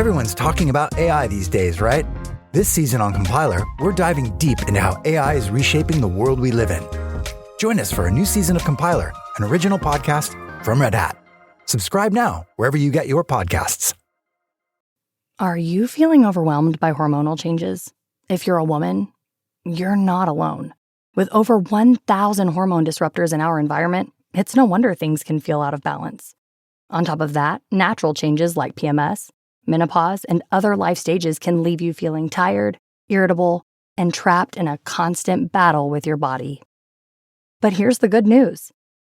Everyone's talking about AI these days, right? This season on Compiler, we're diving deep into how AI is reshaping the world we live in. Join us for a new season of Compiler, an original podcast from Red Hat. Subscribe now wherever you get your podcasts. Are you feeling overwhelmed by hormonal changes? If you're a woman, you're not alone. With over 1,000 hormone disruptors in our environment, it's no wonder things can feel out of balance. On top of that, natural changes like PMS, menopause, and other life stages can leave you feeling tired, irritable, and trapped in a constant battle with your body. But here's the good news.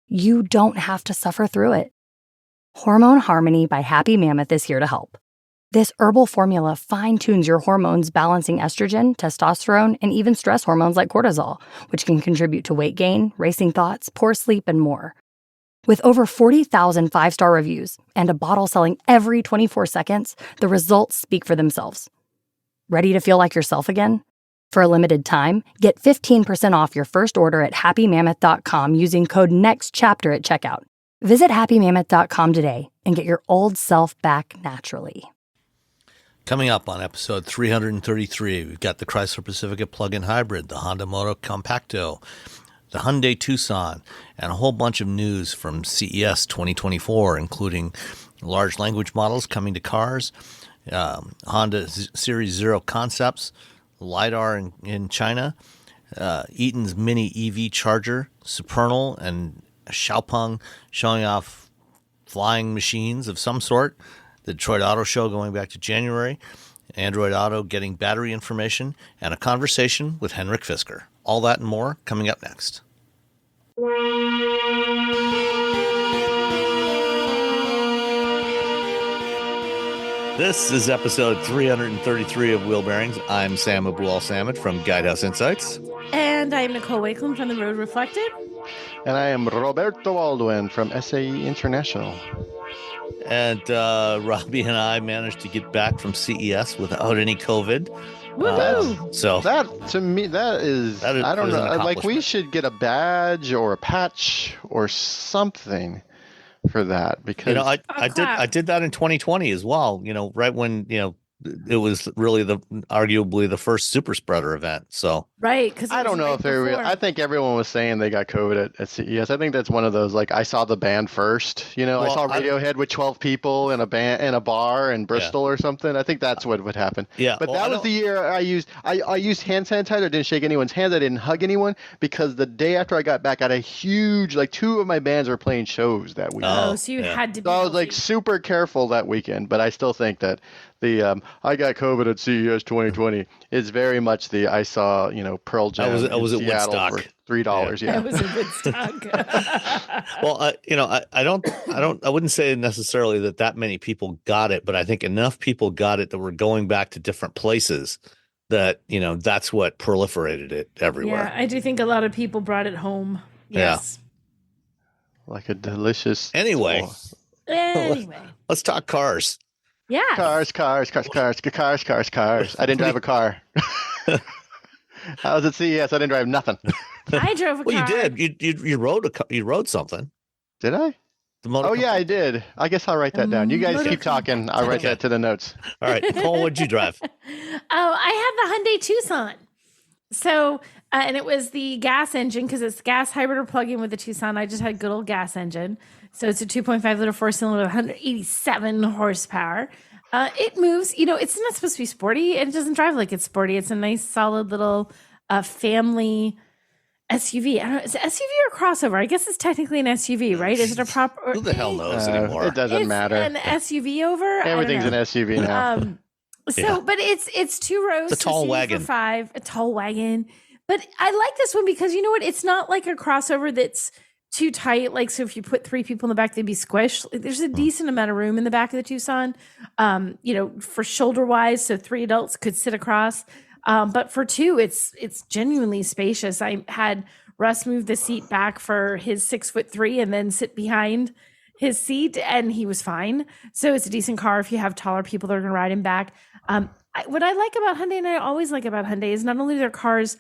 You don't have to suffer through it. Hormone Harmony by Happy Mammoth is here to help. This herbal formula fine-tunes your hormones, balancing estrogen, testosterone, and even stress hormones like cortisol, which can contribute to weight gain, racing thoughts, poor sleep, and more. With over 40,000 five-star reviews and a bottle selling every 24 seconds, the results speak for themselves. Ready to feel like yourself again? For a limited time, get 15% off your first order at happymammoth.com using code NEXTCHAPTER at checkout. Visit happymammoth.com today and get your old self back naturally. Coming up on episode 333, we've got the Chrysler Pacifica plug-in hybrid, the Honda Motocompacto, the Hyundai Tucson, and a whole bunch of news from CES 2024, including large language models coming to cars, Honda Series Zero concepts, LiDAR in China, Eaton's mini EV charger, Supernal and Xiaopeng showing off flying machines of some sort, the Detroit Auto Show going back to January, Android Auto getting battery information, and a conversation with Henrik Fisker. All that and more coming up next. This is episode 333 of Wheel Bearings. I'm Sam Abu-Al-Samad from Guidehouse Insights. And I'm Nicole Wakeland from The Road Reflected. And I am Roberto Baldwin from SAE International. And Robbie and I managed to get back from CES without any COVID. So that to me, that is I don't know. Like, we should get a badge or a patch or something for that, because I did that in 2020 as well. Right when it was really arguably the first super spreader event. So right, because I don't know if they're real. I think everyone was saying they got COVID at CES. I think that's one of those, like, I saw the band first. I saw Radiohead with 12 people in a bar in Bristol or something. I think that's what would happen. Yeah, but that was the year I used hand sanitizer. Didn't shake anyone's hands. I didn't hug anyone, because the day after I got back, I had a huge, like, two of my bands were playing shows that week. Oh, so you had to be. So I was like super careful that weekend, but I still think that the I got COVID at CES 2020 is very much the I saw Pearl Jam. I was at Seattle Woodstock for $3. Yeah, I was at Woodstock. Well, I wouldn't say necessarily that many people got it, but I think enough people got it that were going back to different places that that's what proliferated it everywhere. Yeah, I do think a lot of people brought it home. Yes. Yeah. Like a delicious. Anyway, let's talk cars. Yeah. Cars. I didn't drive a car. I was at CES. I didn't drive nothing. I drove a car. Well, you did. You rode something. Did I? Oh, yeah, I did. I guess I'll write that down. You guys keep talking. I'll write that to the notes. All right. Nicole, what'd you drive? I had the Hyundai Tucson. So, and it was the gas engine, because it's gas hybrid or plug-in with the Tucson. I just had a good old gas engine. So it's a 2.5 liter four-cylinder with 187 horsepower. It moves, it's not supposed to be sporty, and it doesn't drive like it's sporty. It's a nice, solid little family SUV. I don't know, is it SUV or crossover? I guess it's technically an SUV, right? Is it a proper? Who the hell knows anymore? It doesn't matter. An SUV over? Everything's an SUV now. But it's two rows. It's a tall wagon. For five, a tall wagon. But I like this one because you know what? It's not like a crossover that's too tight. Like, so if you put three people in the back, they'd be squished. There's a decent amount of room in the back of the Tucson, for shoulder wise. So three adults could sit across. But for two, it's genuinely spacious. I had Russ move the seat back for his 6'3" and then sit behind his seat, and he was fine. So it's a decent car if you have taller people that are going to ride him back. What I like about Hyundai, and I always like about Hyundai, is not only their cars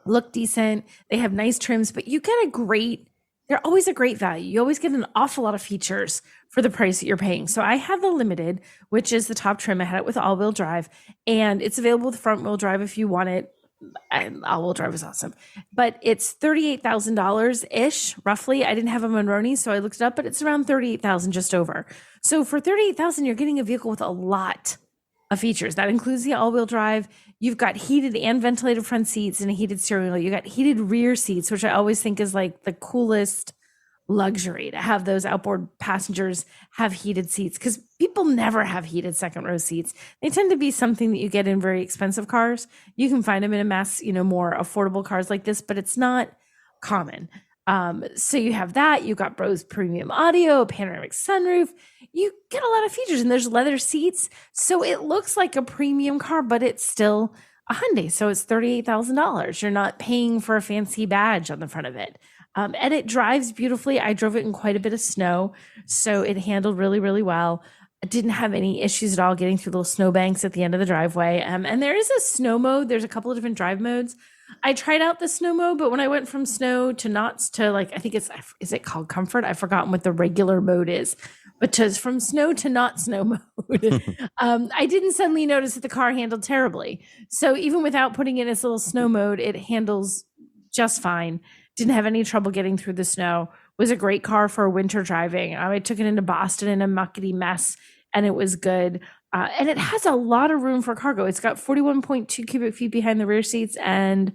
look decent, they have nice trims, but you get a great they're always a great value. You always get an awful lot of features for the price that you're paying. So I have the Limited, which is the top trim. I had it with all-wheel drive, and it's available with front-wheel drive if you want it. And all-wheel drive is awesome. But it's $38,000-ish, roughly. I didn't have a Monroney, so I looked it up, but it's around $38,000, just over. So for $38,000, you're getting a vehicle with a lot of features. That includes the all-wheel drive. You've got heated and ventilated front seats and a heated steering wheel. You got heated rear seats, which I always think is like the coolest luxury, to have those outboard passengers have heated seats, because people never have heated second row seats. They tend to be something that you get in very expensive cars. You can find them in a mass, more affordable cars like this, but it's not common. So you have that. You've got Bose premium audio, a panoramic sunroof. You get a lot of features, and there's leather seats. So it looks like a premium car, but it's still a Hyundai. So it's $38,000. You're not paying for a fancy badge on the front of it. And it drives beautifully. I drove it in quite a bit of snow, so it handled really, really well. I didn't have any issues at all getting through little snow banks at the end of the driveway. And there is a snow mode. There's a couple of different drive modes. I tried out the snow mode, but when I went from snow to not to, like, I think is it called comfort? I've forgotten what the regular mode is. But from snow to not snow mode, I didn't suddenly notice that the car handled terribly. So even without putting in its little snow mode, it handles just fine. Didn't have any trouble getting through the snow. Was a great car for winter driving. I took it into Boston in a muckety mess, and it was good. And it has a lot of room for cargo. It's got 41.2 cubic feet behind the rear seats and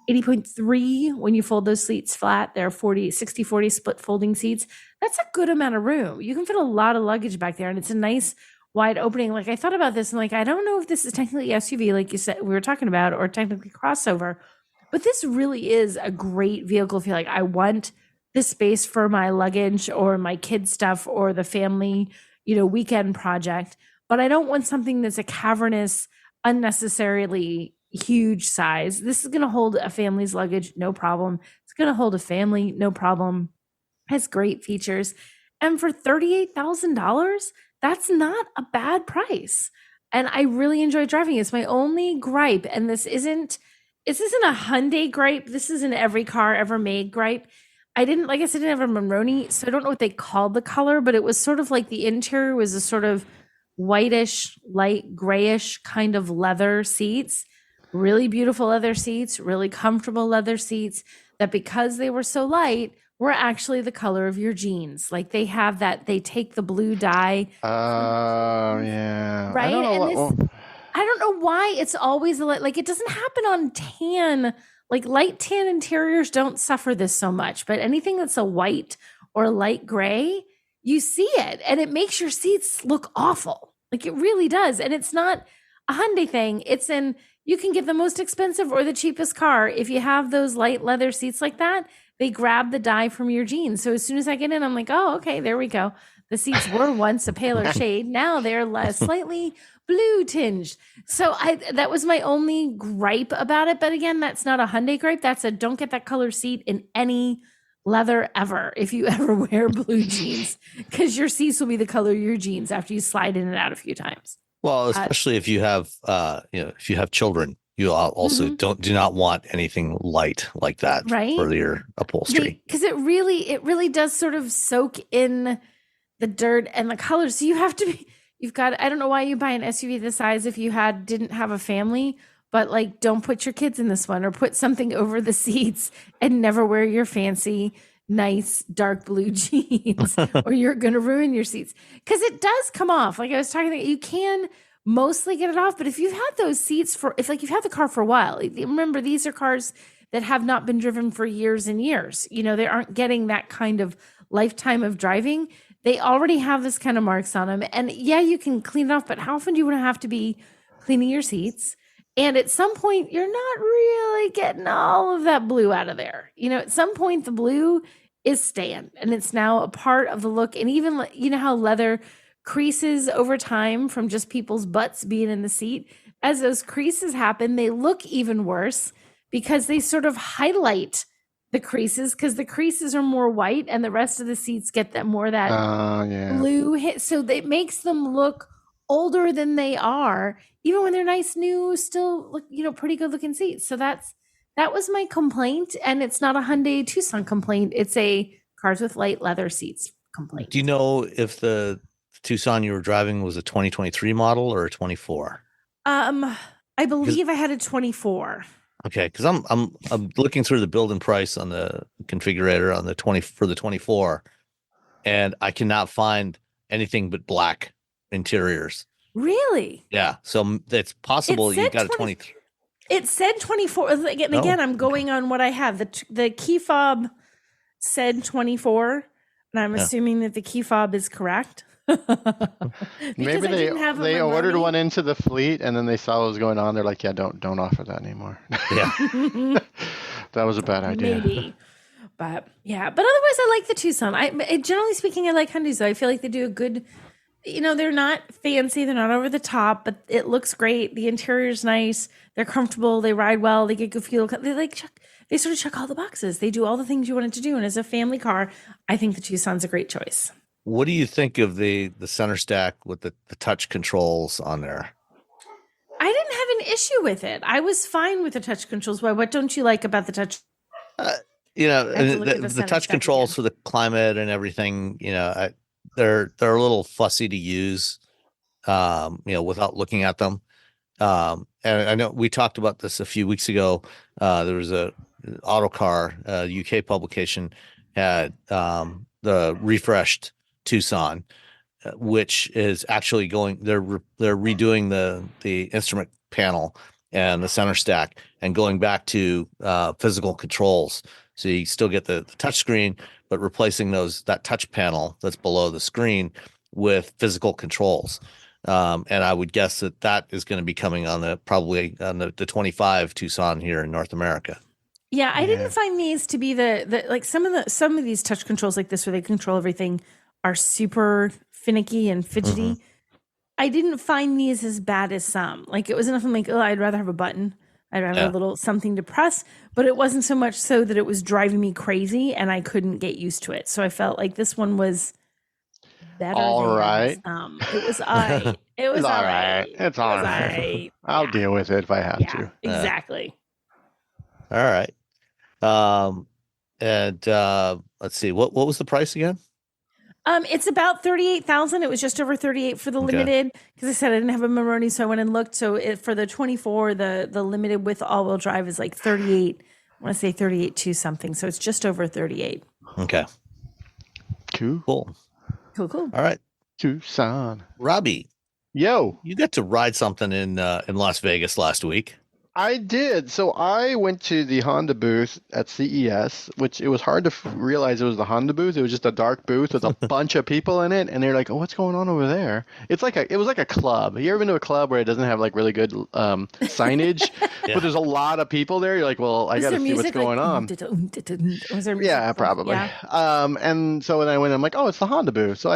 80.3 when you fold those seats flat. They're 60-40 split folding seats. That's a good amount of room. You can fit a lot of luggage back there, and it's a nice wide opening. Like, I thought about this, and like, I don't know if this is technically SUV, like you said, we were talking about, or technically crossover. But this really is a great vehicle if you're like, I want this space for my luggage or my kids' stuff or the family, weekend project. But I don't want something that's a cavernous, unnecessarily huge size. This is going to hold a family's luggage, no problem. It's going to hold a family, no problem. Has great features. And for $38,000, that's not a bad price. And I really enjoy driving. It's my only gripe. And this isn't a Hyundai gripe. This is an every car ever made gripe. I didn't have a Monroney, so I don't know what they called the color, but it was sort of like the interior was a sort of whitish, light grayish kind of leather seats. Really beautiful leather seats, really comfortable leather seats that, because they were so light, were actually the color of your jeans. Like, they have that, they take the blue dye. Oh, yeah. Right? I don't know why it's always like, it doesn't happen on tan. Like, light tan interiors don't suffer this so much, but anything that's a white or light gray, you see it, and it makes your seats look awful. Like, it really does. And it's not a Hyundai thing. You can get the most expensive or the cheapest car. If you have those light leather seats like that, they grab the dye from your jeans. So as soon as I get in, I'm like, oh, okay, there we go. The seats were once a paler shade. Now they're less slightly blue tinged. So that was my only gripe about it. But again, that's not a Hyundai gripe. That's don't get that color seat in any leather ever if you ever wear blue jeans, because your seats will be the color of your jeans after you slide in and out a few times. Well, especially if you have, if you have children, you also do not want anything light like that, right, for your upholstery. Because it really does sort of soak in the dirt and the colors. So I don't know why you buy an SUV this size if you didn't have a family, but like, don't put your kids in this one, or put something over the seats, and never wear your fancy, nice dark blue jeans or you're going to ruin your seats, because it does come off. Like I was talking about, you can mostly get it off, but if you've had those seats if you've had the car for a while, remember, these are cars that have not been driven for years and years. They aren't getting that kind of lifetime of driving. They already have this kind of marks on them. And yeah, you can clean it off, but how often do you want to have to be cleaning your seats? And at some point, you're not really getting all of that blue out of there. At some point, the blue is staying, and it's now a part of the look. And even, how leather creases over time from just people's butts being in the seat. As those creases happen, they look even worse because they sort of highlight the creases, because the creases are more white and the rest of the seats get that more blue hit. So it makes them look older than they are, even when they're nice, new, still look, pretty good looking seats. So that was my complaint. And it's not a Hyundai Tucson complaint. It's a Cars with light leather seats complaint. Do you know if the Tucson you were driving was a 2023 model or a 24? I believe I had a 24. Okay, because I'm looking through the build and price on the configurator on the 24, and I cannot find anything but black interiors. Really? Yeah, so it's possible you got a 23. It said 24. Again, I'm going on what I have. The key fob said 24, and I'm assuming that the key fob is correct. Maybe they ordered one into the fleet, and then they saw what was going on. They're like, yeah, don't offer that anymore. Yeah, that was a bad idea. Maybe. But yeah, but otherwise, I like the Tucson. Generally speaking, I like Hyundais. Though I feel like they do a good. They're not fancy, they're not over the top, but it looks great. The interior's nice. They're comfortable. They ride well. They get good fuel. They sort of check all the boxes. They do all the things you want it to do. And as a family car, I think the Tucson's a great choice. What do you think of the center stack with the touch controls on there? I didn't have an issue with it. I was fine with the touch controls. Why? What don't you like about the touch? The touch controls for the climate and everything. They're a little fussy to use. Without looking at them. And I know we talked about this a few weeks ago. There was a Autocar UK publication had the refreshed Tucson, which is actually they're redoing the instrument panel and the center stack and going back to physical controls. So you still get the touch screen, but replacing that touch panel that's below the screen with physical controls. And I would guess that is going to be coming probably on the 25 Tucson here in North America. Yeah, I didn't find these to be the like some of these touch controls like this where they control everything are super finicky and fidgety. Mm-hmm. I didn't find these as bad as some. Like it was enough. I'm like, I'd rather have a button. I'd rather have a little something to press, but it wasn't so much so that it was driving me crazy and I couldn't get used to it. So I felt like this one was better. All right. It was all right. It was all right. It's all right. I'll deal with it if I have to. Exactly. All right. Let's see. What was the price again? It's about 38,000. It was just over 38 for the limited because I said I didn't have a Maroni, so I went and looked. So for the 24, the limited with all-wheel drive is like 38. I want to say 38 something. So it's just over 38. Okay. Cool. All right. Tucson. Robbie. Yo. You got to ride something in Las Vegas last week. I did. So I went to the Honda booth at CES, which it was hard to realize it was the Honda booth. It was just a dark booth with a bunch of people in it, and they're like, "Oh, what's going on over there?" It was like a club. You ever been to a club where it doesn't have like really good signage, but there's a lot of people there? You're like, "Well, I got to see what's going on." Was there music? Yeah, probably. Yeah. And so when I went, I'm like, "Oh, it's the Honda booth." So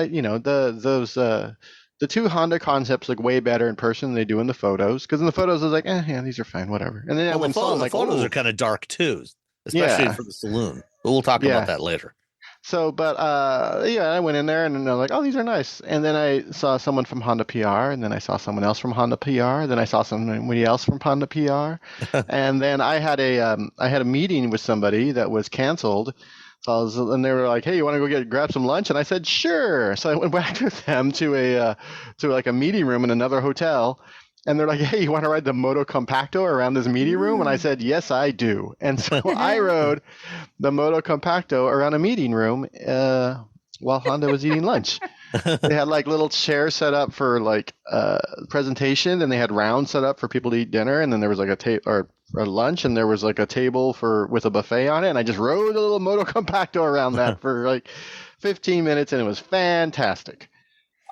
the two Honda concepts look way better in person than they do in the photos. Because in the photos, I was like, yeah, these are fine, whatever. And then the photos are kind of dark too, especially for the saloon. But we'll talk about that later. So, but I went in there and I was like, oh, these are nice. And then I saw someone from Honda PR, and then I saw someone else from Honda PR. Then I saw somebody else from Honda PR, and then I had a meeting with somebody that was canceled. And they were like, "Hey, you want to go grab some lunch?" And I said, "Sure." So I went back with them to a meeting room in another hotel. And they're like, "Hey, you want to ride the Motocompacto around this meeting room?" And I said, "Yes, I do." And so I rode the Motocompacto around a meeting room while Honda was eating lunch. They had like little chairs set up for like presentation, and they had rounds set up for people to eat dinner, and then there was like a table or lunch, and there was like a table with a buffet on it, and I just rode a little Motocompacto around that for like 15 minutes, and it was fantastic.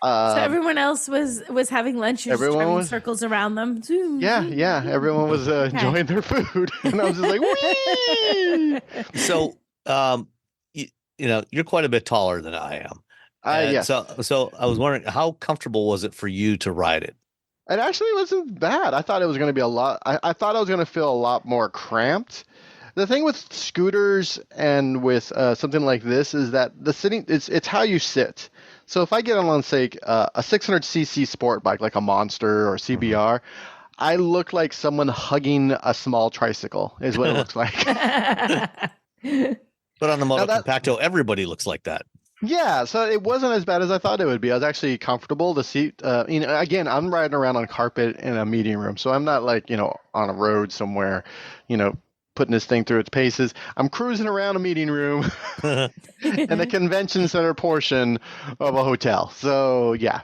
So everyone else was having lunch. You're just driving circles around them. Yeah. Everyone was enjoying their food, and I was just like, whee! So, you're quite a bit taller than I am. Yes. So I was wondering, how comfortable was it for you to ride it? It actually wasn't bad. I thought it was going to be a lot. I thought I was going to feel a lot more cramped. The thing with scooters and with something like this is that the sitting, it's how you sit. So if I get on, say, a 600cc sport bike like a Monster or CBR, I look like someone hugging a small tricycle is what it looks like. But on the Now Motocompacto, everybody looks like that. Yeah, so it wasn't as bad as I thought it would be. I was actually comfortable. The seat, again, I'm riding around on carpet in a meeting room, so I'm not like, on a road somewhere, putting this thing through its paces. I'm cruising around a meeting room in the convention center portion of a hotel. So yeah,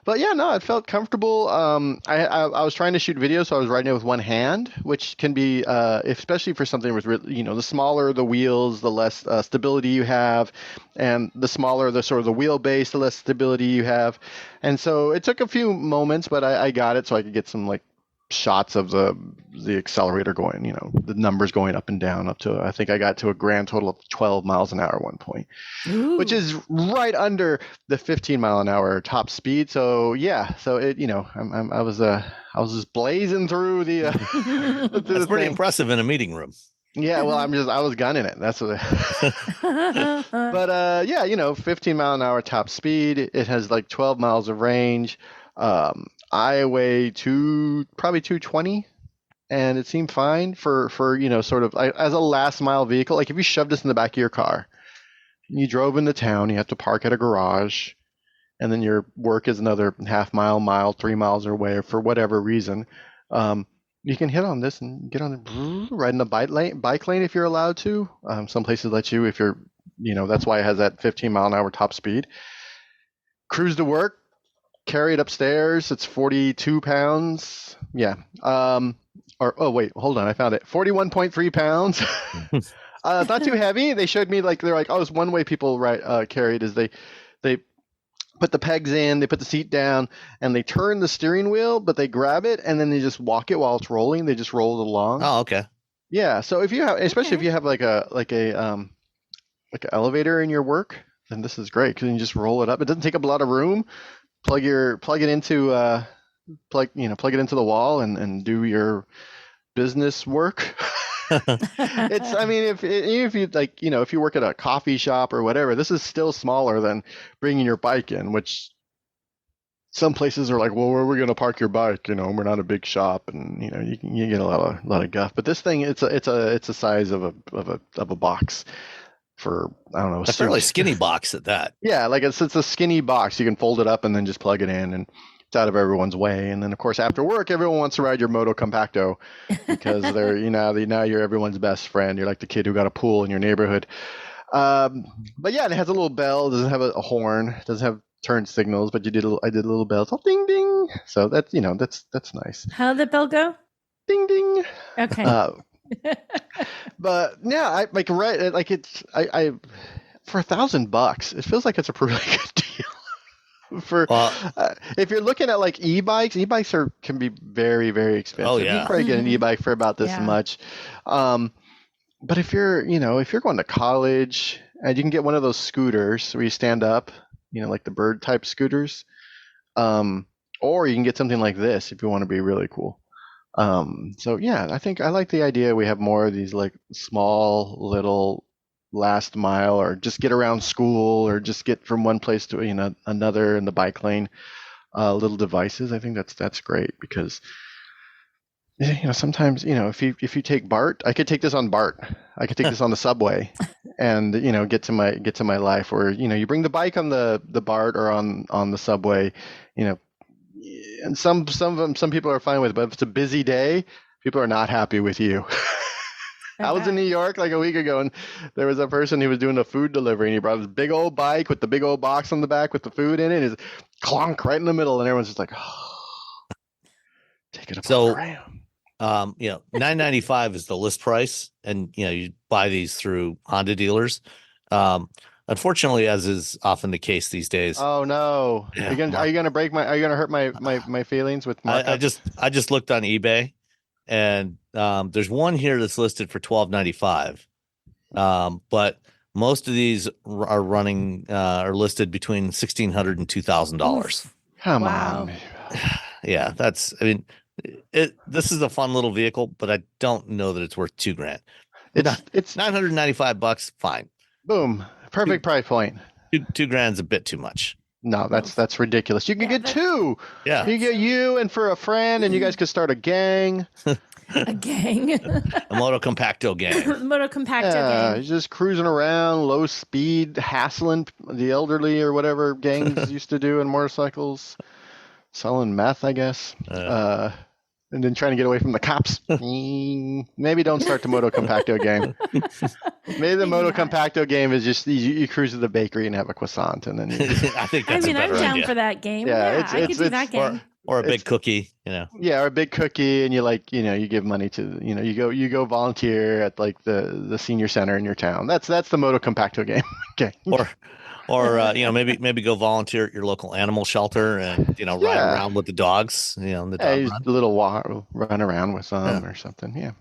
but yeah, no, it felt comfortable. I was trying to shoot video, so I was riding it with one hand, which can be, especially for something with, the smaller the wheels, the less stability you have, and the smaller the sort of the wheelbase, the less stability you have. And so it took a few moments, but I got it so I could get some like shots of the accelerator going, the numbers going up and down up to, I think I got to a grand total of 12 miles an hour at one point. Ooh. Which is right under the 15 mile an hour top speed. So yeah, so it, I was just blazing through the that's pretty impressive in a meeting room. Yeah, well, I was gunning it. That's what but yeah, 15 mile an hour top speed. It has like 12 miles of range. I weigh probably 220, and it seemed fine for sort of as a last mile vehicle. Like if you shoved this in the back of your car, you drove into town, you have to park at a garage, and then your work is another half mile, 3 miles away for whatever reason. You can hit on this and get on right in the bike lane if you're allowed to. Some places let you if you're, that's why it has that 15 mile an hour top speed. Cruise to work. Carry it upstairs. It's 42 pounds. Yeah. Oh wait, hold on. I found it. 41.3 pounds. It's not too heavy. They showed me they're like, it's one way people carry it is they put the pegs in, they put the seat down, and they turn the steering wheel, but they grab it and then they just walk it while it's rolling. They just roll it along. Oh, okay. Yeah. So if you have, especially if you have like an elevator in your work, then this is great because you can just roll it up. It doesn't take up a lot of room. Plug it into the wall and do your business work. If you if you work at a coffee shop or whatever, this is still smaller than bringing your bike in, which some places are like, well, where are we going to park your bike? We're not a big shop, and you get a lot of guff. But this thing, it's a size of a box. For I don't know, a fairly skinny box at that. Yeah, like it's a skinny box. You can fold it up and then just plug it in, and it's out of everyone's way. And then of course after work, everyone wants to ride your Motocompacto because they're now you're everyone's best friend. You're like the kid who got a pool in your neighborhood. But yeah, it has a little bell. It doesn't have a horn. It doesn't have turn signals, but I did a little bell. It's all ding ding. So that's that's nice. How did the bell go? Ding ding. Okay. But yeah, I for $1,000, it feels like it's a pretty good deal. If you're looking at like e-bikes can be very, very expensive. Oh yeah, you probably get an e-bike for about this much. But if you're going to college and you can get one of those scooters where you stand up, like the bird type scooters, or you can get something like this if you want to be really cool. So yeah, I think I like the idea we have more of these like small little last mile or just get around school or just get from one place to another in the bike lane little devices. I think that's great because sometimes if you take BART, I could take this on BART. I could take this on the subway and get to my life, or you bring the bike on the BART or on the subway, and some people are fine with it, but if it's a busy day, people are not happy with you. I was in New York like a week ago, and there was a person who was doing a food delivery, and he brought his big old bike with the big old box on the back with the food in it, and it's clonk right in the middle, and everyone's just like, oh, take it up. So, $995 is the list price, and you buy these through Honda dealers. Unfortunately, as is often the case these days. Oh no! Yeah, are you gonna hurt my feelings with markup? I just looked on eBay, and there's one here that's listed for $1,295, but most of these are running are listed between $1,600 and $2,000. Come on! Yeah, this is a fun little vehicle, but I don't know that it's worth $2,000. It's $995. Fine. Boom. Perfect price point. $2,000 is a bit too much. No, that's ridiculous. You can get two. Yeah. You get you and for a friend, and you guys could start a gang. A gang. A Motocompacto gang. Motocompacto Yeah, gang. he's just cruising around, low speed, hassling the elderly or whatever gangs used to do in motorcycles, selling meth, I guess. And then trying to get away from the cops. Maybe don't start the Motocompacto game. Maybe the Motocompacto game is just you cruise to the bakery and have a croissant, and then. I think that's a better I'm down idea. for that game. Yeah, I could do that game. Or a big cookie, Yeah, or a big cookie, and you give money to, you go volunteer at like the senior center in your town. That's the Motocompacto game. Okay. Or maybe go volunteer at your local animal shelter and ride around with the dogs. In the dog run. A little run around with them or something. Yeah.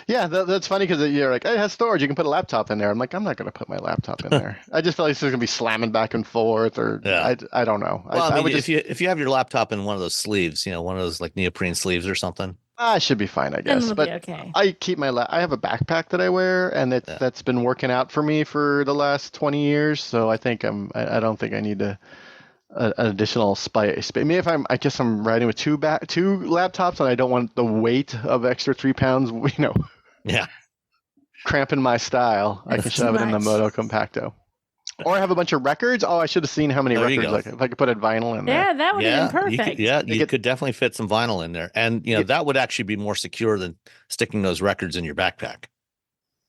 Yeah, that's funny because you're like, it has storage. You can put a laptop in there. I'm like, I'm not going to put my laptop in there. I just feel like it's going to be slamming back and forth, or I don't know. Well, I mean, if you have your laptop in one of those sleeves, one of those like neoprene sleeves or something, I should be fine, I guess. But okay. I keep I have a backpack that I wear, and that's been working out for me for the last 20 years. So I think I don't think I need an additional space. Maybe if I guess I'm riding with two laptops, and I don't want the weight of extra 3 pounds, cramping my style. I can shove it in the Motocompacto. Or I have a bunch of records. Oh, I should have seen how many records. Like if I could put a vinyl in there. Yeah, that would have been perfect. You could definitely fit some vinyl in there, and that would actually be more secure than sticking those records in your backpack.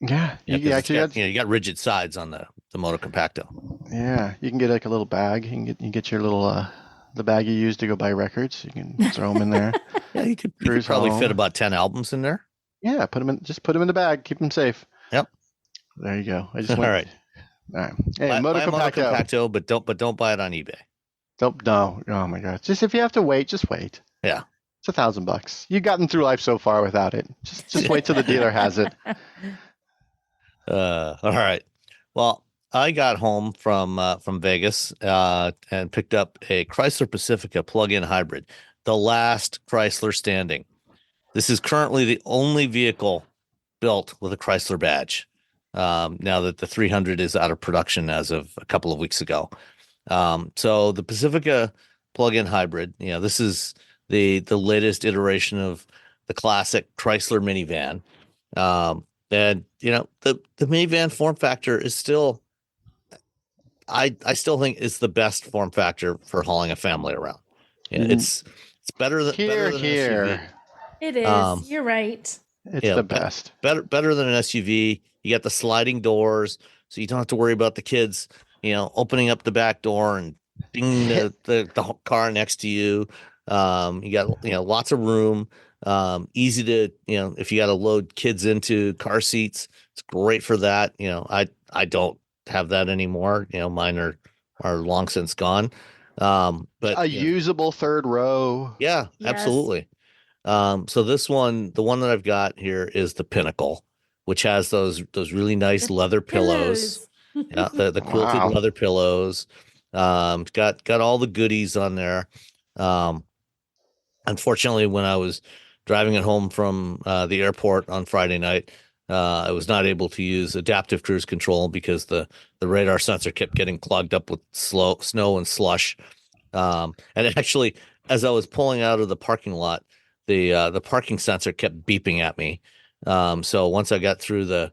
Yeah, you got rigid sides on the Motocompacto. Yeah, you can get like a little bag. You can get your little the bag you use to go buy records. You can throw them in there. Yeah, you could probably fit about 10 albums in there. Yeah, put them in the bag. Keep them safe. Yep. There you go. All right. Hey, buy Motocompacto, but don't buy it on eBay. No. Oh my God. Just if you have to wait, just wait. Yeah. It's $1,000. You've gotten through life so far without it. Just wait till the dealer has it. All right. Well, I got home from Vegas and picked up a Chrysler Pacifica plug-in hybrid, the last Chrysler standing. This is currently the only vehicle built with a Chrysler badge. Now that the 300 is out of production as of a couple of weeks ago. So the Pacifica plug-in hybrid, this is the latest iteration of the classic Chrysler minivan. And the minivan form factor is still, I still think it's the best form factor for hauling a family around. It's better than an SUV. It is. You're right. It's the best. Better than an SUV. You got the sliding doors, so you don't have to worry about the kids, opening up the back door and ding the car next to you. You got lots of room. Easy to if you got to load kids into car seats, it's great for that. I don't have that anymore. Mine are long since gone. But a usable third row. Yeah, yes. Absolutely. So this one, the one that I've got here is the Pinnacle, which has those really nice leather pillows. The quilted leather pillows. Got all the goodies on there. Unfortunately, when I was driving it home from the airport on Friday night, I was not able to use adaptive cruise control because the radar sensor kept getting clogged up with snow and slush. And actually, as I was pulling out of the parking lot, the parking sensor kept beeping at me. So once I got through the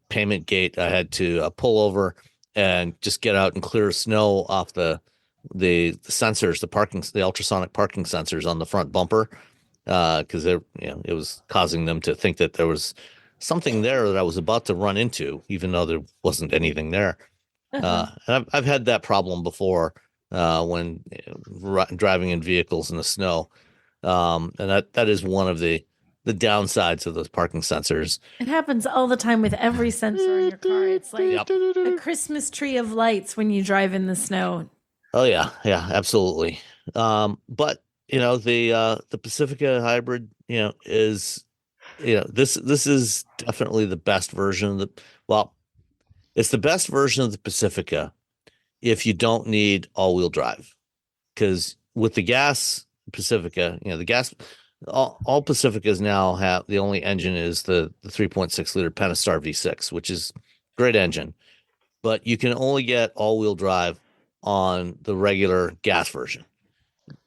payment gate, I had to pull over and just get out and clear snow off the sensors, the ultrasonic parking sensors on the front bumper, because it was causing them to think that there was something there that I was about to run into, even though there wasn't anything there. And I've had that problem before when driving in vehicles in the snow. And that is one of the downsides of those parking sensors. It happens all the time with every sensor in your car. It's like a Christmas tree of lights when you drive in the snow. Oh yeah, absolutely. But the Pacifica hybrid, is, this is definitely the best version of it's the best version of the Pacifica if you don't need all-wheel drive, because with the gas Pacifica, the gas, all Pacificas now have, the only engine is the 3.6 liter Pentastar V6, which is great engine, but you can only get all-wheel drive on the regular gas version.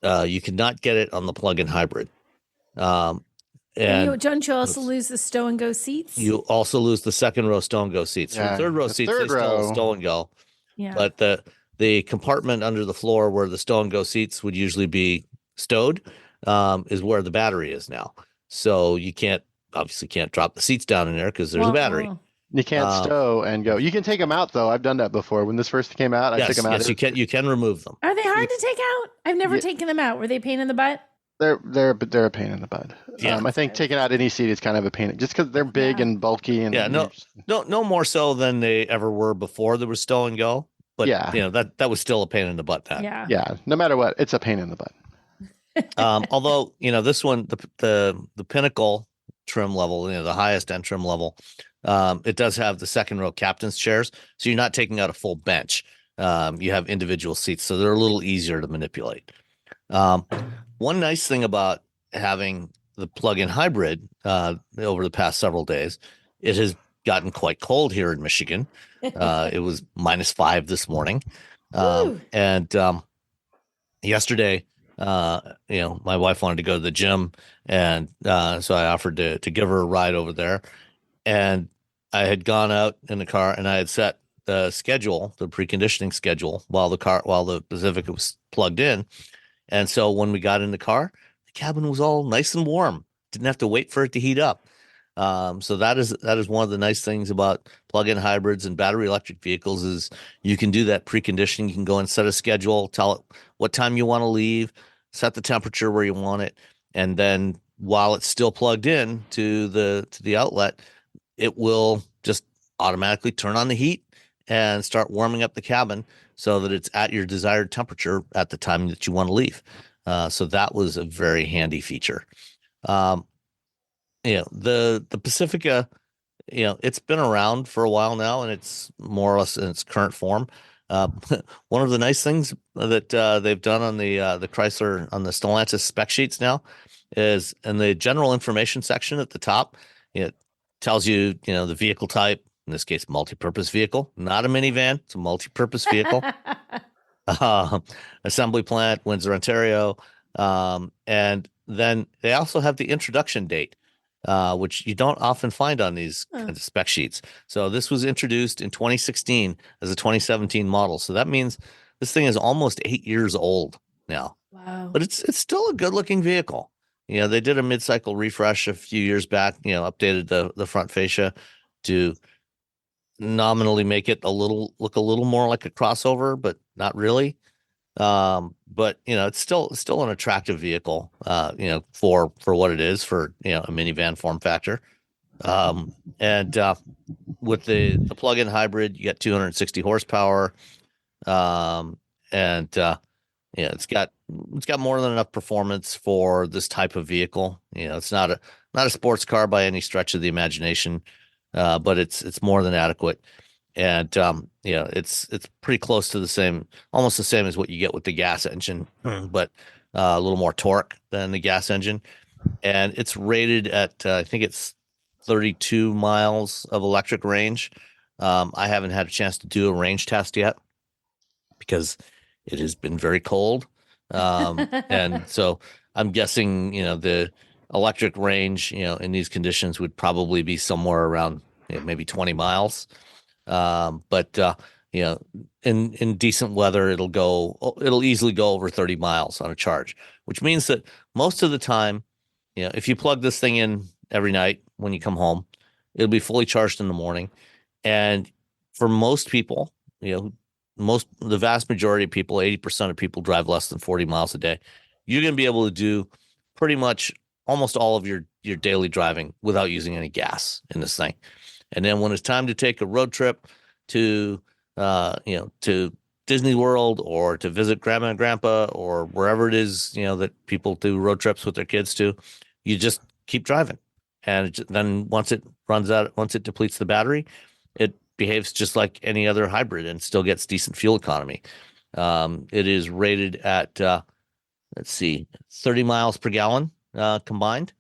You cannot get it on the plug-in hybrid. And don't you also lose the stow and go seats? You also lose the second row stow and go seats. Yeah, For third row seats, they still stow and go. Yeah. But the compartment under the floor where the stow and go seats would usually be stowed is where the battery is now. So you obviously can't drop the seats down in there because there's a battery. You can't stow and go. You can take them out though. I've done that before. When this first came out, I took them out. Yes, you can remove them. Are they hard to take out? I've never taken them out. Were they a pain in the butt? They're a pain in the butt. Yeah. I think taking out any seat is kind of a pain, just because they're big and bulky. And no more so than they ever were before there was stow and go. But that was still a pain in the butt then. Yeah. No matter what, it's a pain in the butt. Although this one, the pinnacle trim level, the highest end trim level, it does have the second row captain's chairs, so you're not taking out a full bench. You have individual seats, so they're a little easier to manipulate. One nice thing about having the plug-in hybrid over the past several days, it has gotten quite cold here in Michigan. It was -5 this morning, and yesterday, my wife wanted to go to the gym, and so I offered to give her a ride over there, and I had gone out in the car and I had set the schedule, the preconditioning schedule, while the Pacifica was plugged in. And so when we got in the car, the cabin was all nice and warm. Didn't have to wait for it to heat up. So that is one of the nice things about plug-in hybrids and battery electric vehicles is you can do that preconditioning. You can go and set a schedule, tell it what time you want to leave, set the temperature where you want it, and then while it's still plugged in to the outlet, it will just automatically turn on the heat and start warming up the cabin so that it's at your desired temperature at the time that you want to leave. So that was a very handy feature. The Pacifica, it's been around for a while now, and it's more or less in its current form. One of the nice things that they've done on the Chrysler, on the Stellantis spec sheets now, is in the general information section at the top, it tells you, the vehicle type, in this case, multi-purpose vehicle, not a minivan. It's a multi-purpose vehicle. Assembly plant, Windsor, Ontario. And then they also have the introduction date, which you don't often find on these kinds of spec sheets. So this was introduced in 2016 as a 2017 model. So that means this thing is almost 8 years old now. Wow. But it's still a good-looking vehicle. They did a mid-cycle refresh a few years back, updated the front fascia to nominally make it look a little more like a crossover, but not really. But it's still an attractive vehicle, for what it is, for a minivan form factor. And with the plug-in hybrid, you get 260 horsepower, and it's got more than enough performance for this type of vehicle. It's not a sports car by any stretch of the imagination. But it's more than adequate, and it's pretty close to almost the same as what you get with the gas engine, but a little more torque than the gas engine, and it's rated at I think it's 32 miles of electric range. I haven't had a chance to do a range test yet because it has been very cold, and so I'm guessing the electric range, in these conditions would probably be somewhere around maybe 20 miles. But in decent weather, it'll easily go over 30 miles on a charge, which means that most of the time, if you plug this thing in every night when you come home, it'll be fully charged in the morning. And for most people, the vast majority of people, 80% of people drive less than 40 miles a day. You're going to be able to do pretty much almost all of your daily driving without using any gas in this thing. And then when it's time to take a road trip to Disney World or to visit grandma and grandpa or wherever it is, that people do road trips with their kids to, you just keep driving. And then once it depletes the battery, it behaves just like any other hybrid and still gets decent fuel economy. It is rated at, 30 miles per gallon combined,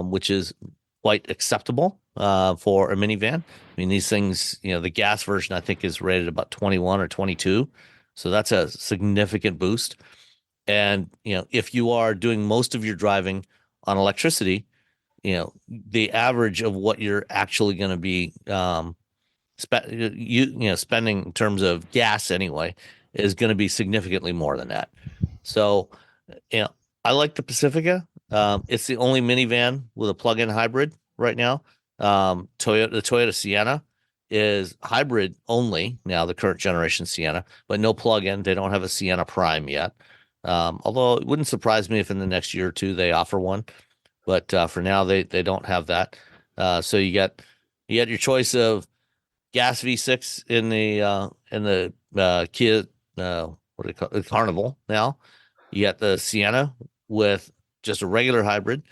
which is quite acceptable for a minivan. I mean, these things, the gas version, I think, is rated about 21 or 22. So that's a significant boost. And, if you are doing most of your driving on electricity, the average of what you're actually going to be spending in terms of gas anyway is going to be significantly more than that. So, I like the Pacifica. It's the only minivan with a plug-in hybrid right now. The Toyota Sienna is hybrid only now, the current generation Sienna, but no plug-in. They don't have a Sienna Prime yet. Although it wouldn't surprise me if in the next year or two they offer one, but for now they don't have that. So you got your choice of gas V6 in the Kia what do you call it, Carnival now. You got the Sienna with just a regular hybrid,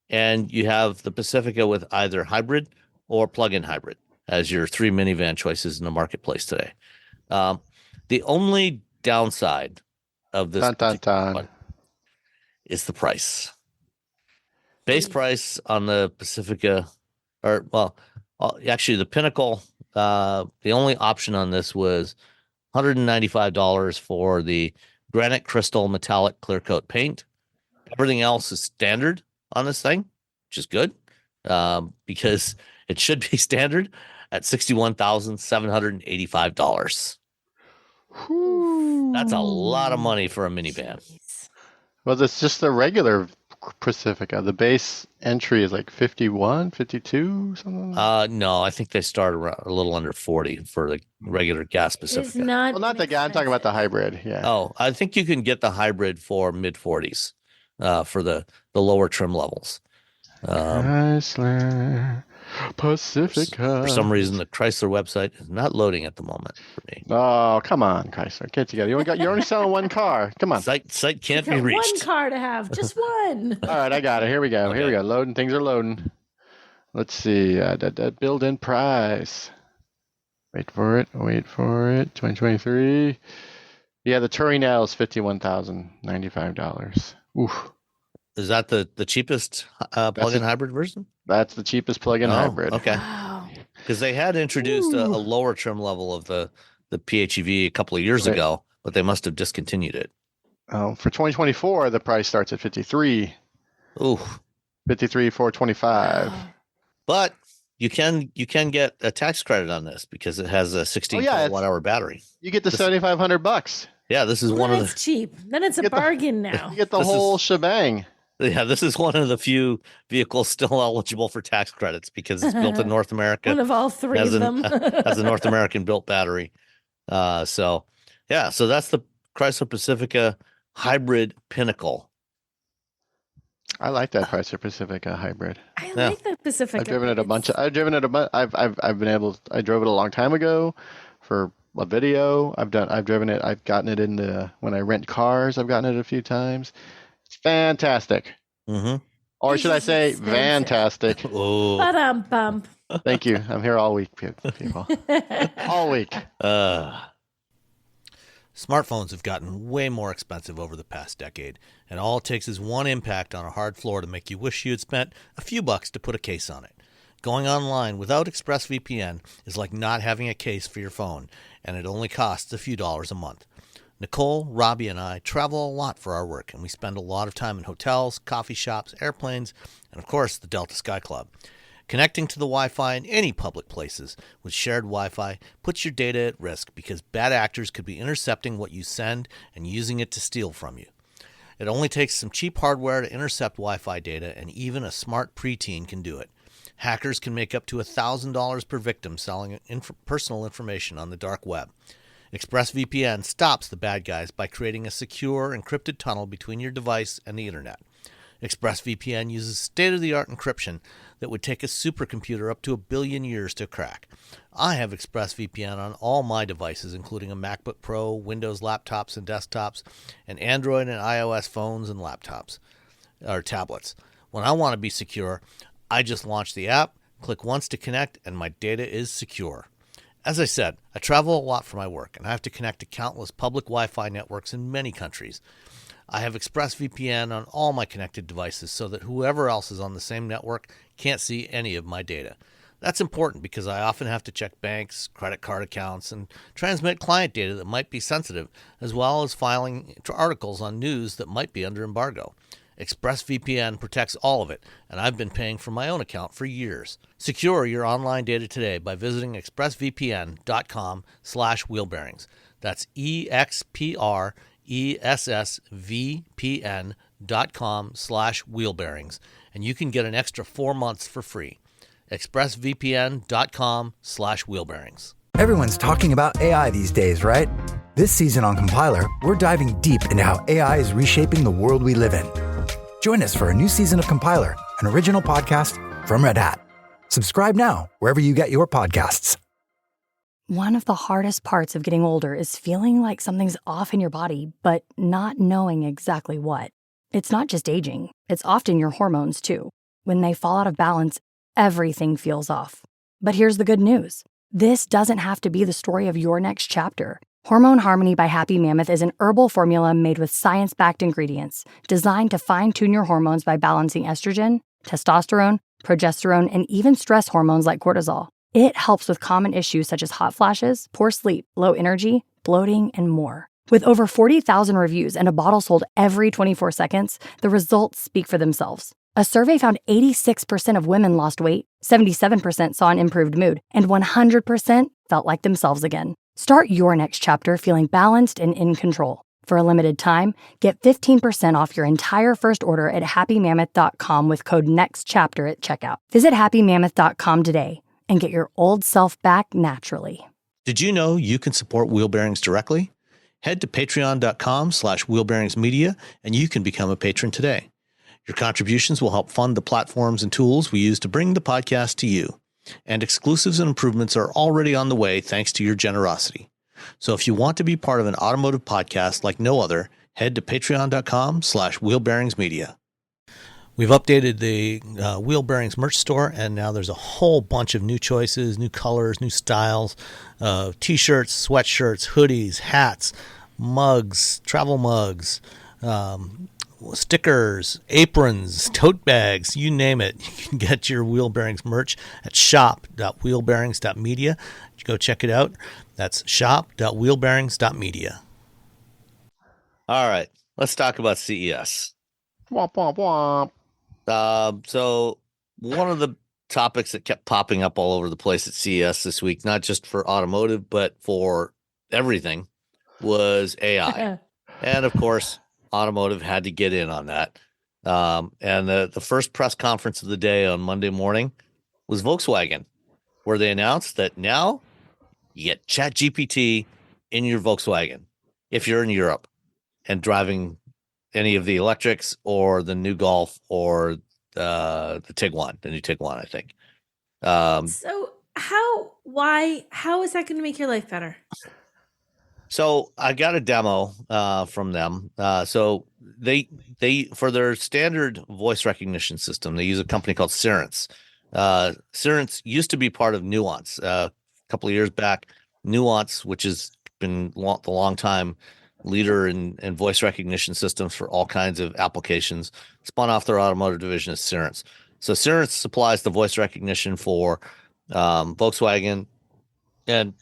and you have the Pacifica with either hybrid or plug-in hybrid as your 3 minivan choices in the marketplace today. The only downside of this one is the price. Base price on the Pacifica, actually the Pinnacle, the only option on this was $195 for the granite crystal metallic clear coat paint. Everything else is standard on this thing, which is good, because it should be standard at $61,785. That's a lot of money for a minivan. Well, it's just the regular Pacifica. The base entry is like 51, 52, something. No, I think they start around a little under 40 for the regular gas Pacifica. Not the gas. I'm talking about the hybrid. Yeah. Oh, I think you can get the hybrid for mid 40s for the lower trim levels. Chrysler Pacifica. For some reason, the Chrysler website is not loading at the moment for me. Oh, come on, Chrysler, get together. You're only selling one car. Come on. Site can't be reached. One car to have, just one. All right, I got it. Here we go. Okay. Here we go. Loading. Things are loading. Let's see. That build-in price. Wait for it. 2023. Yeah, the Touring L is $51,095. Oof. Is that the cheapest plug-in hybrid version? That's the cheapest plug-in hybrid. Okay. Because they had introduced a lower trim level of the PHEV a couple of years ago, but they must have discontinued it. For 2024, the price starts at 53. Ooh. 53,425. But you can get a tax credit on this because it has a 16 kilowatt-hour battery. You get the $7,500. Yeah, this is one of the. That's cheap. Then it's a bargain now. You get the whole shebang. Yeah, this is one of the few vehicles still eligible for tax credits because it's built in North America. One of all three of them. Has a North American built battery. So that's the Chrysler Pacifica Hybrid Pinnacle. I like that Chrysler Pacifica Hybrid. I like that Pacifica. I've driven it a bunch. I drove it a long time ago for a video. I've driven it. I've gotten it when I rent cars. I've gotten it a few times. It's fantastic. Mm-hmm. Or should I say, fantastic? Ba-dum-bum. Thank you. I'm here all week, people. All week. Smartphones have gotten way more expensive over the past decade, and all it takes is one impact on a hard floor to make you wish you had spent a few bucks to put a case on it. Going online without ExpressVPN is like not having a case for your phone, and it only costs a few dollars a month. Nicole, Robbie, and I travel a lot for our work, and we spend a lot of time in hotels, coffee shops, airplanes, and of course the Delta Sky Club. Connecting to the Wi-Fi in any public places with shared Wi-Fi puts your data at risk because bad actors could be intercepting what you send and using it to steal from you. It only takes some cheap hardware to intercept Wi-Fi data, and even a smart preteen can do it. Hackers can make up to $1,000 per victim selling personal information on the dark web. ExpressVPN stops the bad guys by creating a secure, encrypted tunnel between your device and the internet. ExpressVPN uses state-of-the-art encryption that would take a supercomputer up to 1 billion years to crack. I have ExpressVPN on all my devices, including a MacBook Pro, Windows laptops and desktops, and Android and iOS phones and laptops, or tablets. When I want to be secure, I just launch the app, click once to connect, and my data is secure. As I said, I travel a lot for my work, and I have to connect to countless public Wi-Fi networks in many countries. I have ExpressVPN on all my connected devices so that whoever else is on the same network can't see any of my data. That's important because I often have to check banks, credit card accounts, and transmit client data that might be sensitive, as well as filing articles on news that might be under embargo. ExpressVPN protects all of it, and I've been paying for my own account for years. Secure your online data today by visiting expressvpn.com/wheelbearings. That's expressvpn.com/wheelbearings, and you can get an extra 4 months for free. expressvpn.com/wheelbearings. Everyone's talking about AI these days, right? This season on Compiler, we're diving deep into how AI is reshaping the world we live in. Join us for a new season of Compiler, an original podcast from Red Hat. Subscribe now wherever you get your podcasts. One of the hardest parts of getting older is feeling like something's off in your body, but not knowing exactly what. It's not just aging, it's often your hormones too. When they fall out of balance, everything feels off. But here's the good news. This doesn't have to be the story of your next chapter. Hormone Harmony by Happy Mammoth is an herbal formula made with science-backed ingredients designed to fine-tune your hormones by balancing estrogen, testosterone, progesterone, and even stress hormones like cortisol. It helps with common issues such as hot flashes, poor sleep, low energy, bloating, and more. With over 40,000 reviews and a bottle sold every 24 seconds, the results speak for themselves. A survey found 86% of women lost weight, 77% saw an improved mood, and 100% felt like themselves again. Start your next chapter feeling balanced and in control. For a limited time, get 15% off your entire first order at happymammoth.com with code NEXTCHAPTER at checkout. Visit happymammoth.com today and get your old self back naturally. Did you know you can support Wheel Bearings directly? Head to patreon.com/wheelbearingsmedia and you can become a patron today. Your contributions will help fund the platforms and tools we use to bring the podcast to you. And exclusives and improvements are already on the way thanks to your generosity. So if you want to be part of an automotive podcast like no other, head to patreon.com/wheelbearingsmedia. We've updated the Wheel Bearings merch store, and now there's a whole bunch of new choices, new colors, new styles, t-shirts, sweatshirts, hoodies, hats, mugs, travel mugs, stickers, aprons, tote bags, you name it. You can get your Wheel Bearings merch at shop.wheelbearings.media. Go check it out. That's shop.wheelbearings.media. All right, let's talk about CES. Womp, womp, womp. So one of the topics that kept popping up all over the place at CES this week, not just for automotive, but for everything, was AI. And of course, automotive had to get in on that. And the first press conference of the day on Monday morning was Volkswagen, where they announced that now you get ChatGPT in your Volkswagen if you're in Europe and driving any of the electrics or the new Golf or the Tiguan, the new Tiguan, I think. So how is that going to make your life better? So I got a demo from them. So they for their standard voice recognition system, they use a company called Cerence. Cerence used to be part of Nuance. A couple of years back, Nuance, which has been the long time leader in voice recognition systems for all kinds of applications, spun off their automotive division as Cerence. So Cerence supplies the voice recognition for Volkswagen and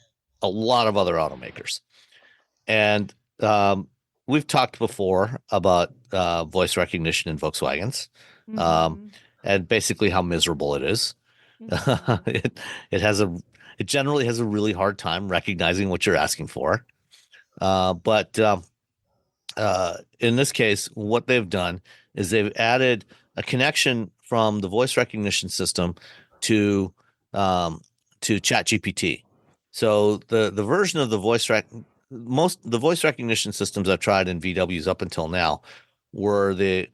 a lot of other automakers. And we've talked before about voice recognition in Volkswagens, and basically how miserable it is. Mm-hmm. It generally has a really hard time recognizing what you're asking for. But in this case, what they've done is they've added a connection from the voice recognition system to ChatGPT. So the version of the voice recognition systems I've tried in VWs up until now were the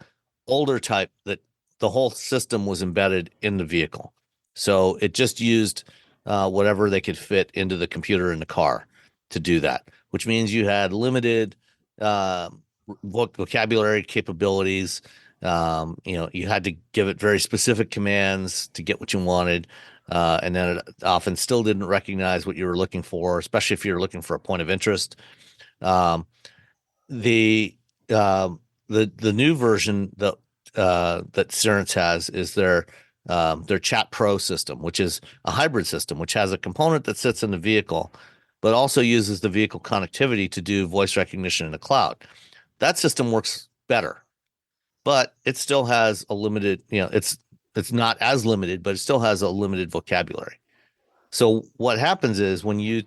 older type that the whole system was embedded in the vehicle. So it just used whatever they could fit into the computer in the car to do that, which means you had limited vocabulary capabilities. You had to give it very specific commands to get what you wanted. And then it often still didn't recognize what you were looking for, especially if you're looking for a point of interest. The new version that Cerence has is their Chat Pro system, which is a hybrid system, which has a component that sits in the vehicle, but also uses the vehicle connectivity to do voice recognition in the cloud. That system works better. but it still has a limited, it's not as limited, but it still has a limited vocabulary. So what happens is when you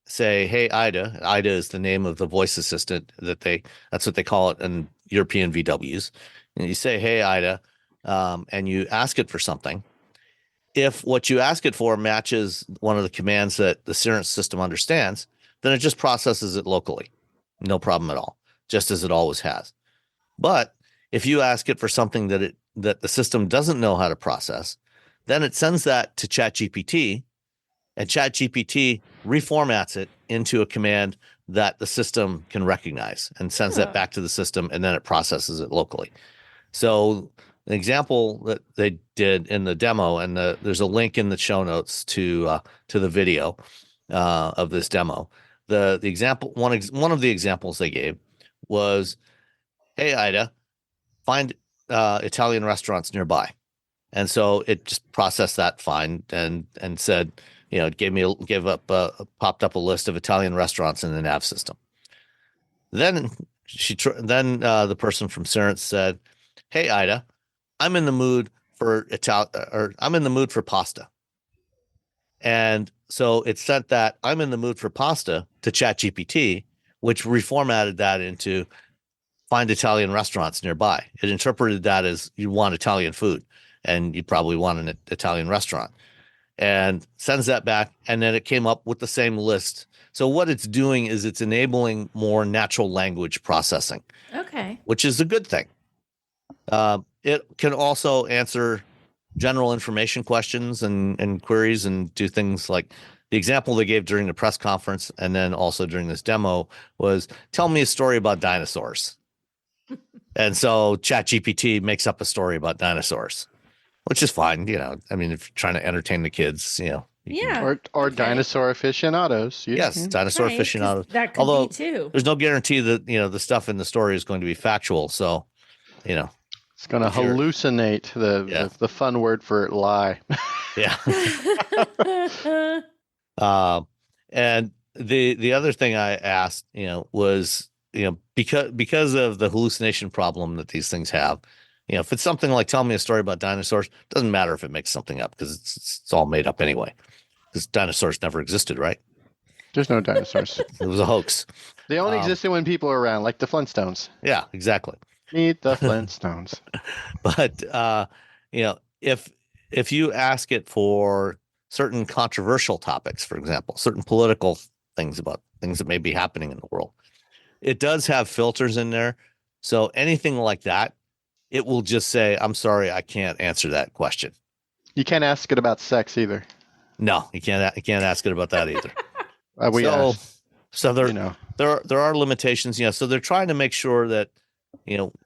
say, "Hey, Ida is the name of the voice assistant that's what they call it in European VWs. And you say, "Hey, Ida," and you ask it for something. If what you ask it for matches one of the commands that the Cerence system understands, then it just processes it locally. No problem at all, just as it always has. But if you ask it for something that the system doesn't know how to process, then it sends that to ChatGPT, and ChatGPT reformats it into a command that the system can recognize and sends that back to the system, and then it processes it locally. So an example that they did in the demo, and there's a link in the show notes to the video of this demo. The example, one of the examples they gave was, "Hey, Ida, find Italian restaurants nearby." And so it just processed that find and said, it popped up a list of Italian restaurants in the nav system. Then the person from Cerence said, "Hey, Ida, I'm in the mood for I'm in the mood for pasta." And so it sent that "I'm in the mood for pasta" to ChatGPT, which reformatted that into "find Italian restaurants nearby." It interpreted that as you want Italian food and you probably want an Italian restaurant, and sends that back. And then it came up with the same list. So what it's doing is it's enabling more natural language processing. Okay. Which is a good thing. It can also answer general information questions and queries and do things like the example they gave during the press conference and then also during this demo was, "Tell me a story about dinosaurs." And so ChatGPT makes up a story about dinosaurs, which is fine. I mean, if you're trying to entertain the kids, Yeah. Or dinosaur aficionados. Yes, dinosaur Right, 'cause aficionados. that could Although be too. there's no guarantee that, the stuff in the story is going to be factual. So, It's going to hallucinate the fun word for lie. yeah. And the other thing I asked, was, because of the hallucination problem that these things have, if it's something like "tell me a story about dinosaurs," it doesn't matter if it makes something up because it's all made up anyway. Because dinosaurs never existed, right? There's no dinosaurs. It was a hoax. They only existed when people were around, like the Flintstones. Yeah, exactly. Meet the Flintstones. But if you ask it for certain controversial topics, for example, certain political things about things that may be happening in the world, it does have filters in there. So anything like that, it will just say, "I'm sorry, I can't answer that question." You can't ask it about sex either. No, you can't ask it about that either. So there are limitations. So they're trying to make sure that,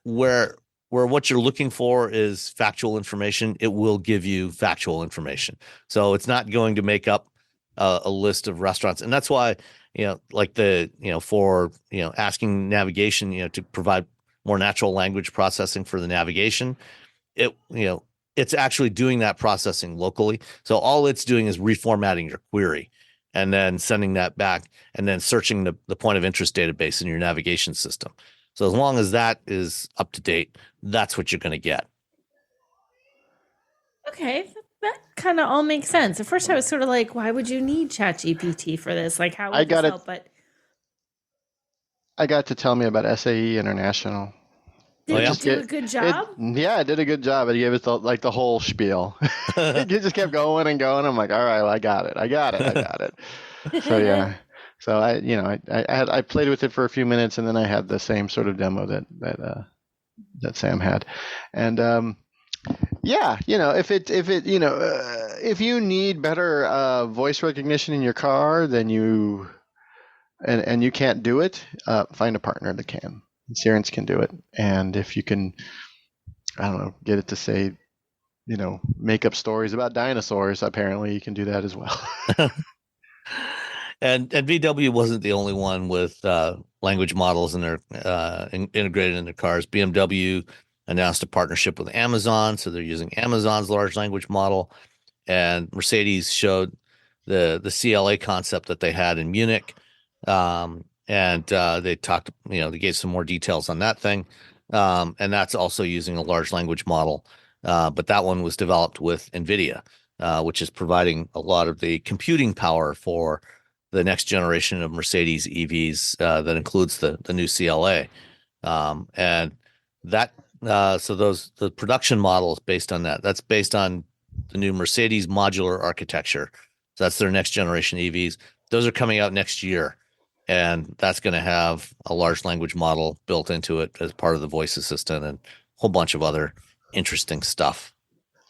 where what you're looking for is factual information, it will give you factual information. So it's not going to make up a list of restaurants. And that's why, for asking navigation, to provide more natural language processing for the navigation, it's actually doing that processing locally. So all it's doing is reformatting your query and then sending that back and then searching the point of interest database in your navigation system. So as long as that is up to date, that's what you're going to get. Okay, that kind of all makes sense. At first I was sort of like, why would you need ChatGPT for this? Like, how would this help? But I got to tell me about SAE International. Did it do a good job? It did a good job. It gave us the whole spiel. It just kept going and going. I'm like, all right, well, I got it. So yeah. So I played with it for a few minutes, and then I had the same sort of demo that Sam had, and if you need better voice recognition in your car, then you can't do it, find a partner that can. Cerence can do it, and if you can, I don't know, get it to say, make up stories about dinosaurs, apparently you can do that as well. And VW wasn't the only one with language models in their integrated in their cars. BMW announced a partnership with Amazon, so they're using Amazon's large language model. And Mercedes showed the CLA concept that they had in Munich, and they talked, they gave some more details on that thing. and that's also using a large language model. But that one was developed with NVIDIA, which is providing a lot of the computing power for the next generation of Mercedes EVs that includes the new CLA. And that so the production model is based on that. That's based on the new Mercedes modular architecture. So that's their next generation EVs. Those are coming out next year. And that's going to have a large language model built into it as part of the voice assistant and a whole bunch of other interesting stuff.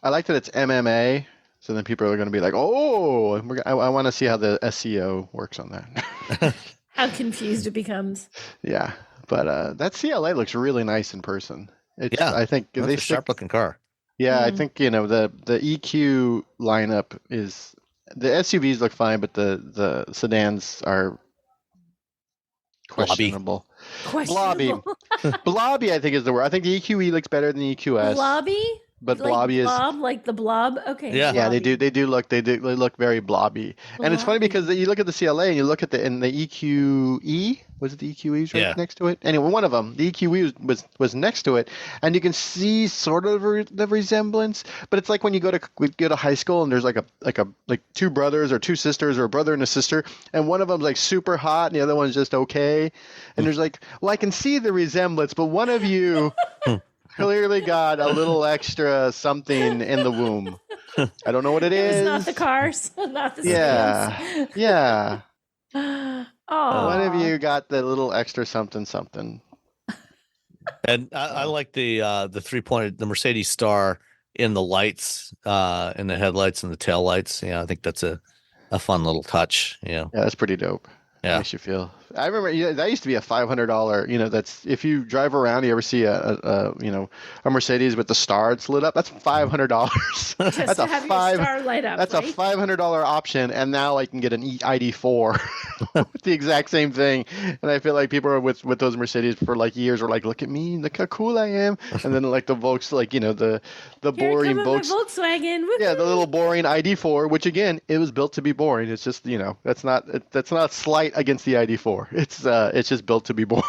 I like that it's MMA. So then people are going to be like, oh, I want to see how the SEO works on that. How confused it becomes. Yeah. But that CLA looks really nice in person. I think that's a sharp looking car. Yeah, I think, the EQ lineup is, the SUVs look fine, but the sedans are questionable. Blobby. Blobby, I think, is the word. I think the EQE looks better than the EQS. Blobby? But like blobby blob, like the blob. Okay. Yeah. Yeah, they look very blobby. And it's funny because you look at the CLA and you look at the EQE. Was it the EQE right next to it? Anyway, one of them, the EQE was next to it, and you can see sort of the resemblance. But it's like when you go to high school and there's like two brothers or two sisters or a brother and a sister, and one of them's like super hot and the other one's just okay. And there's like, well, I can see the resemblance, but one of you clearly got a little extra something in the womb. I don't know what it is. It's not the cars, not the sedans. Yeah. Oh, one of you got the little extra something. And I like the 3-pointed, the Mercedes star in the lights, in the headlights and the tail lights. Yeah, I think that's a fun little touch. Yeah, that's pretty dope. Yeah, makes you feel. I remember that used to be a $500. That's if you drive around, you ever see a Mercedes with the star it's lit up. That's $500. That's a star light up. That's a $500 option, and now I can get an ID4 with the exact same thing. And I feel like people are with those Mercedes for like years are like, look at me, look how cool I am. And then like the Volks, like the boring Volkswagen. Woo-hoo. Yeah, the little boring ID4, which again, it was built to be boring. It's just that's not slight against the ID4. It's just built to be boring,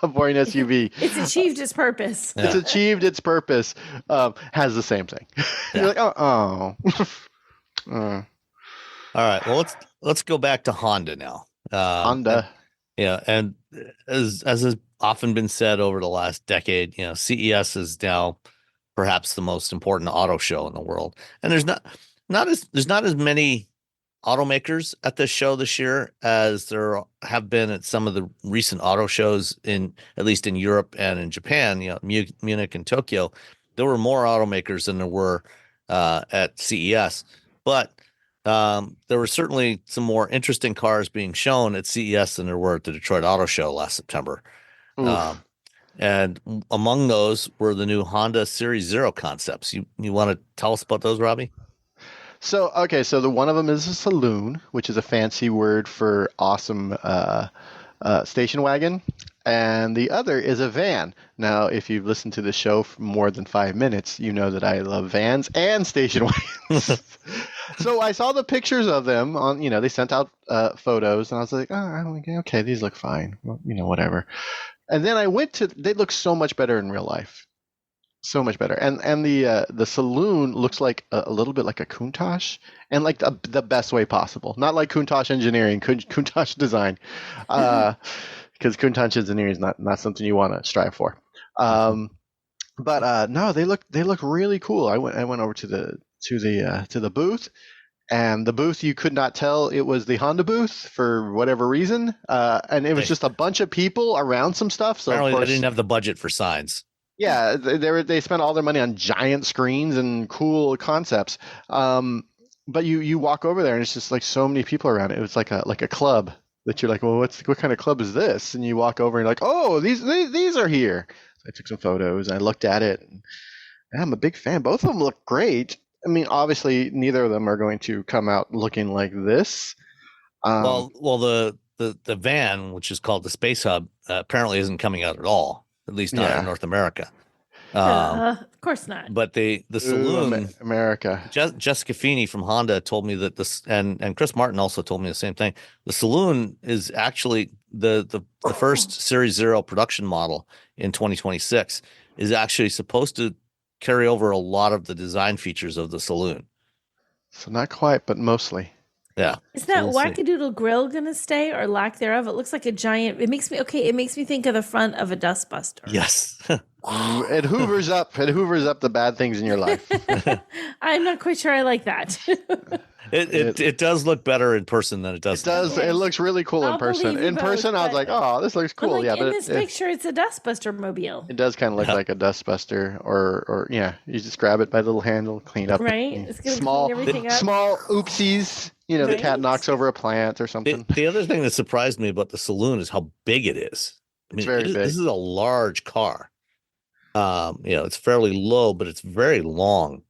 a boring SUV. It's achieved its purpose. Yeah. It's achieved its purpose. Has the same thing. Yeah. You're like, All right. Well, let's go back to Honda now. Honda. And as has often been said over the last decade, CES is now perhaps the most important auto show in the world, and there's not as many automakers at this show this year as there have been at some of the recent auto shows at least in Europe and in Japan, Munich and Tokyo. There were more automakers than there were at CES, but there were certainly some more interesting cars being shown at CES than there were at the Detroit Auto Show last September. And among those were the new Honda Series Zero concepts. You want to tell us about those, Robbie? So the one of them is a saloon, which is a fancy word for awesome station wagon, and the other is a van. Now, if you've listened to the show for more than 5 minutes, you know that I love vans and station wagons. So I saw the pictures of them on, they sent out photos, and I was like, okay, these look fine, well, whatever. And then I they look so much better in real life. So much better, and the saloon looks like a little bit like a Countach, and like the best way possible. Not like Countach engineering, Countach design, because Countach engineering is not something you want to strive for. But no, they look really cool. I went over to the booth, and the booth you could not tell it was the Honda booth for whatever reason, and it was just a bunch of people around some stuff. So apparently they didn't have the budget for signs. Yeah, they spent all their money on giant screens and cool concepts. But you walk over there and it's just like so many people around it. It was like a club that you're like, well, what kind of club is this? And you walk over and you're like, oh, these are here. So I took some photos. I looked at it. And I'm a big fan. Both of them look great. I mean, obviously, neither of them are going to come out looking like this. Well, the van, which is called the Space Hub, apparently isn't coming out at all. At least not in North America. Of course not. But the saloon, America. Jessica Feeney from Honda told me that this, and Chris Martin also told me the same thing. The saloon is actually the first Series 0 production model in 2026 is actually supposed to carry over a lot of the design features of the saloon. So not quite, but mostly. Yeah. Is that wackadoodle grill going to stay or lack thereof? It looks like a giant. It makes me think of the front of a dustbuster. Yes. It hoovers up the bad things in your life. I'm not quite sure I like that. It does look better in person than it does. It does. It looks really cool in person. In person, I was like, "Oh, this looks cool." Like, yeah, in this picture, it's a dustbuster mobile. It does kind of look like a dustbuster, or yeah, you just grab it by the little handle, clean up. Right. It's gonna clean everything up. Small oopsies. You know, the cat knocks over a plant or something. The other thing that surprised me about the saloon is how big it is. I mean, it's very big. This is a large car. It's fairly low, but it's very long.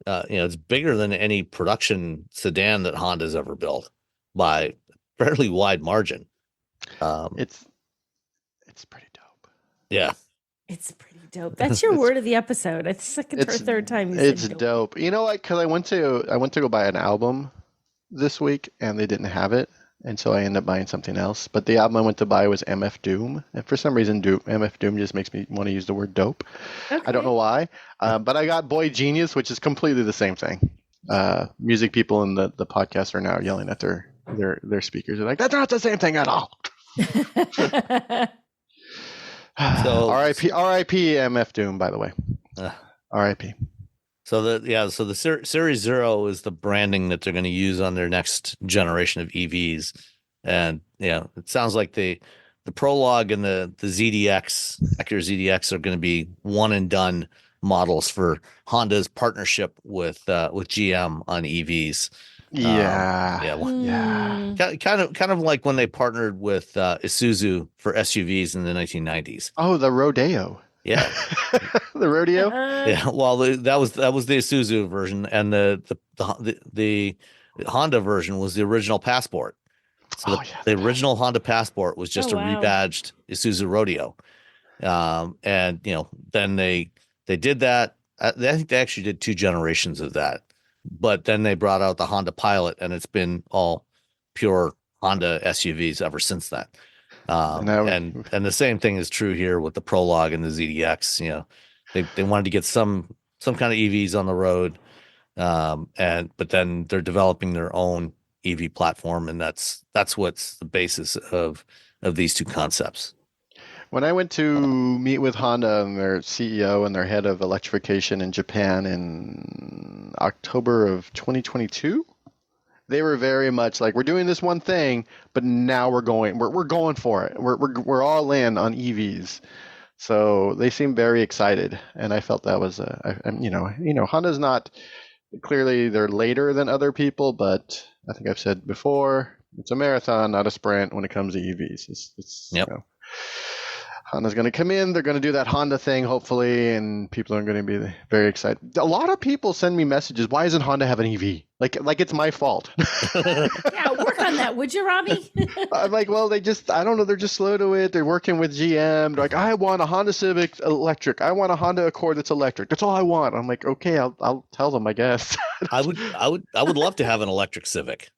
It's bigger than any production sedan that Honda's ever built by a fairly wide margin. It's pretty dope. Yeah. It's pretty dope. That's your word of the episode. It's second or third time you it's said dope. You know, like, because I went to go buy an album this week and they didn't have it, and so I ended up buying something else. But the album I went to buy was MF Doom, and for some reason MF Doom just makes me want to use the word dope. Okay. I don't know why, but I got Boy Genius, which is completely the same thing. Music people in the podcast are now yelling at their speakers. They're like, that's not the same thing at all. So R.I.P. MF Doom, by the way. R.I.P. So the Series 0 is the branding that they're going to use on their next generation of EVs, and it sounds like the Prologue and the ZDX, Acura ZDX, are going to be one and done models for Honda's partnership with GM on EVs. Kind of like when they partnered with Isuzu for SUVs in the 1990s. Oh, the Rodeo. Yeah. The Rodeo. Yeah. Well, that was the Isuzu version, and the Honda version was the original Passport. So the original Honda Passport was just a rebadged Isuzu Rodeo. And then they did that. I think they actually did 2 generations of that. But then they brought out the Honda Pilot, and it's been all pure Honda SUVs ever since then. And the same thing is true here with the Prologue and the ZDX. They wanted to get some kind of EVs on the road, but then they're developing their own EV platform, and that's what's the basis of these 2 concepts. When I went to meet with Honda and their CEO and their head of electrification in Japan in October of 2022, they were very much like, we're doing this one thing, but now we're going for it. We're all in on EVs. So they seem very excited, and I felt that was Honda's not, clearly they're later than other people, but I think I've said before, it's a marathon, not a sprint when it comes to EVs. It's Honda's going to come in. They're going to do that Honda thing, hopefully, and people are going to be very excited. A lot of people send me messages. Why doesn't Honda have an EV? Like it's my fault. Yeah, work on that, would you, Robbie? I'm like, well, I don't know. They're just slow to it. They're working with GM. They're like, I want a Honda Civic electric. I want a Honda Accord that's electric. That's all I want. I'm like, okay, I'll tell them, I guess. I would love to have an electric Civic.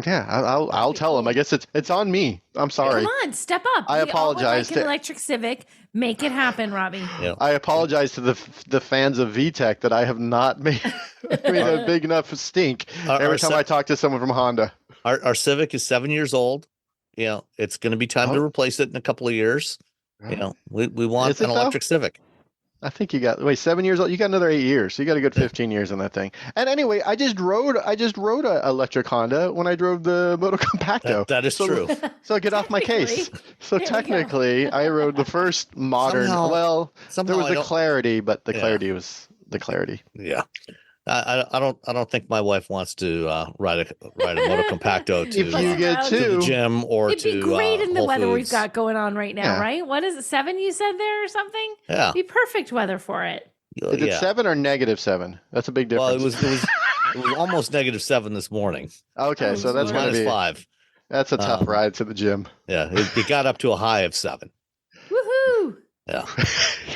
Yeah, I'll tell them. I guess it's on me. I'm sorry. Come on, step up. I apologize. Like an electric Civic. Make it happen, Robbie. Yeah. I apologize to the fans of VTEC that I have not made a big enough stink every time I talk to someone from Honda. Our Civic is 7 years old. It's going to be time to replace it in a couple of years. We want an electric Civic. I think you got 7 years old. You got another 8 years. So you got a good 15 years on that thing. And anyway, I just rode a electric Honda when I drove the Motocompacto. That is true. So get off my case. So technically, I rode the first modern. Somehow there was the Clarity, but the Clarity was the Clarity. Yeah. I don't think my wife wants to ride a Motocompacto to the gym or It'd be great in the weather we've got going on right now, right? What is it, 7 you said there or something? Yeah. It'd be perfect weather for it. Is it 7 or -7? That's a big difference. Well, it was almost -7 this morning. Okay, so that's going to be -5. That's a tough ride to the gym. Yeah, it got up to a high of 7. Woohoo! Yeah.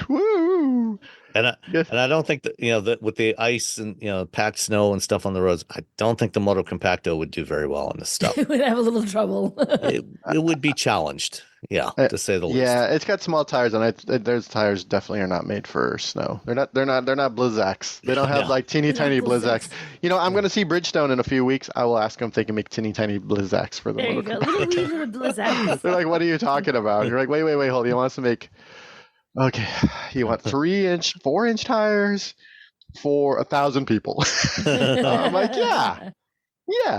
Woo! And I don't think that, that with the ice and, packed snow and stuff on the roads, I don't think the Motocompacto would do very well on this stuff. It would have a little trouble. it would be challenged. Yeah, to say the least. Yeah, it's got small tires on it. Those tires definitely are not made for snow. They're not Blizzaks. They don't have like teeny tiny Blizzaks. I'm going to see Bridgestone in a few weeks. I will ask them if they can make teeny tiny Blizzaks for the there you go. Little Blizzaks. They're like, what are you talking about? You're like, wait, hold on. You want us to make okay, you want 3-inch, 4-inch tires for 1,000 people. I'm like, yeah,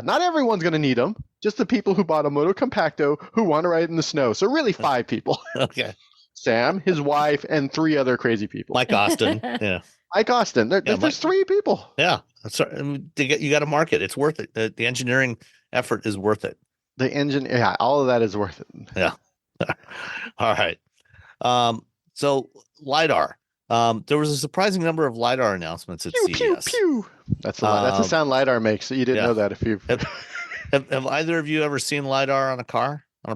not everyone's going to need them. Just the people who bought a Motocompacto who want to ride in the snow. So really 5 people. Okay. Sam, his wife, and 3 other crazy people. Mike Austin. Yeah. Mike Austin. There's 3 people. Yeah. That's right. You got to market. It's worth it. The engineering effort is worth it. The engine. Yeah. All of that is worth it. Yeah. All right. So LiDAR. There was a surprising number of LiDAR announcements at CES. Pew, pew. That's the sound LiDAR makes. So you didn't know that if you have either of you ever seen LiDAR on a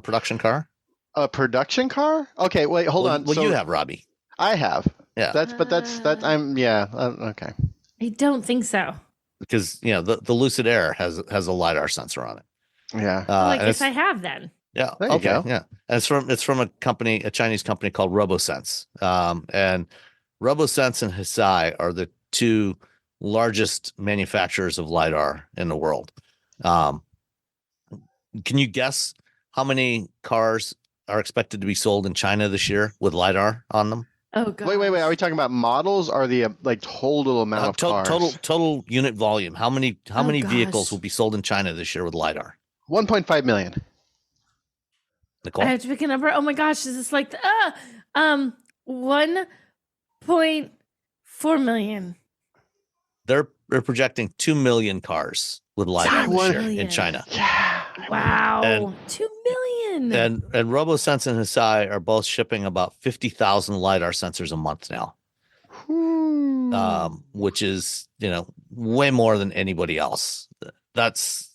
production car? A production car? Okay, wait, hold on. Well, you have, Robbie. I have. Yeah. Okay. I don't think so. Because the Lucid Air has a LiDAR sensor on it. Yeah. I guess I have then. Yeah. There you go. Yeah. And it's from a Chinese company called RoboSense. And RoboSense and Hesai are the 2 largest manufacturers of LiDAR in the world. Can you guess how many cars are expected to be sold in China this year with LiDAR on them? Oh god. Wait. Are we talking about models or the total amount of cars? Total unit volume. How many vehicles will be sold in China this year with LiDAR? 1.5 million. Nicole? I have to pick a number. Oh my gosh, is this like 1.4 million? They're projecting 2 million cars with LiDAR this year in China. Yeah. Wow. 2 million. And RoboSense and Hesai are both shipping about 50,000 LiDAR sensors a month now. Which is, way more than anybody else. That's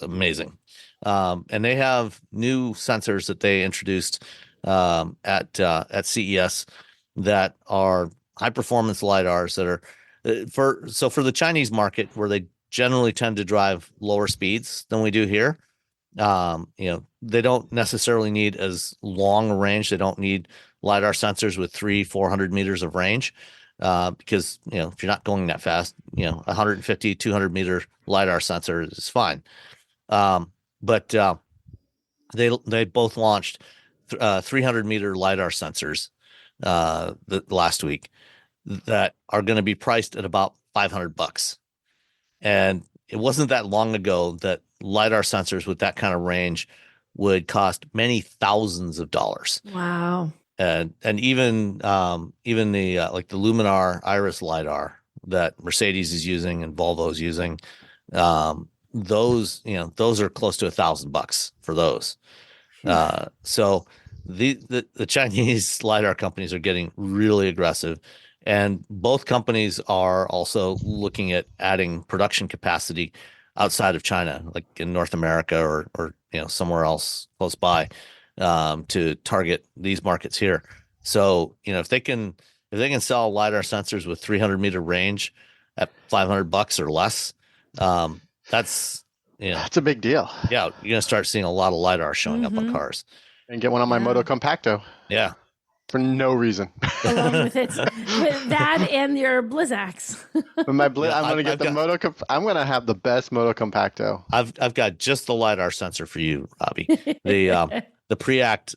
amazing. And they have new sensors that they introduced at CES that are high performance LiDARs that are for the Chinese market, where they generally tend to drive lower speeds than we do here. They don't necessarily need as long a range. They don't need LiDAR sensors with 300-400 meters of range. Because, if you're not going that fast, 150, 200 meter LiDAR sensor is fine. But they both launched 300 meter LiDAR sensors last week that are going to be priced at about $500. And it wasn't that long ago that LiDAR sensors with that kind of range would cost many thousands of dollars. Wow. And even the the Luminar Iris LiDAR that Mercedes is using and Volvo is using, those are close to $1,000 for those. So the Chinese LiDAR companies are getting really aggressive, and both companies are also looking at adding production capacity outside of China, like in North America or somewhere else close by, to target these markets here. So if they can sell LiDAR sensors with 300 meter range at $500 or less, that's a big deal. Yeah, you're gonna start seeing a lot of LiDAR showing up on cars. And get one on my Motocompacto. Yeah. For no reason. Along with that and your Blizzaks. I'm gonna get I'm gonna have the best Motocompacto. I've got just the LiDAR sensor for you, Robbie. The Preact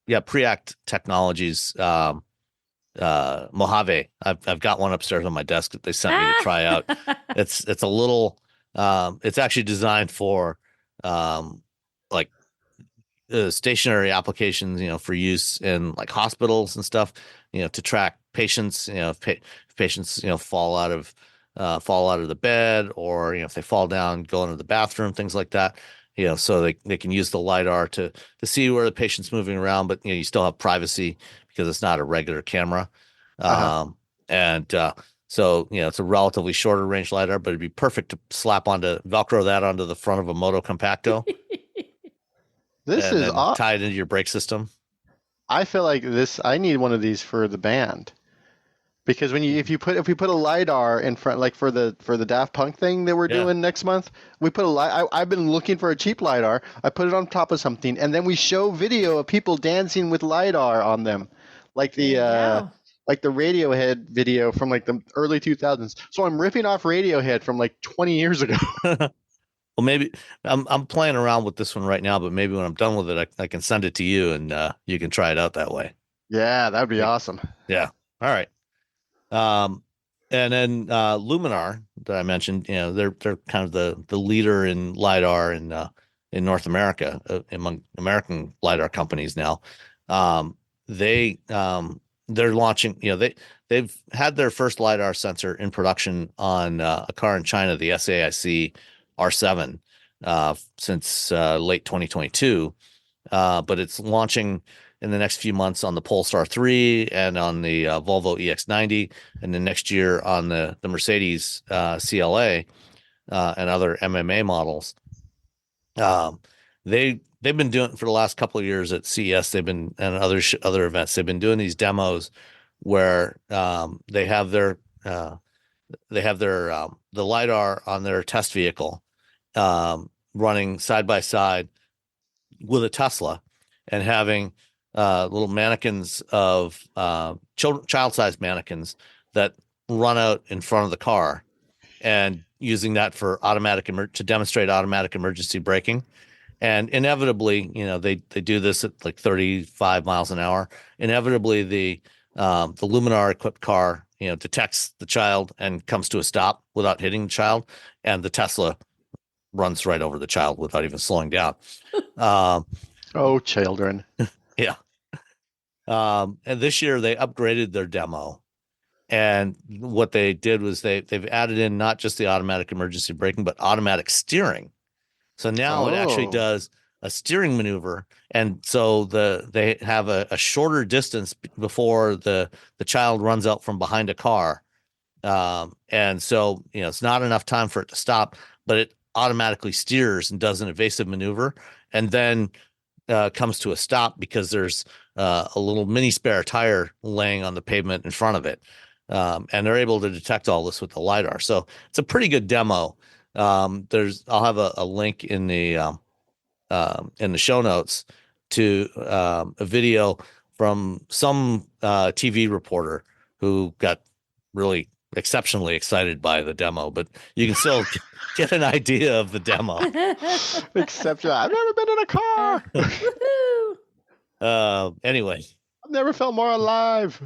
Preact Technologies Mojave. I've got one upstairs on my desk that they sent me to try out. It's a little it's actually designed for stationary applications, for use in like hospitals and stuff, to track patients, if patients, fall out of the bed, or, if they fall down, go into the bathroom, things like that, so they can use the LiDAR to see where the patient's moving around, but, you still have privacy because it's not a regular camera. So, it's a relatively shorter range LiDAR, but it'd be perfect to Velcro that onto the front of a Motocompacto. This is tied into your brake system. I feel like this. I need one of these for the band. Because if we put a lidar in front, like for the Daft Punk thing that we're Yeah. doing next month, we put I've been looking for a cheap lidar. I put it on top of something, and then we show video of people dancing with lidar on them, like There you go. like the Radiohead video from like the early 2000s. So I'm ripping off Radiohead from like 20 years ago. Well, maybe I'm playing around with this one right now, but maybe when I'm done with it, I can send it to you and you can try it out that way. Yeah, that'd be awesome. Yeah. All right. And then Luminar that I mentioned, they're kind of the leader in lidar in North America, among American lidar companies now. They're launching, they've had their first lidar sensor in production on a car in China, the SAIC R7, since late 2022. But it's launching in the next few months on the Polestar 3 and on the Volvo EX90, and then next year on the Mercedes CLA and other MMA models. They've been doing for the last couple of years at CES. They've been and other events. They've been doing these demos where they have their the lidar on their test vehicle running side by side with a Tesla, and having little mannequins of child-sized mannequins that run out in front of the car, and using that for to demonstrate automatic emergency braking. And inevitably, they do this at like 35 miles an hour. Inevitably, the Luminar equipped car, detects the child and comes to a stop without hitting the child, and the Tesla runs right over the child without even slowing down. Oh, children. Yeah. And this year they upgraded their demo, and what they did was they've added in not just the automatic emergency braking, but automatic steering. So now it actually does a steering maneuver, and so they have a shorter distance before the child runs out from behind a car, and so it's not enough time for it to stop, but it automatically steers and does an evasive maneuver, and then comes to a stop because there's a little mini spare tire laying on the pavement in front of it, and they're able to detect all this with the lidar. So it's a pretty good demo. I'll have a link in the show notes to a video from some TV reporter who got really exceptionally excited by the demo, but you can still get an idea of the demo. Exception. I've never been in a car. Anyway, I've never felt more alive.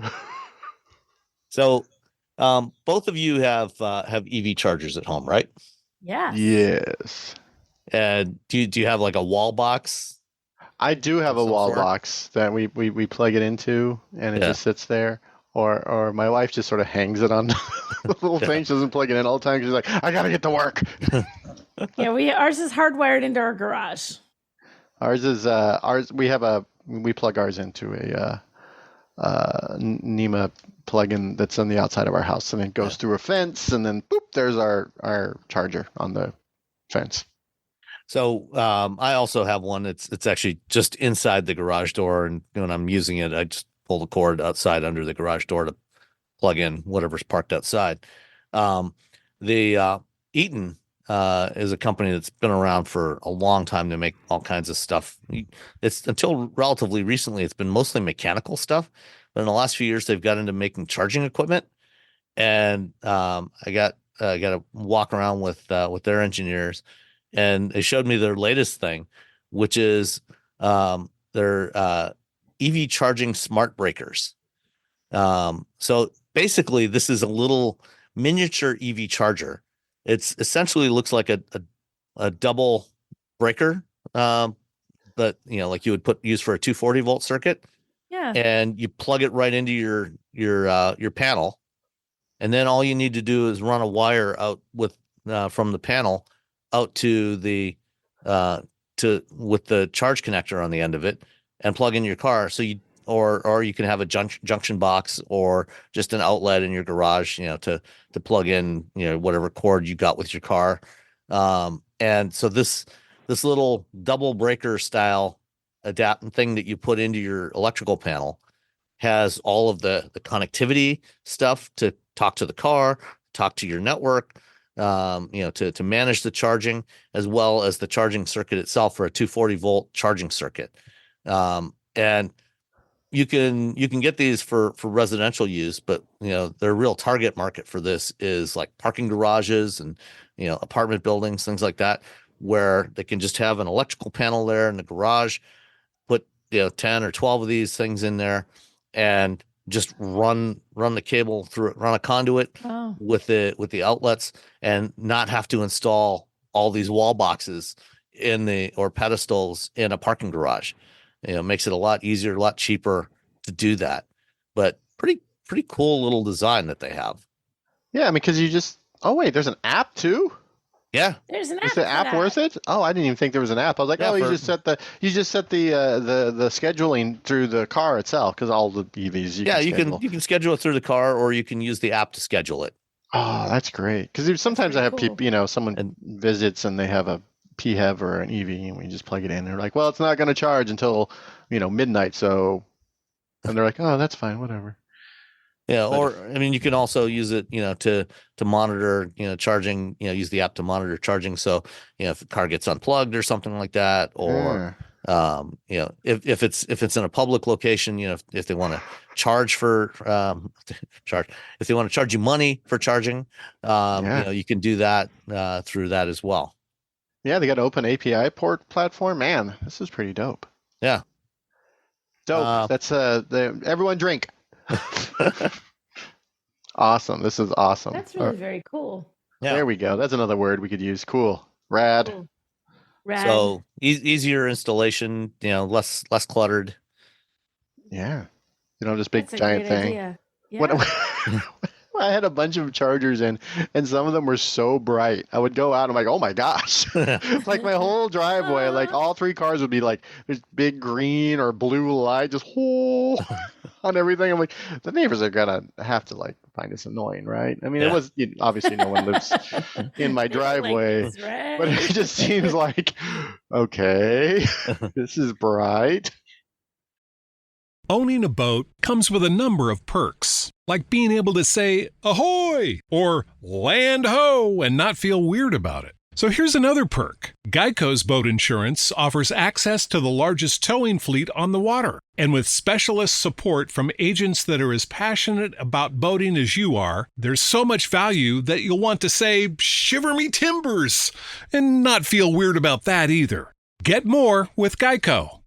So both of you have EV chargers at home, right? Yeah. Yes. And do you have like a wall box? I do have a wall box that we plug it into, and it just sits there. Or my wife just sort of hangs it on the little thing. She doesn't plug it in all the time. She's like, I gotta get to work. Yeah, ours is hardwired into our garage. Ours is we plug ours into a NEMA plug-in that's on the outside of our house, and it goes through a fence, and then boop, there's our charger on the fence. So I also have one. It's actually just inside the garage door, and when I'm using it, I just pull the cord outside under the garage door to plug in whatever's parked outside. The Eaton is a company that's been around for a long time to make all kinds of stuff. It's until relatively recently, it's been mostly mechanical stuff, but in the last few years, they've got into making charging equipment. And I got to walk around with their engineers, and they showed me their latest thing, which is their EV charging smart breakers. So basically, this is a little miniature EV charger. It's essentially looks like a double breaker, but like you would use for a 240 volt circuit. Yeah. And you plug it right into your panel, and then all you need to do is run a wire out from the panel out to the with the charge connector on the end of it, and plug in your car. So or you can have a junction box or just an outlet in your garage, to plug in, whatever cord you got with your car. And so this little double breaker style adapt thing that you put into your electrical panel has all of the connectivity stuff to talk to the car, talk to your network, to manage the charging, as well as the charging circuit itself for a 240 volt charging circuit. And you can get these for residential use, but their real target market for this is like parking garages and apartment buildings, things like that, where they can just have an electrical panel there in the garage, put 10 or 12 of these things in there, and just run the cable through it, run a conduit with the outlets, and not have to install all these wall boxes or pedestals in a parking garage. Makes it a lot easier, a lot cheaper to do that. But pretty cool little design that they have. Yeah, I mean, because there's an app too. Yeah, there's an app. Is the app worth it? Oh, I didn't even think there was an app. I was like, you just set the scheduling through the car itself, because all the EVs you can schedule it through the car, or you can use the app to schedule it. Oh, that's great. Because sometimes I have people, someone visits and they have a PHEV or an EV, and we just plug it in. And they're like, well, it's not going to charge until midnight. So, and they're like, oh, that's fine, whatever. Yeah, you can also use it, to monitor, charging, use the app to monitor charging. So, if the car gets unplugged or something like that, or, if it's in a public location, if they want to charge for, if they want to charge you money for charging, you can do that through that as well. Yeah, they got an open API port platform. Man, this is pretty dope. Yeah. Dope. That's everyone drink. Awesome. This is awesome. That's really very cool. Yeah. There we go. That's another word we could use. Cool. Rad. Cool. Rad. So easier installation, less cluttered. Yeah. This big giant thing. Yeah. I had a bunch of chargers in, and some of them were so bright. I would go out, I'm like, oh my gosh. Like my whole driveway, like all three cars would be like this big green or blue light just on everything. I'm like, the neighbors are gonna have to find this annoying, right? I mean, it was obviously no one lives in my driveway, but it just seems like, okay, this is bright. Owning a boat comes with a number of perks, like being able to say ahoy or land ho and not feel weird about it. So here's another perk. Geico's boat insurance offers access to the largest towing fleet on the water. And with specialist support from agents that are as passionate about boating as you are, there's so much value that you'll want to say, shiver me timbers, and not feel weird about that either. Get more with Geico.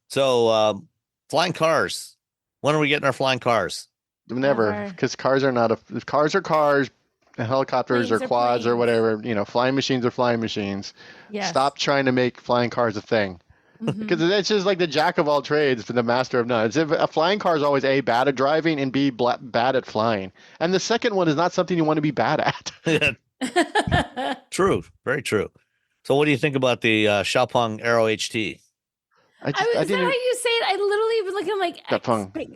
So flying cars. When are we getting our flying cars? Never, because cars are cars are cars, and helicopters or quads or whatever. Flying machines are flying machines. Yes. Stop trying to make flying cars a thing, because it's just like the jack of all trades but the master of none. A flying car is always A, bad at driving, and B, bad at flying. And the second one is not something you want to be bad at. True, very true. So what do you think about the Xiaopeng Aero HT? Is that how you say it? I literally was looking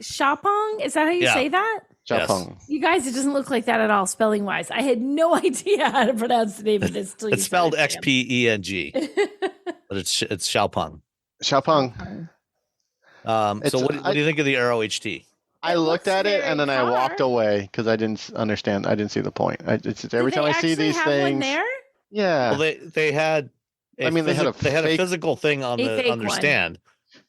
Xiaopeng. Is that how you say that? Xiaopeng. Yes. You guys, it doesn't look like that at all, spelling wise. I had no idea how to pronounce the name of this. It's spelled XPENG, but it's Xiaopeng. Xiaopeng. So what do you think of the Aero HT? I looked at it and then I walked away because I didn't understand. I didn't see the point. Every time I see these things. One there? Yeah. Well, they had. They had a physical thing on their stand.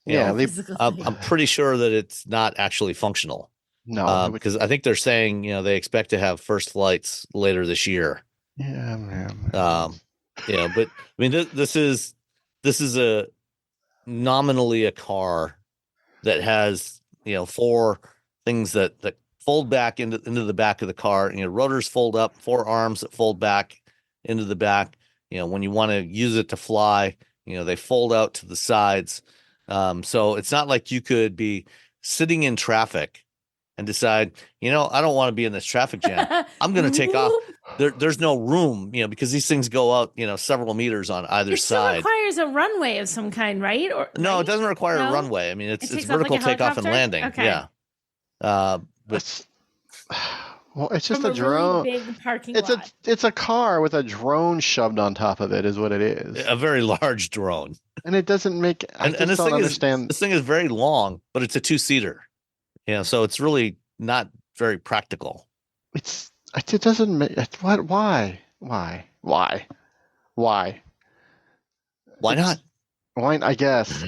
Yeah, I'm pretty sure that it's not actually functional. No, because I think they're saying they expect to have first flights later this year. Yeah, man. But I mean, this is a nominally a car that has 4 things that fold back into the back of the car. Rotors fold up, 4 arms that fold back into the back. When you want to use it to fly, they fold out to the sides. So it's not like you could be sitting in traffic and decide, I don't want to be in this traffic jam. I'm going to take off. There's no room, because these things go out, several meters on either side. It still requires a runway of some kind, right? No, it doesn't require a runway. I mean, it's vertical takeoff and landing. Okay. Yeah. Well, it's just from a a really drone. big parking It's lot. it's a car with a drone shoved on top of it, is what it is. A very large drone. And it doesn't make. I And just this don't thing understand. this thing is very long, but it's a 2-seater. So it's really not very practical. It doesn't make. What? Why? Why? Why not? Why? I guess.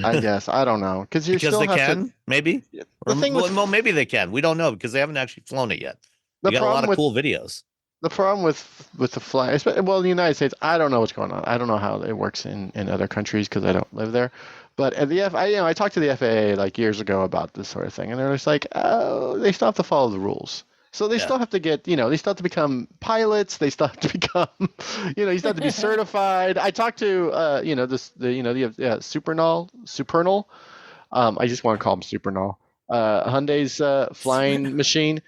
I don't know. Because you Because still they have can, to. maybe. The thing with Well, maybe they can. We don't know because they haven't actually flown it yet. the You got a lot problem of with cool videos. the problem with the fly, well, in the United States, I don't know what's going on. I don't know how it works in other countries because I don't live there. But at the I talked to the FAA like years ago about this sort of thing, and they're just like, oh, they still have to follow the rules. So they still have to get, they still have to become pilots. They still have to become, you still have to be certified. I talked to, Supernal. I just want to call him Supernal. Hyundai's flying machine.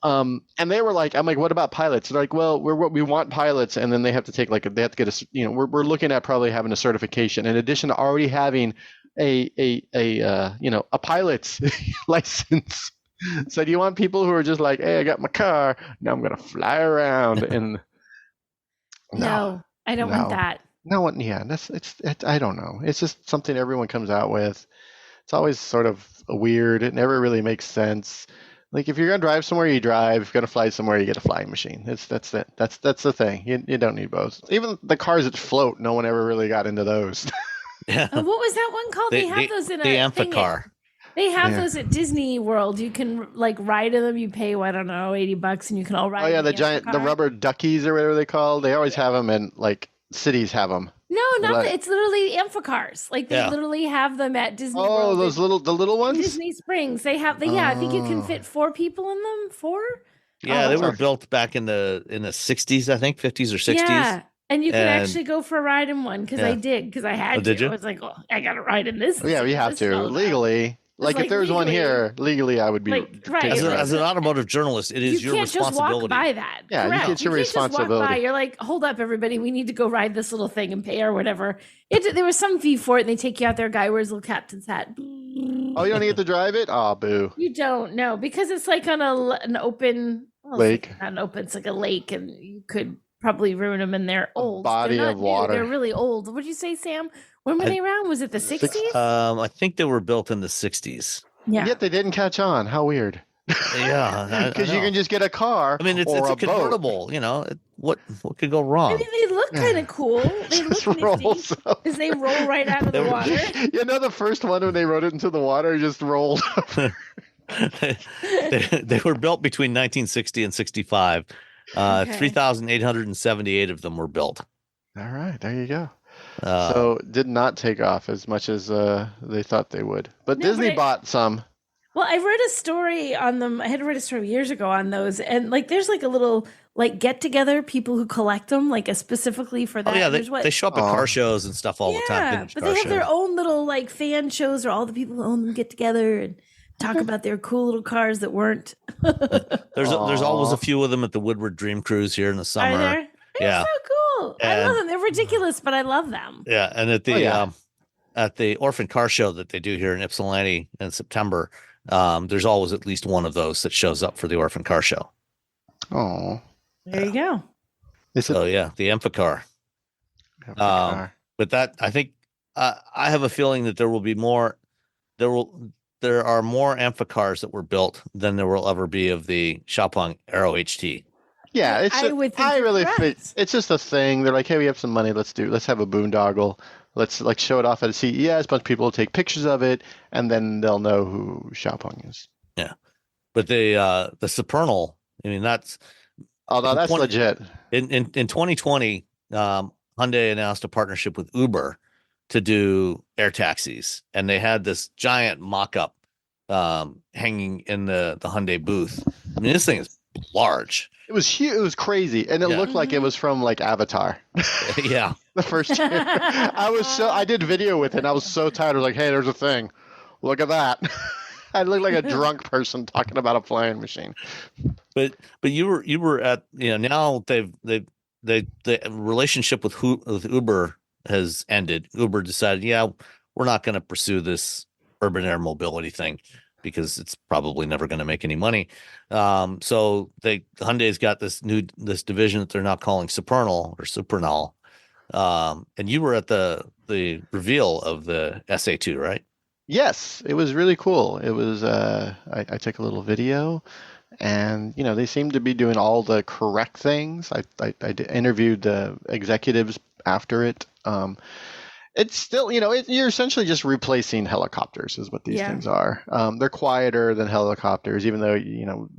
And they were like, I'm like, what about pilots? They're like, well, we want pilots, and then they have to take they have to get we're looking at probably having a certification in addition to already having a pilot's license. So do you want people who are just like, hey, I got my car, now I'm gonna fly around? And no, I don't want that. No one, yeah, I don't know. It's just something everyone comes out with. It's always sort of weird. It never really makes sense. Like if you're gonna drive somewhere, you drive. If you're gonna fly somewhere, you get a flying machine. That's it. That's the thing. You don't need both. Even the cars that float, no one ever really got into those. Yeah. What was that one called? They have those in the Amphicar. They have those at Disney World. You can ride in them. You pay, I don't know, $80, and you can all ride. Oh yeah, the giant, the rubber duckies or whatever they call. They always have them in cities have them. No, not it's literally Amphicars. They literally have them at Disney World. Oh, those the little ones. Disney Springs. They have. I think you can fit 4 people in them. 4. Yeah, they were built back in the 60s, I think, 50s or 60s. Yeah. And you can actually go for a ride in one because I did because I had to. Did you? I was like, I got to ride in this. Yeah, we have to legally. If there was one here, legally, I would be right. As an automotive journalist, it is your responsibility. You can't just walk by that. Yeah, correct. It's your responsibility. Just walk by. You're like, hold up, everybody, we need to go ride this little thing and pay or whatever. There was some fee for it, and they take you out there. A guy wears a little captain's hat. Oh, you don't get to drive it? Oh, boo. You don't know because it's like on an open lake. Not an open, it's like a lake, and you could probably ruin them, and they're old. Body of water. They're really old. What did you say, Sam? When were they around? Was it the 60s? I think they were built in the 60s. Yeah. Yet they didn't catch on. How weird. Yeah. Because you can just get a car. I mean, it's a convertible. What could go wrong? I mean, they look kind of cool. They look nifty because they roll right out of the water. The first one when they rode it into the water just rolled over. They were built between 1960 and 65. 3,878 of them were built. All right, there you go. So did not take off as much as they thought they would. But Disney bought some. Well, I read a story on them. I had read a story years ago on those, and there's a little get together, people who collect them, specifically for that. Oh yeah, they show up at car shows and stuff all the time. But they have their own little fan shows, where all the people who own them get together and talk about their cool little cars that weren't. There's always a few of them at the Woodward Dream Cruise here in the summer. Are there? They're so cool. I love them. They're ridiculous, but I love them. Yeah, and at the Orphan Car Show that they do here in Ypsilanti in September, there's always at least one of those that shows up for the Orphan Car Show. Oh, there you go. The Amphicar. But that I think I have a feeling that there will be more. There are more Amphicars that were built than there will ever be of the Xiaopeng Aero HT. Yeah, I really think it's just a thing. They're like, hey, we have some money. Let's have a boondoggle. Let's show it off at a CES. A bunch of people will take pictures of it, and then they'll know who Xiaopeng is. Yeah, but the Supernal. I mean, that's legit. In 2020, Hyundai announced a partnership with Uber to do air taxis, and they had this giant mock-up hanging in the Hyundai booth. I mean, this thing is large. It was huge. It was crazy, and it looked like it was from Avatar. Yeah, the first year. I did video with it. And I was so tired. I was like, "Hey, there's a thing. Look at that." I looked like a drunk person talking about a flying machine. But you were at now the relationship with Uber has ended. Uber decided, we're not going to pursue this urban air mobility thing. because it's probably never going to make any money. So Hyundai's got this division that they're now calling Supernal. And you were at the reveal of the SA2, right? Yes, it was really cool. It was I took a little video, and they seem to be doing all the correct things. I interviewed the executives after it. It's still, you're essentially just replacing helicopters is what these things are. They're quieter than helicopters, even though,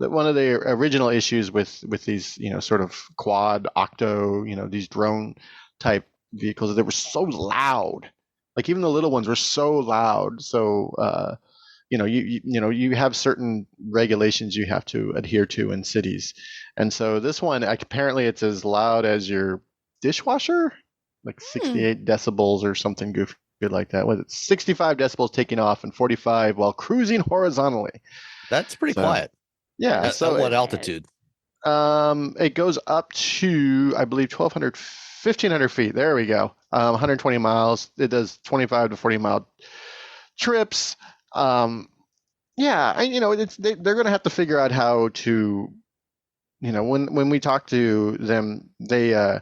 one of the original issues with these, sort of quad, octo, these drone type vehicles, they were so loud. Like even the little ones were so loud. So, you have certain regulations you have to adhere to in cities. And so this one, apparently it's as loud as your dishwasher, like 68 decibels or something goofy like that. Was it 65 decibels taking off and 45 while cruising horizontally? That's pretty quiet. Yeah. At what altitude? It goes up to, I believe, 1,500 feet. There we go. 120 miles. It does 25 to 40 mile trips. They're going to have to figure out how to, when we talk to them, they,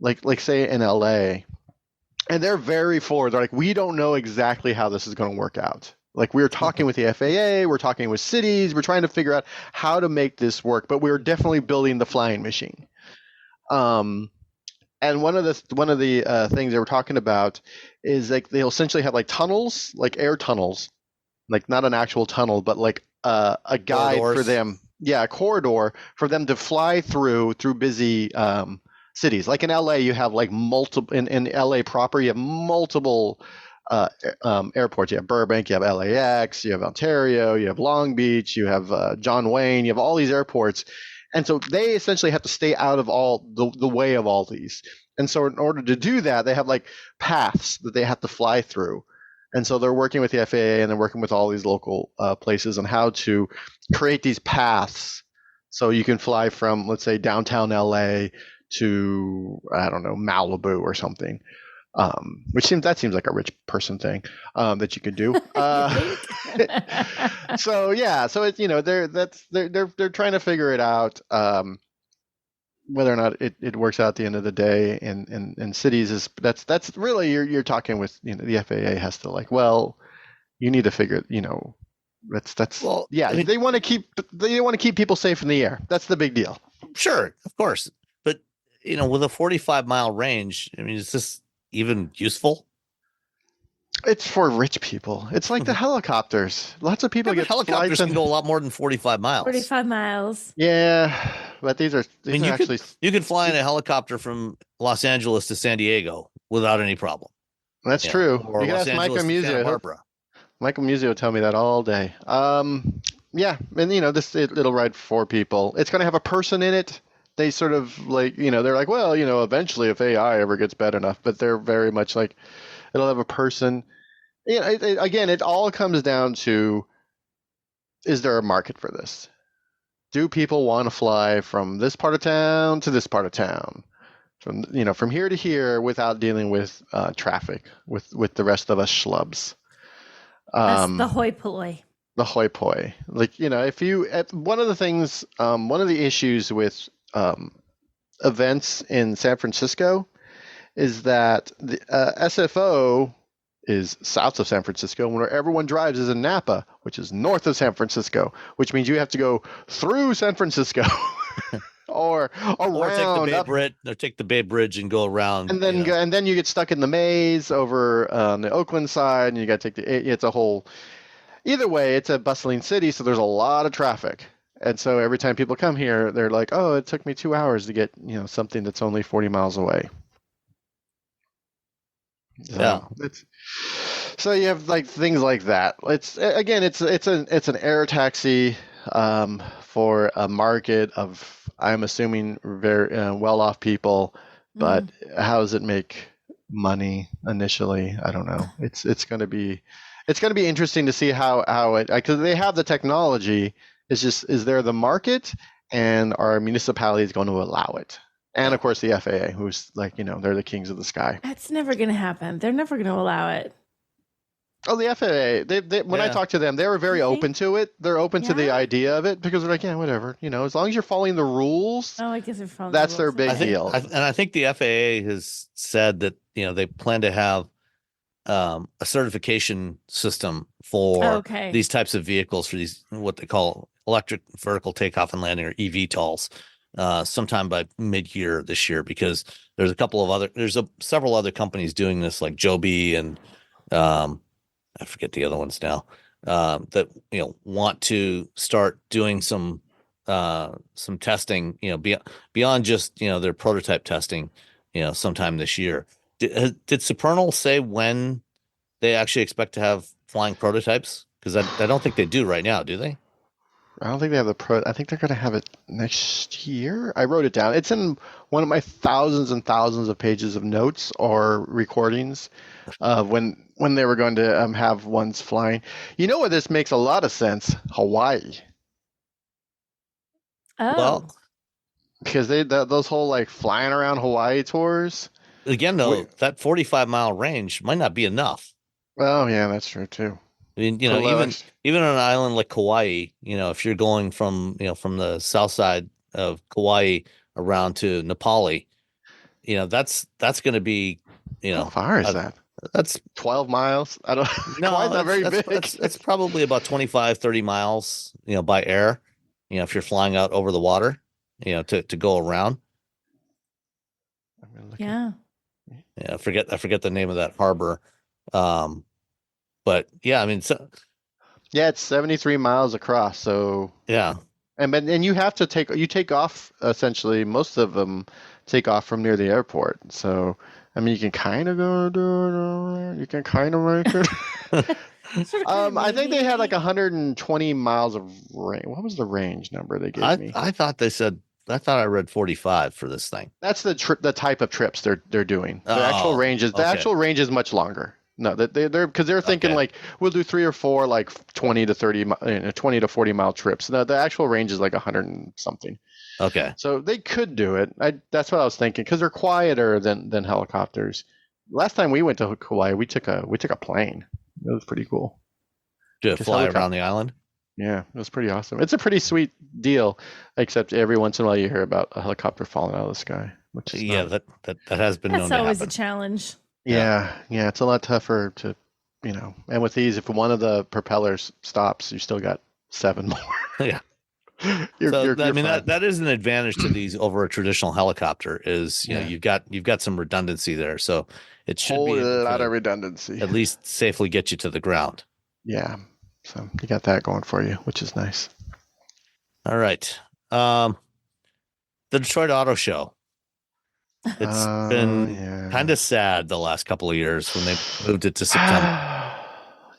like say in LA, and they're very forward. They're like, we don't know exactly how this is going to work out. Like we're talking with the FAA, we're talking with cities, we're trying to figure out how to make this work, but we're definitely building the flying machine. And one of the things they were talking about is like they'll essentially have like tunnels, like air tunnels, like not an actual tunnel, but like a guide for them. Yeah, a corridor for them to fly through busy cities. Like in LA, you have like multiple in LA proper, you have multiple airports. You have Burbank, you have LAX, you have Ontario, you have Long Beach, you have John Wayne, you have all these airports. And so they essentially have to stay out of all the way of all these. And so in order to do that, they have like paths that they have to fly through. And so they're working with the FAA and they're working with all these local places on how to create these paths so you can fly from, let's say, downtown LA to, I don't know, Malibu or something, which seems like a rich person thing that you could do. So they're trying to figure it out. Whether or not it works out at the end of the day in cities is that's really you're talking with the FAA has to like, well, you need to figure they want to keep people safe in the air. That's the big deal. Sure, of course. But with a 45-mile range, I mean, is this even useful? It's for rich people. It's like the helicopters. Lots of people get helicopters can go a lot more than 45 miles. 45 miles. Yeah, but these are you could fly in a helicopter from Los Angeles to San Diego without any problem. That's true. Or you can ask Michael Muzio. Michael Muzio tell me that all day. And it'll ride 4 people. It's going to have a person in it. They sort of like, they're like, well, eventually if AI ever gets bad enough, but they're very much like, it'll have a person. Again, it all comes down to, is there a market for this? Do people want to fly from this part of town to this part of town? From here to here without dealing with traffic with the rest of us schlubs. That's the hoi polloi. The hoi polloi. Like, one of the issues with events in San Francisco is that the SFO is south of San Francisco, and where everyone drives is in Napa, which is north of San Francisco, which means you have to go through San Francisco or around. Or take the Bay Bridge and go around. And then and then you get stuck in the maze over on the Oakland side, and you got to take it's a whole. Either way, it's a bustling city, so there's a lot of traffic. And so every time people come here, they're like, oh, it took me 2 hours to get, something that's only 40 miles away. So you have like things like that. It's an air taxi for a market of, I'm assuming, very well-off people, but how does it make money initially? I don't know. It's going to be interesting to see how it, because they have the technology. It's just, is there the market, and are municipalities going to allow it? And of course the FAA, who's like, they're the kings of the sky. That's never going to happen. They're never going to allow it. Oh, the FAA. They when I talked to them, they were very open to it. They're open to the idea of it because they're like, yeah, whatever. As long as you're following the rules. Oh, I guess they're following that's the rules. their big deal. I think the FAA has said that they plan to have a certification system for these types of vehicles, for these what they call electric vertical takeoff and landing, or eVTOLs, sometime by mid-year this year, because there's several other companies doing this, like Joby and I forget the other ones now, that want to start doing some testing, beyond just their prototype testing, sometime this year. Did Supernal say when they actually expect to have flying prototypes? Because I don't think they do right now, do they? I don't think they have I think they're going to have it next year. I wrote it down. It's in one of my thousands and thousands of pages of notes or recordings of when they were going to have ones flying. You know what? This makes a lot of sense. Hawaii. Oh. Well, because those whole like flying around Hawaii tours. Again, though, that 45-mile range might not be enough. Oh, yeah, that's true too. I mean, even on an island like Kauai, if you're going from the south side of Kauai around to Nepali, that's going to be, how far is that? That's 12 miles. I don't know. Kauai's not very big. That's probably about 25, 30 miles, by air, if you're flying out over the water, to go around. Yeah. Yeah. I forget the name of that harbor. But yeah, I mean, it's 73 miles across. So yeah, and you have to take off, essentially. Most of them take off from near the airport. So I mean, you can kind of go, you can kind of make it. I think they had like 120 miles of range. What was the range number they gave me? I thought I read 45 for this thing. That's the type of trips they're doing. The actual range is much longer. No, they're because they're thinking like we'll do 3 or 4 like 20 to 30, 20 to 40 mile trips. No, the actual range is like 100 and something. Okay. So they could do it. That's what I was thinking, because they're quieter than helicopters. Last time we went to Kauai, we took a plane. It was pretty cool. Did it fly around the island? Yeah, it was pretty awesome. It's a pretty sweet deal, except every once in a while you hear about a helicopter falling out of the sky, which is that has been known to happen. That's always a challenge. Yeah, it's a lot tougher to, and with these, if one of the propellers stops, you still got 7 more. Yeah. That is an advantage to these over a traditional helicopter. Is you've got some redundancy there, so it should be a lot of redundancy. At least safely get you to the ground. Yeah, so you got that going for you, which is nice. All right, the Detroit Auto Show. It's been kind of sad the last couple of years when they moved it to September.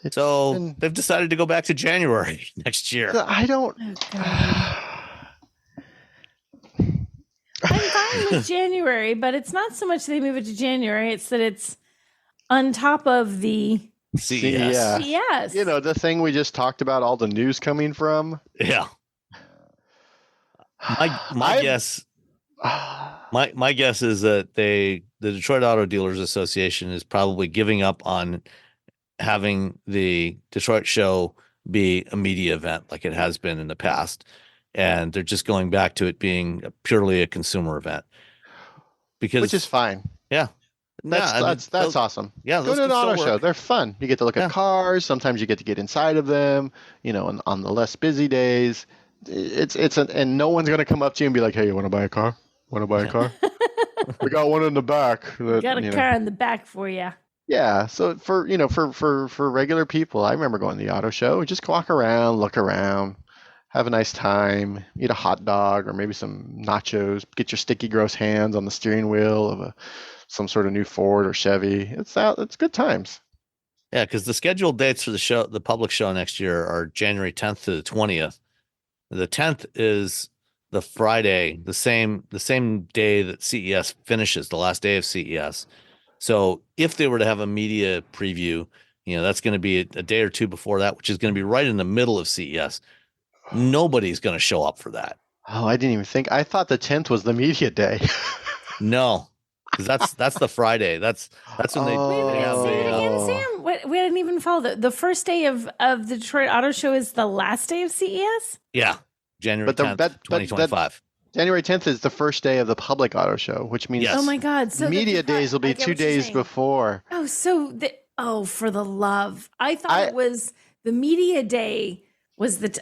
They've decided to go back to January next year. I don't. I'm fine with January, but it's not so much they move it to January. It's that it's on top of the CES. CES. The thing we just talked about, all the news coming from. Yeah. My guess. My guess is that the Detroit Auto Dealers Association is probably giving up on having the Detroit show be a media event like it has been in the past, and they're just going back to it being purely a consumer event. Which is fine. Yeah. That's awesome. Yeah, go to an auto show. They're fun. You get to look at cars. Sometimes you get to get inside of them. On the less busy days, and no one's gonna come up to you and be like, "Hey, you want to buy a car? Want to buy a car? We got one in the back. Got a car in the back for you." Yeah. So for regular people, I remember going to the auto show. Just walk around, look around, have a nice time, eat a hot dog or maybe some nachos, get your sticky, gross hands on the steering wheel of some sort of new Ford or Chevy. It's good times. Yeah, because the scheduled dates for the public show next year are January 10th to the 20th. The 10th is the Friday, the same day that CES finishes, the last day of CES. So if they were to have a media preview, that's going to be a day or two before that, which is going to be right in the middle of CES. Nobody's going to show up for that. Oh, I didn't even think. I thought the 10th was the media day. No, because that's the Friday. That's when they Wait, have say it again, Sam. We didn't even follow the first day of the Detroit Auto Show is the last day of CES. Yeah, January 10th, 2025. January 10th is the first day of the public auto show, which means Yes. Oh my God! So media days will be 2 days before. Oh, for the love! I thought it was the media day was the.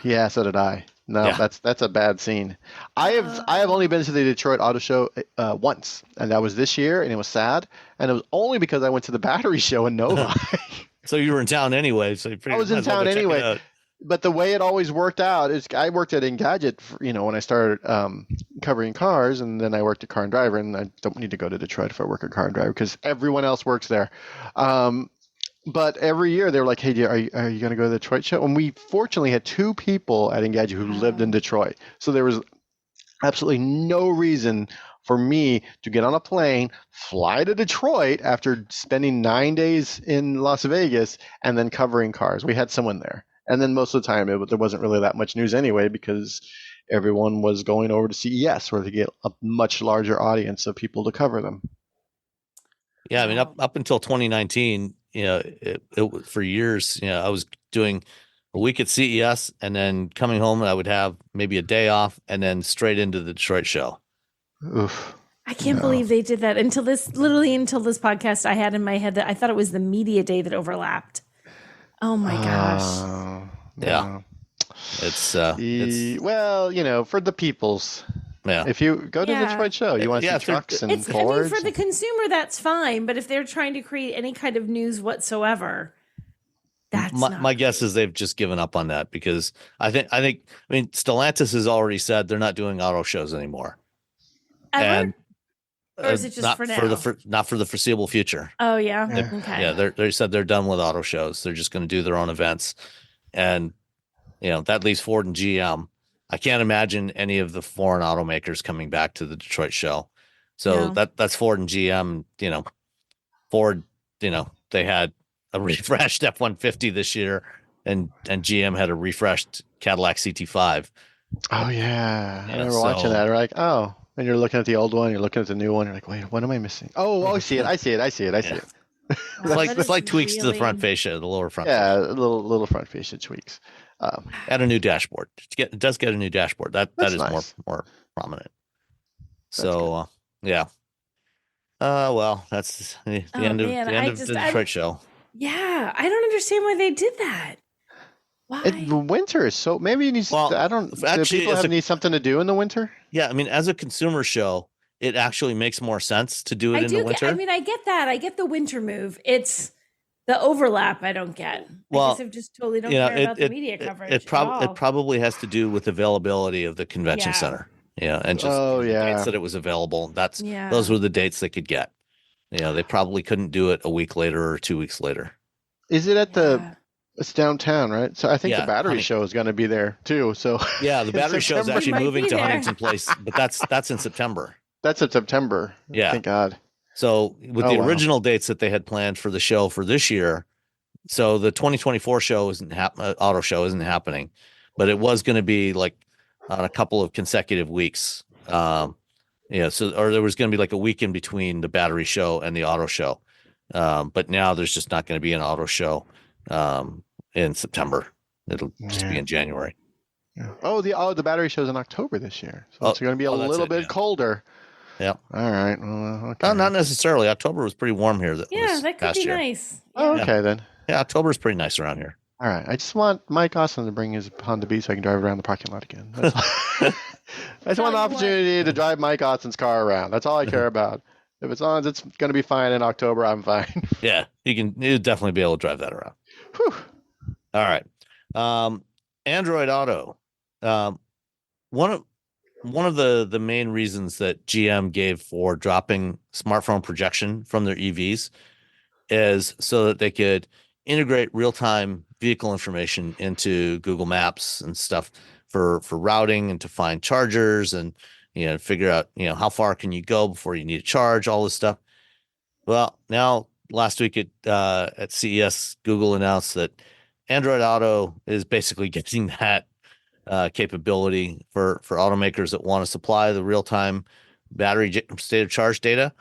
Yeah, so did I. No, that's a bad scene. I have only been to the Detroit Auto Show once, and that was this year, and it was sad, and it was only because I went to the battery show in Novi. So you were in town anyway. So I was in town anyway. But the way it always worked out is I worked at Engadget, when I started covering cars, and then I worked at Car and Driver, and I don't need to go to Detroit if I work at Car and Driver because everyone else works there. But every year they were like, "Hey, are you going to go to the Detroit show?" And we fortunately had 2 people at Engadget who lived in Detroit, so there was absolutely no reason for me to get on a plane, fly to Detroit after spending 9 days in Las Vegas, and then covering cars. We had someone there. And then most of the time, there wasn't really that much news anyway because everyone was going over to CES where they get a much larger audience of people to cover them. Yeah, I mean, up until 2019, for years, I was doing a week at CES and then coming home and I would have maybe a day off and then straight into the Detroit show. Oof. I can't believe they did that until this podcast I had in my head that I thought it was the media day that overlapped. Oh my gosh. Yeah. It's for the peoples. Yeah. If you go to the Detroit show, you want to see trucks and Fords. For the consumer, that's fine. But if they're trying to create any kind of news whatsoever, that's my guess is they've just given up on that because I think Stellantis has already said they're not doing auto shows anymore. Ever? And or is it just for now? Not for the foreseeable future. Oh yeah. Okay. Yeah, they said they're done with auto shows. They're just going to do their own events, and that leaves Ford and GM. I can't imagine any of the foreign automakers coming back to the Detroit show. So that's Ford and GM. Ford, they had a refreshed F-150 this year, and GM had a refreshed Cadillac CT5. Oh yeah, I remember watching that. We're like, oh. And you're looking at the old one, you're looking at the new one, you're like, wait, what am I missing? Oh, I see it. It's like tweaks to the front fascia, the lower front. Yeah, fascia. little front fascia tweaks. Add a new dashboard. It does get a new dashboard. That is nice. more prominent. So yeah. Well, that's the end of the Detroit show. Yeah, I don't understand why they did that. Why? The winter is so. Maybe you need. I don't. Do people need something to do in the winter? Yeah, I mean, as a consumer show, it actually makes more sense to do it in the winter. I get that. I get the winter move. It's the overlap I don't get. I guess I just totally don't care about the media coverage. It probably has to do with availability of the convention center. Yeah, and just the dates that it was available. Those were the dates they could get. They probably couldn't do it a week later or 2 weeks later. Is it at the? It's downtown, right? So I think the battery show is going to be there too. So yeah, the battery show is actually moving to Huntington Place, but that's in September. That's in September. Yeah, thank God. So with the original dates that they had planned for the show for this year, so the 2024 show auto show isn't happening, but it was going to be like on a couple of consecutive weeks. Or there was going to be like a week in between the battery show and the auto show, but now there's just not going to be an auto show. In September, it'll just be in January. Yeah. The battery show's in October this year, so it's going to be a little bit colder. Yeah. All right. Well, okay. No, not necessarily. October was pretty warm here. That could be nice. Oh, okay then. Yeah, October's pretty nice around here. All right. I just want Mike Austin to bring his Honda Beat so I can drive around the parking lot again. I just want an opportunity to drive Mike Austin's car around. That's all I care about. If it's on, it's going to be fine in October. I'm fine. Yeah, you'll definitely be able to drive that around. Whew. All right. Android Auto. One of the main reasons that GM gave for dropping smartphone projection from their EVs is so that they could integrate real-time vehicle information into Google Maps and stuff for routing and to find chargers and figure out how far can you go before you need a charge, all this stuff. Well, now last week at CES, Google announced that Android Auto is basically getting that capability for automakers that want to supply the real-time battery state of charge data.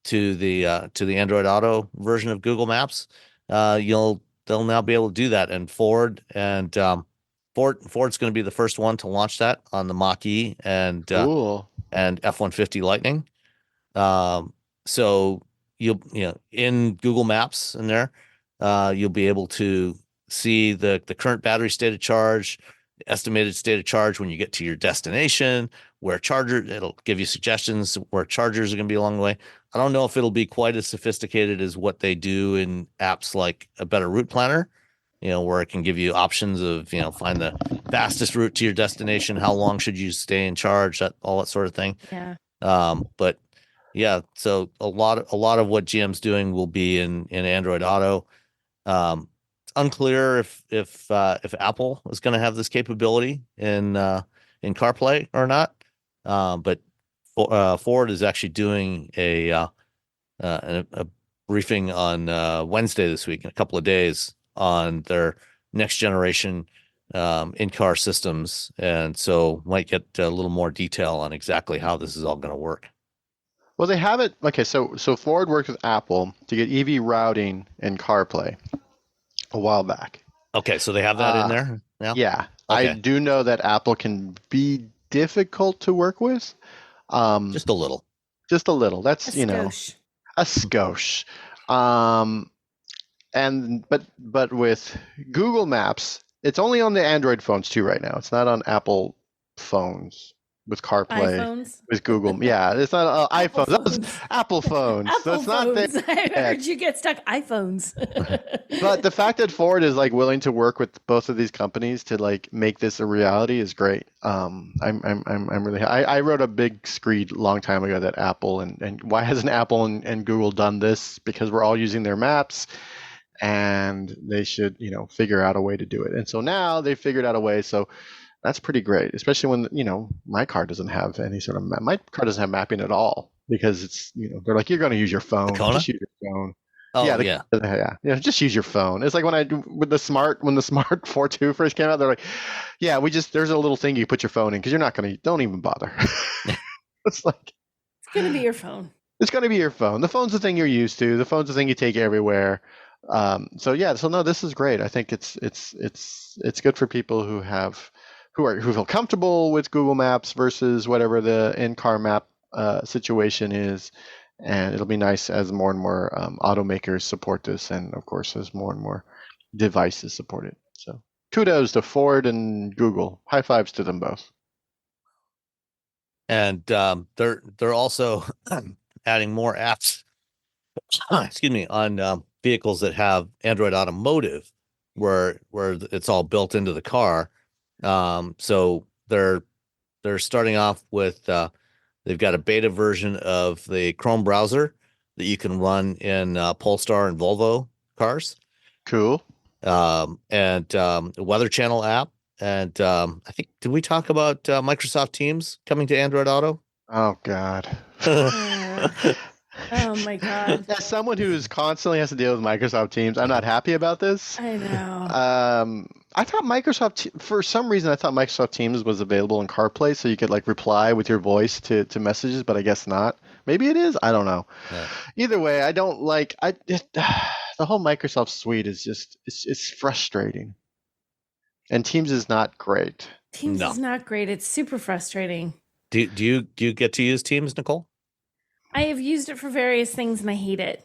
to the Android Auto version of Google Maps, they'll now be able to do that. And Ford's going to be the first one to launch that on the Mach-E and Cool. and F-150 Lightning. So in Google Maps in there, you'll be able to see the current battery state of charge, estimated state of charge when you get to your destination, it'll give you suggestions where chargers are going to be along the way. I don't know if it'll be quite as sophisticated as what they do in apps like a Better Route Planner, where it can give you options of, find the fastest route to your destination, how long should you stay in charge, all that sort of thing. Yeah. But yeah, so a lot of what GM's doing will be in Android Auto. It's unclear if Apple is going to have this capability in CarPlay or not. But Ford is actually doing a briefing on Wednesday this week, in a couple of days, on their next generation in-car systems, and so might get a little more detail on exactly how this is all going to work. Well, they have it. Okay, so Ford worked with Apple to get EV routing and CarPlay a while back. Okay, so they have that in there now? Yeah. Okay. I do know that Apple can be difficult to work with. Just a little. Just a little. That's, A skosh. But with Google Maps, it's only on the Android phones too right now. It's not on Apple phones with CarPlay. iPhones? With Google. Yeah, it's not iPhones. That was Apple phones. So it's not phones. there. I heard you get stuck. iPhones. But the fact that Ford is like willing to work with both of these companies to like make this a reality is great. I'm really. I wrote a big screed long time ago that Apple and why hasn't Apple and Google done this? Because we're all using their maps, and they should figure out a way to do it. And so now they figured out a way. So that's pretty great, especially when my car doesn't have any sort of my car doesn't have mapping at all, because it's they're like, you're going to use your phone. Just use your phone. Oh yeah. Just use your phone. It's like when when the Smart 4.2 first came out, they're like, yeah, there's a little thing you put your phone in because you're not going to. Don't even bother. It's like It's going to be your phone. It's going to be your phone. The phone's the thing you're used to. The phone's the thing you take everywhere. So no, this is great. I think it's good for people who feel comfortable with Google Maps versus whatever the in-car map situation is, and it'll be nice as more and more automakers support this, and of course as more and more devices support it. So kudos to Ford and Google. High fives to them both. And they're also adding more apps. Excuse me, on vehicles that have Android Automotive, where it's all built into the car. So they're starting off with they've got a beta version of the Chrome browser that you can run in Polestar and Volvo cars. Cool. And a Weather Channel app. And I think, did we talk about Microsoft Teams coming to Android Auto? Oh, God. Oh my God. As someone who constantly has to deal with Microsoft Teams, I'm not happy about this. I know. I thought for some reason, I thought Microsoft Teams was available in CarPlay, so you could like reply with your voice to messages, but I guess not. Maybe it is. I don't know. Yeah. Either way, I don't like the whole Microsoft suite is just it's frustrating, and Teams is not great. Teams is not great. It's super frustrating. Do you get to use Teams, Nicole? I have used it for various things and I hate it.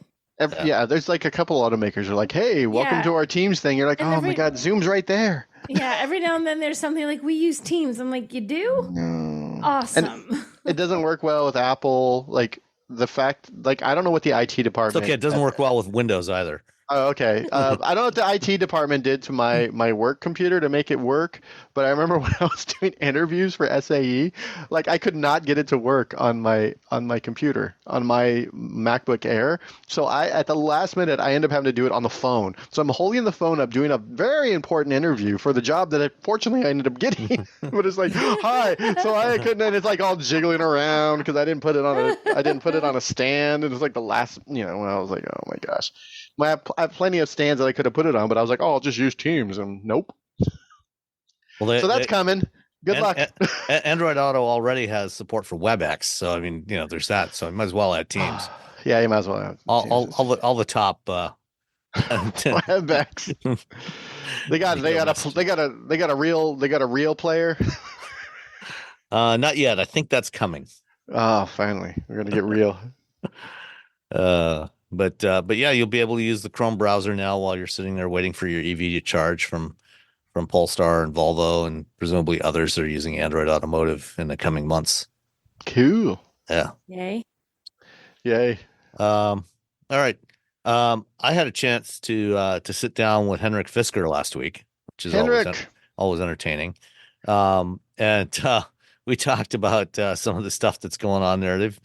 Yeah, there's like a couple automakers are like, hey, welcome to our Teams thing. You're like, and my God, Zoom's right there. Yeah, every now and then there's something like, we use Teams. I'm like, you do? No. Awesome. And it doesn't work well with Apple. Like the fact, like, I don't know what the IT department. It's okay. It doesn't work well with Windows either. Oh, okay. I don't know what the IT department did to my work computer to make it work, but I remember when I was doing interviews for SAE, like I could not get it to work on my computer, on my MacBook Air. So at the last minute, I ended up having to do it on the phone. So I'm holding the phone up, doing a very important interview for the job that fortunately I ended up getting. But it's like, hi. So I couldn't, and it's like all jiggling around because I didn't put it on a stand. And it's like the last, when I was like, oh my gosh. I have plenty of stands that I could have put it on, but I was like, oh, I'll just use Teams, and nope. Well, so that's coming. Good luck. Android Auto already has support for WebEx, so I mean, there's that. So I might as well add Teams. Yeah, you might as well. All the top. Backs. They got a real player. Not yet. I think that's coming. Oh, finally, we're gonna get real. But yeah, you'll be able to use the Chrome browser now while you're sitting there waiting for your EV to charge from Polestar and Volvo, and presumably others that are using Android Automotive in the coming months. Cool. Yeah. Yay. All right. I had a chance to sit down with Henrik Fisker last week, which is always entertaining. And we talked about some of the stuff that's going on there. They've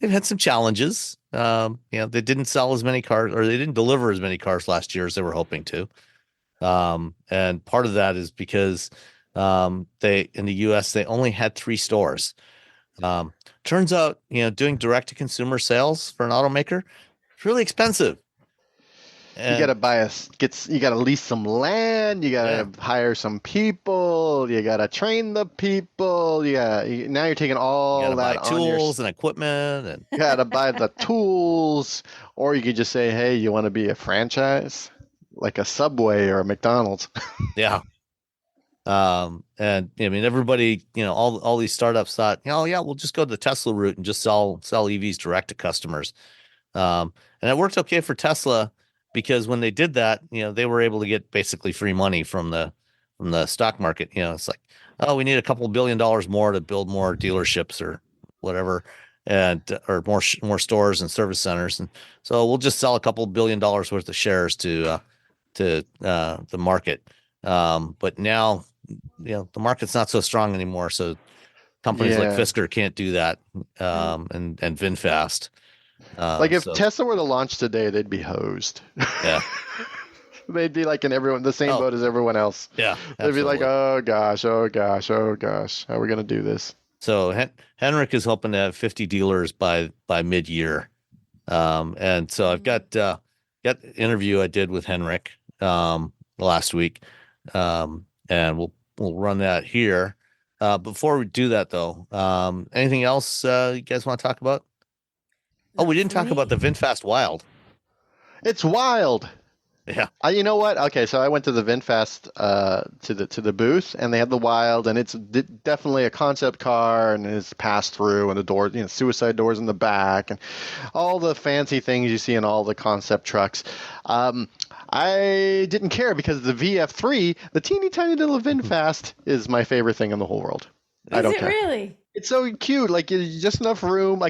had some challenges. They didn't sell as many cars, or they didn't deliver as many cars last year as they were hoping to. And part of that is because they in the US they only had 3 stores. Turns out, doing direct to consumer sales for an automaker, it's really expensive. And you gotta lease some land, you gotta hire some people, you gotta train the people, now you're taking all you that buy tools and equipment, and you gotta buy the tools, or you could just say, hey, you want to be a franchise like a Subway or a McDonald's. Yeah. And I mean, everybody, all these startups thought, we'll just go the Tesla route and just sell EVs direct to customers. And it worked okay for Tesla, because when they did that, they were able to get basically free money from the stock market. It's like, we need a couple $1 billion more to build more dealerships or whatever, and or more stores and service centers, and so we'll just sell a couple $1 billion worth of shares to the market. But now, the market's not so strong anymore, so companies like Fisker can't do that, and VinFast. If Tesla were to launch today, they'd be hosed. Yeah. They'd be like the same boat as everyone else. Yeah. They'd be like, oh gosh, how are we going to do this? So Henrik is hoping to have 50 dealers by mid-year. And so I've got the interview I did with Henrik last week. And we'll run that here. Before we do that though, anything else you guys want to talk about? Oh, we didn't talk about the VinFast Wild. It's wild. Yeah. You know what? Okay, so I went to the VinFast to the booth, and they had the Wild, and it's definitely a concept car, and it's pass through, and the doors, suicide doors in the back, and all the fancy things you see in all the concept trucks. I didn't care, because the VF3, the teeny tiny little VinFast, is my favorite thing in the whole world. I don't care. Really? It's so cute. Like, it's just enough room.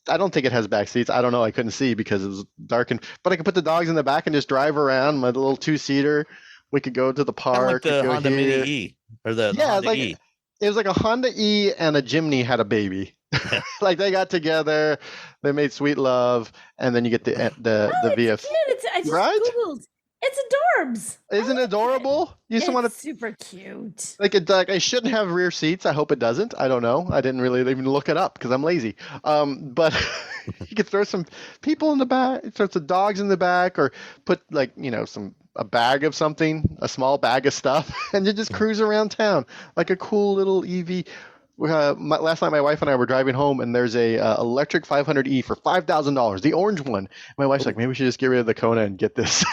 I don't think it has back seats. I don't know. I couldn't see because it was dark, but I could put the dogs in the back and just drive around my little 2-seater. We could go to the park. Like the Honda Mini E or the Honda E. It was like a Honda E and a Jimny had a baby. Like, they got together, they made sweet love, and then you get the VF. I just Googled. It's adorbs. Isn't it adorable? It's super cute. Like, I shouldn't have rear seats. I hope it doesn't. I don't know. I didn't really even look it up because I'm lazy. But you could throw some people in the back, throw some dogs in the back, or put a bag of something, a small bag of stuff, and you just cruise around town like a cool little EV. Last night my wife and I were driving home, and there's a electric 500e for $5,000, the orange one. My wife's like, maybe we should just get rid of the Kona and get this.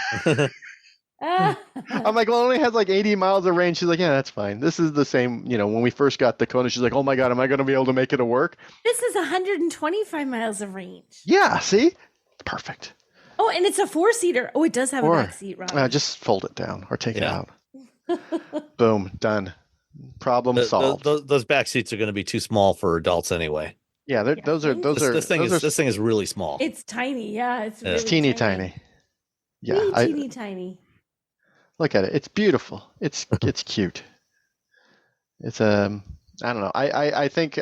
I'm like, well, it only has like 80 miles of range. She's like, yeah, that's fine. This is the same, when we first got the Kona, she's like, oh my God, am I going to be able to make it work? This is 125 miles of range. Yeah, see? It's perfect. Oh, and it's a 4-seater. Oh, it does have a back seat, Rob. Just fold it down or take it out. Boom, done. Problem solved. Those back seats are going to be too small for adults anyway. Yeah, this thing is really small. It's tiny. Yeah, it's teeny tiny. Yeah, teeny tiny. Look at it. It's beautiful. It's cute. It's I don't know. I think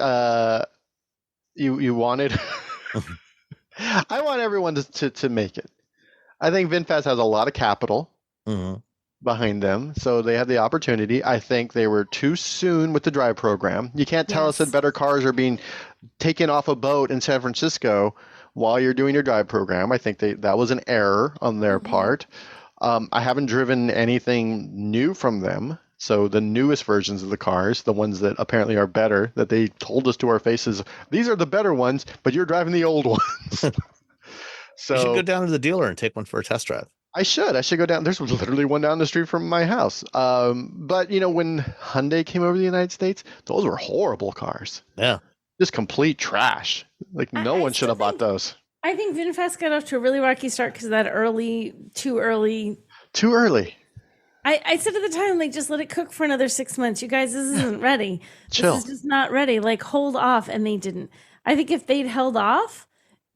you wanted. I want everyone to make it. I think VinFast has a lot of capital. Mm-hmm. Behind them, so they had the opportunity. I think they were too soon with the drive program. You can't tell us that better cars are being taken off a boat in San Francisco while you're doing your drive program. I think that was an error on their part. I haven't driven anything new from them, so the newest versions of the cars, the ones that apparently are better, that they told us to our faces, these are the better ones, but you're driving the old ones. So you should go down to the dealer and take one for a test drive. I should go down. There's literally one down the street from my house. But when Hyundai came over to the United States, those were horrible cars. Yeah. Just complete trash. Like no one should have bought those. I think VinFast got off to a really rocky start because of that too early. Too early. I said at the time, like, just let it cook for another 6 months. You guys, this isn't ready. Chill. This is just not ready. Like, hold off. And they didn't. I think if they'd held off,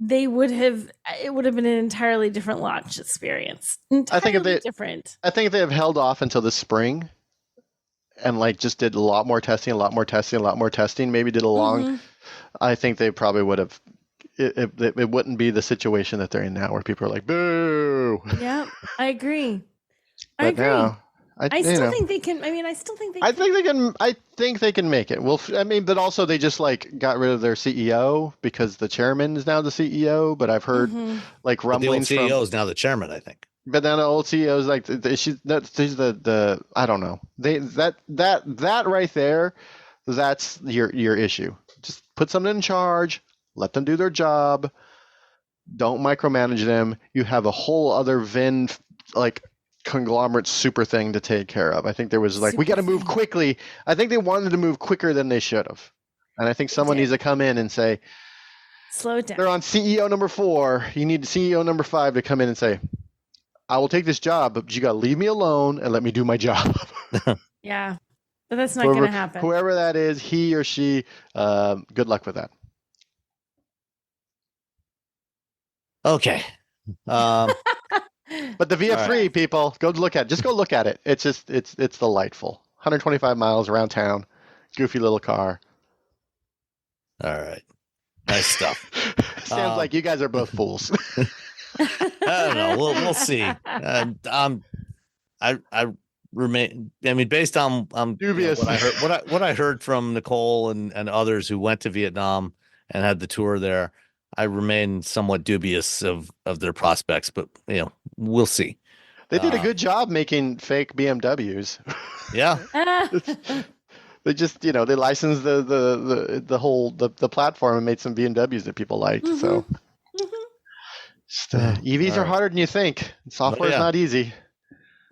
it would have been an entirely different launch experience. I think if they have held off until the spring and like just did a lot more testing, maybe did a long, I think they probably would have, it wouldn't be the situation that they're in now where people are like, boo. Yeah, I agree. I agree. Now, I still think they can. I mean, I think they can make it. Well, I mean, but also they just like got rid of their CEO because the chairman is now the CEO. But I've heard like rumblings. The old CEO is now the chairman, I think. But then the old CEO is like she's the I don't know. That right there, that's your issue. Just put someone in charge. Let them do their job. Don't micromanage them. You have a whole other VIN like conglomerate super thing to take care of. I think there was like, we got to move quickly. I think they wanted to move quicker than they should have. And I think someone needs to come in and say, slow it down. They're on CEO number 4. You need CEO number 5 to come in and say, I will take this job, but you got to leave me alone and let me do my job. Yeah. But that's not going to happen. Whoever that is, he or she, good luck with that. Okay. But the VF3 people, go look at it. Just go look at it. It's delightful. 125 miles around town, goofy little car. All right, nice stuff. Sounds like you guys are both fools. I don't know. We'll see. I remain. I mean, based on dubious. What I heard from Nicole and others who went to Vietnam and had the tour there, I remain somewhat dubious of their prospects, but we'll see. They did a good job making fake BMWs. Yeah. They just, they licensed the whole platform and made some BMWs that people liked. So EVs are harder than you think. Software is not easy.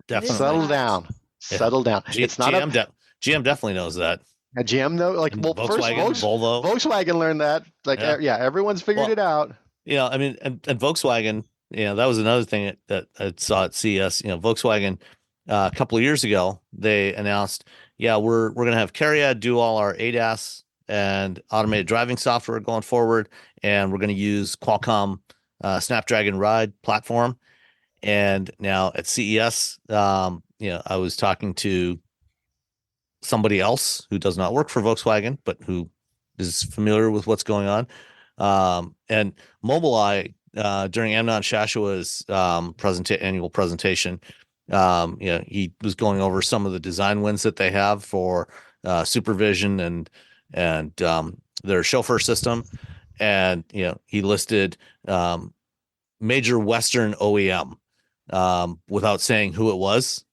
Definitely. Settle down. Yeah. Settle down. It's not GM definitely knows that. A GM though, like Volkswagen, Volvo. Volkswagen learned that. Like, everyone's figured it out. I mean, and Volkswagen, that was another thing that I saw at CES. Volkswagen, a couple of years ago, they announced, we're going to have Cariad do all our ADAS and automated driving software going forward, and we're going to use Qualcomm Snapdragon Ride platform. And now at CES, I was talking to somebody else who does not work for Volkswagen, but who is familiar with what's going on. And Mobileye, during Amnon Shashua's annual presentation, he was going over some of the design wins that they have for supervision and their chauffeur system. And, he listed major Western OEM without saying who it was.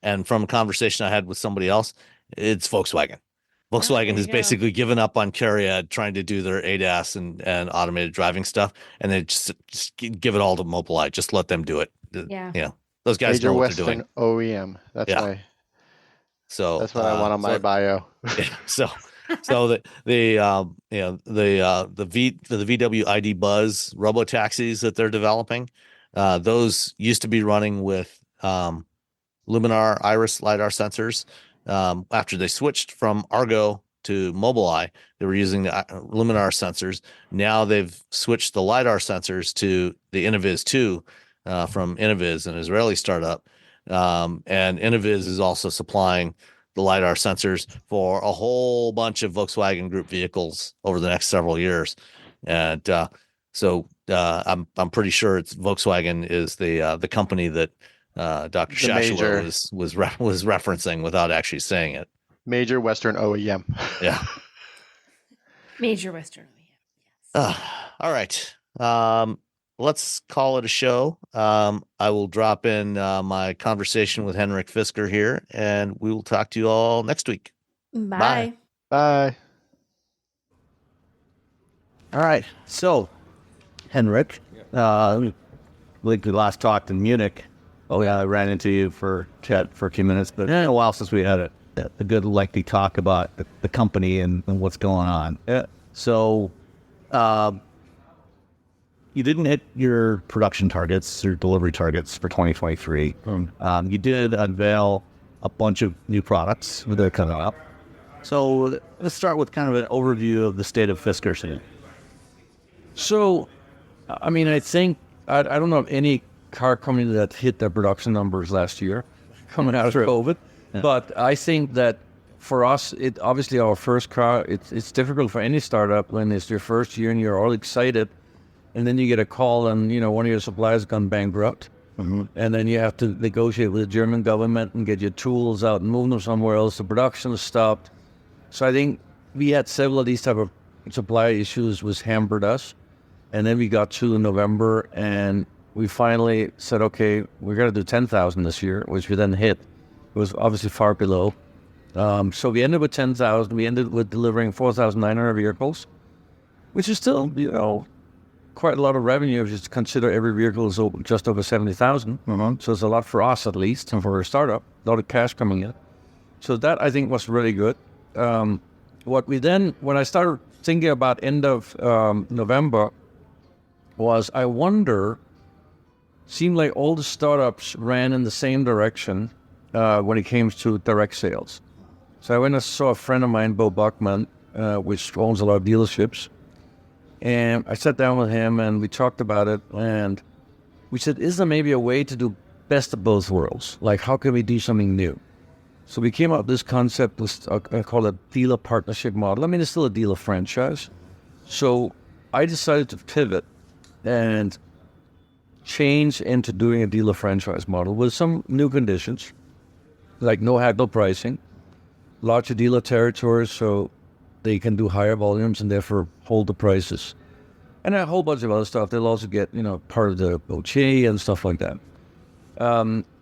And from a conversation I had with somebody else, it's Volkswagen. Volkswagen has basically given up on Cariad trying to do their ADAS and automated driving stuff, and they just give it all to Mobileye. Just let them do it. Yeah. Those guys Major know what Western they're doing. OEM. That's why. So that's what I want on my bio. So the VW ID Buzz robo taxis that they're developing, those used to be running with Luminar Iris LiDAR sensors. After they switched from Argo to Mobileye, they were using the Luminar sensors. Now they've switched the LiDAR sensors to the Innoviz 2 from Innoviz, an Israeli startup. And Innoviz is also supplying the LiDAR sensors for a whole bunch of Volkswagen Group vehicles over the next several years. And so I'm pretty sure it's Volkswagen is the company that Dr. Shashua was referencing without actually saying it. Major Western OEM. Yeah. Major Western OEM. Yes. All right. Let's call it a show. I will drop in my conversation with Henrik Fisker here, and we will talk to you all next week. Bye. Bye. All right. So, Henrik, we last talked in Munich. Oh yeah, I ran into you for chat for a few minutes, but it's been a while since we had a good lengthy talk about the company and what's going on. Yeah. So, you didn't hit your production targets or delivery targets for 2023. You did unveil a bunch of new products that are coming up. So let's start with kind of an overview of the state of Fisker scene. So, I mean, I think, I don't know of any car company that hit their production numbers last year coming out of COVID. Yeah. But I think that for us, it obviously our first car, it's difficult for any startup when it's your first year and you're all excited. And then you get a call and, one of your suppliers gone bankrupt. Mm-hmm. And then you have to negotiate with the German government and get your tools out and move them somewhere else. The production is stopped. So I think we had several of these type of supply issues which hampered us. And then we got to November and we finally said, okay, we're going to do 10,000 this year, which we then hit. It was obviously far below. So we ended with 10,000. We ended with delivering 4,900 vehicles, which is still, quite a lot of revenue if you just consider every vehicle is just over 70,000. Mm-hmm. So it's a lot for us at least, and for a startup, a lot of cash coming in. So that I think was really good. When I started thinking about end of November, was I wonder, seemed like all the startups ran in the same direction when it came to direct sales. So I went and saw a friend of mine, Bo Buckman, which owns a lot of dealerships. And I sat down with him and we talked about it. And we said, is there maybe a way to do best of both worlds? Like, how can we do something new? So we came up with this concept, I call it a dealer partnership model. I mean, it's still a dealer franchise. So I decided to pivot and change into doing a dealer franchise model with some new conditions, like no haggle pricing, larger dealer territories so they can do higher volumes and therefore hold the prices. And a whole bunch of other stuff. They'll also get, part of the OTA and stuff like that.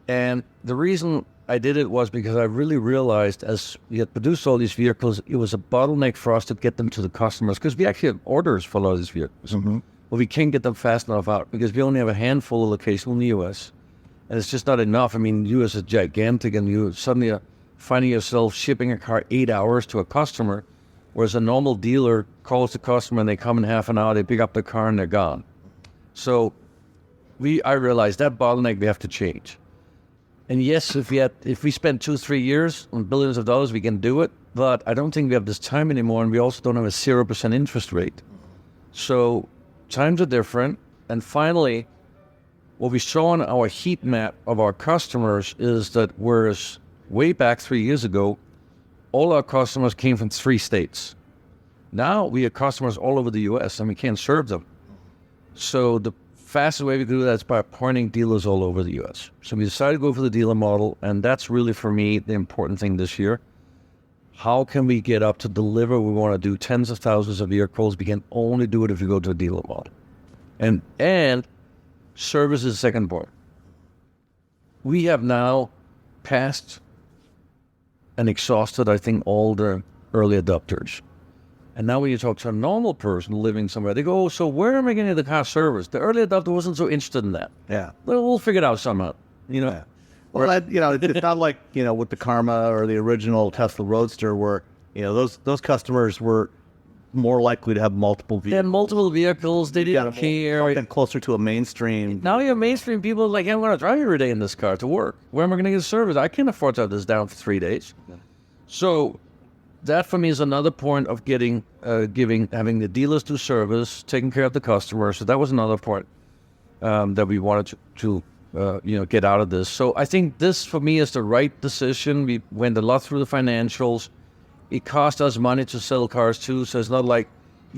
And the reason I did it was because I really realized as we had produced all these vehicles, it was a bottleneck for us to get them to the customers because we actually have orders for a lot of these vehicles. Mm-hmm. But we can't get them fast enough out because we only have a handful of locations in the U.S. And it's just not enough. I mean, the U.S. is gigantic and you suddenly are finding yourself shipping a car 8 hours to a customer, whereas a normal dealer calls the customer and they come in half an hour, they pick up the car and they're gone. So I realized that bottleneck we have to change. And yes, if we spend 2-3 years on billions of dollars, we can do it. But I don't think we have this time anymore, and we also don't have a 0% interest rate. So times are different. And finally, what we saw on our heat map of our customers is that whereas way back 3 years ago, all our customers came from 3 states. Now we have customers all over the U.S. and we can't serve them. So the fastest way we can do that is by appointing dealers all over the U.S. So we decided to go for the dealer model, and that's really, for me, the important thing this year. How can we get up to deliver? We want to do tens of thousands of vehicles. We can only do it if we go to a dealer model. And service is the second part. We have now passed and exhausted, I think, all the early adopters. And now when you talk to a normal person living somewhere, they go, oh, so where am I getting the car serviced? The early adopter wasn't so interested in that. Yeah. Well, we'll figure it out somehow, Yeah. Well, it's not like, with the Karma or the original Tesla Roadster where, those customers were more likely to have multiple vehicles. They had multiple vehicles. They didn't care. Something closer to a mainstream. Now you have mainstream people like, I'm going to drive every day in this car to work. Where am I going to get service? I can't afford to have this down for 3 days. Yeah. So that for me is another point of having the dealers do service, taking care of the customer. So that was another part that we wanted to get out of this. So I think this for me is the right decision. We went a lot through the financials. It cost us money to sell cars too. So it's not like,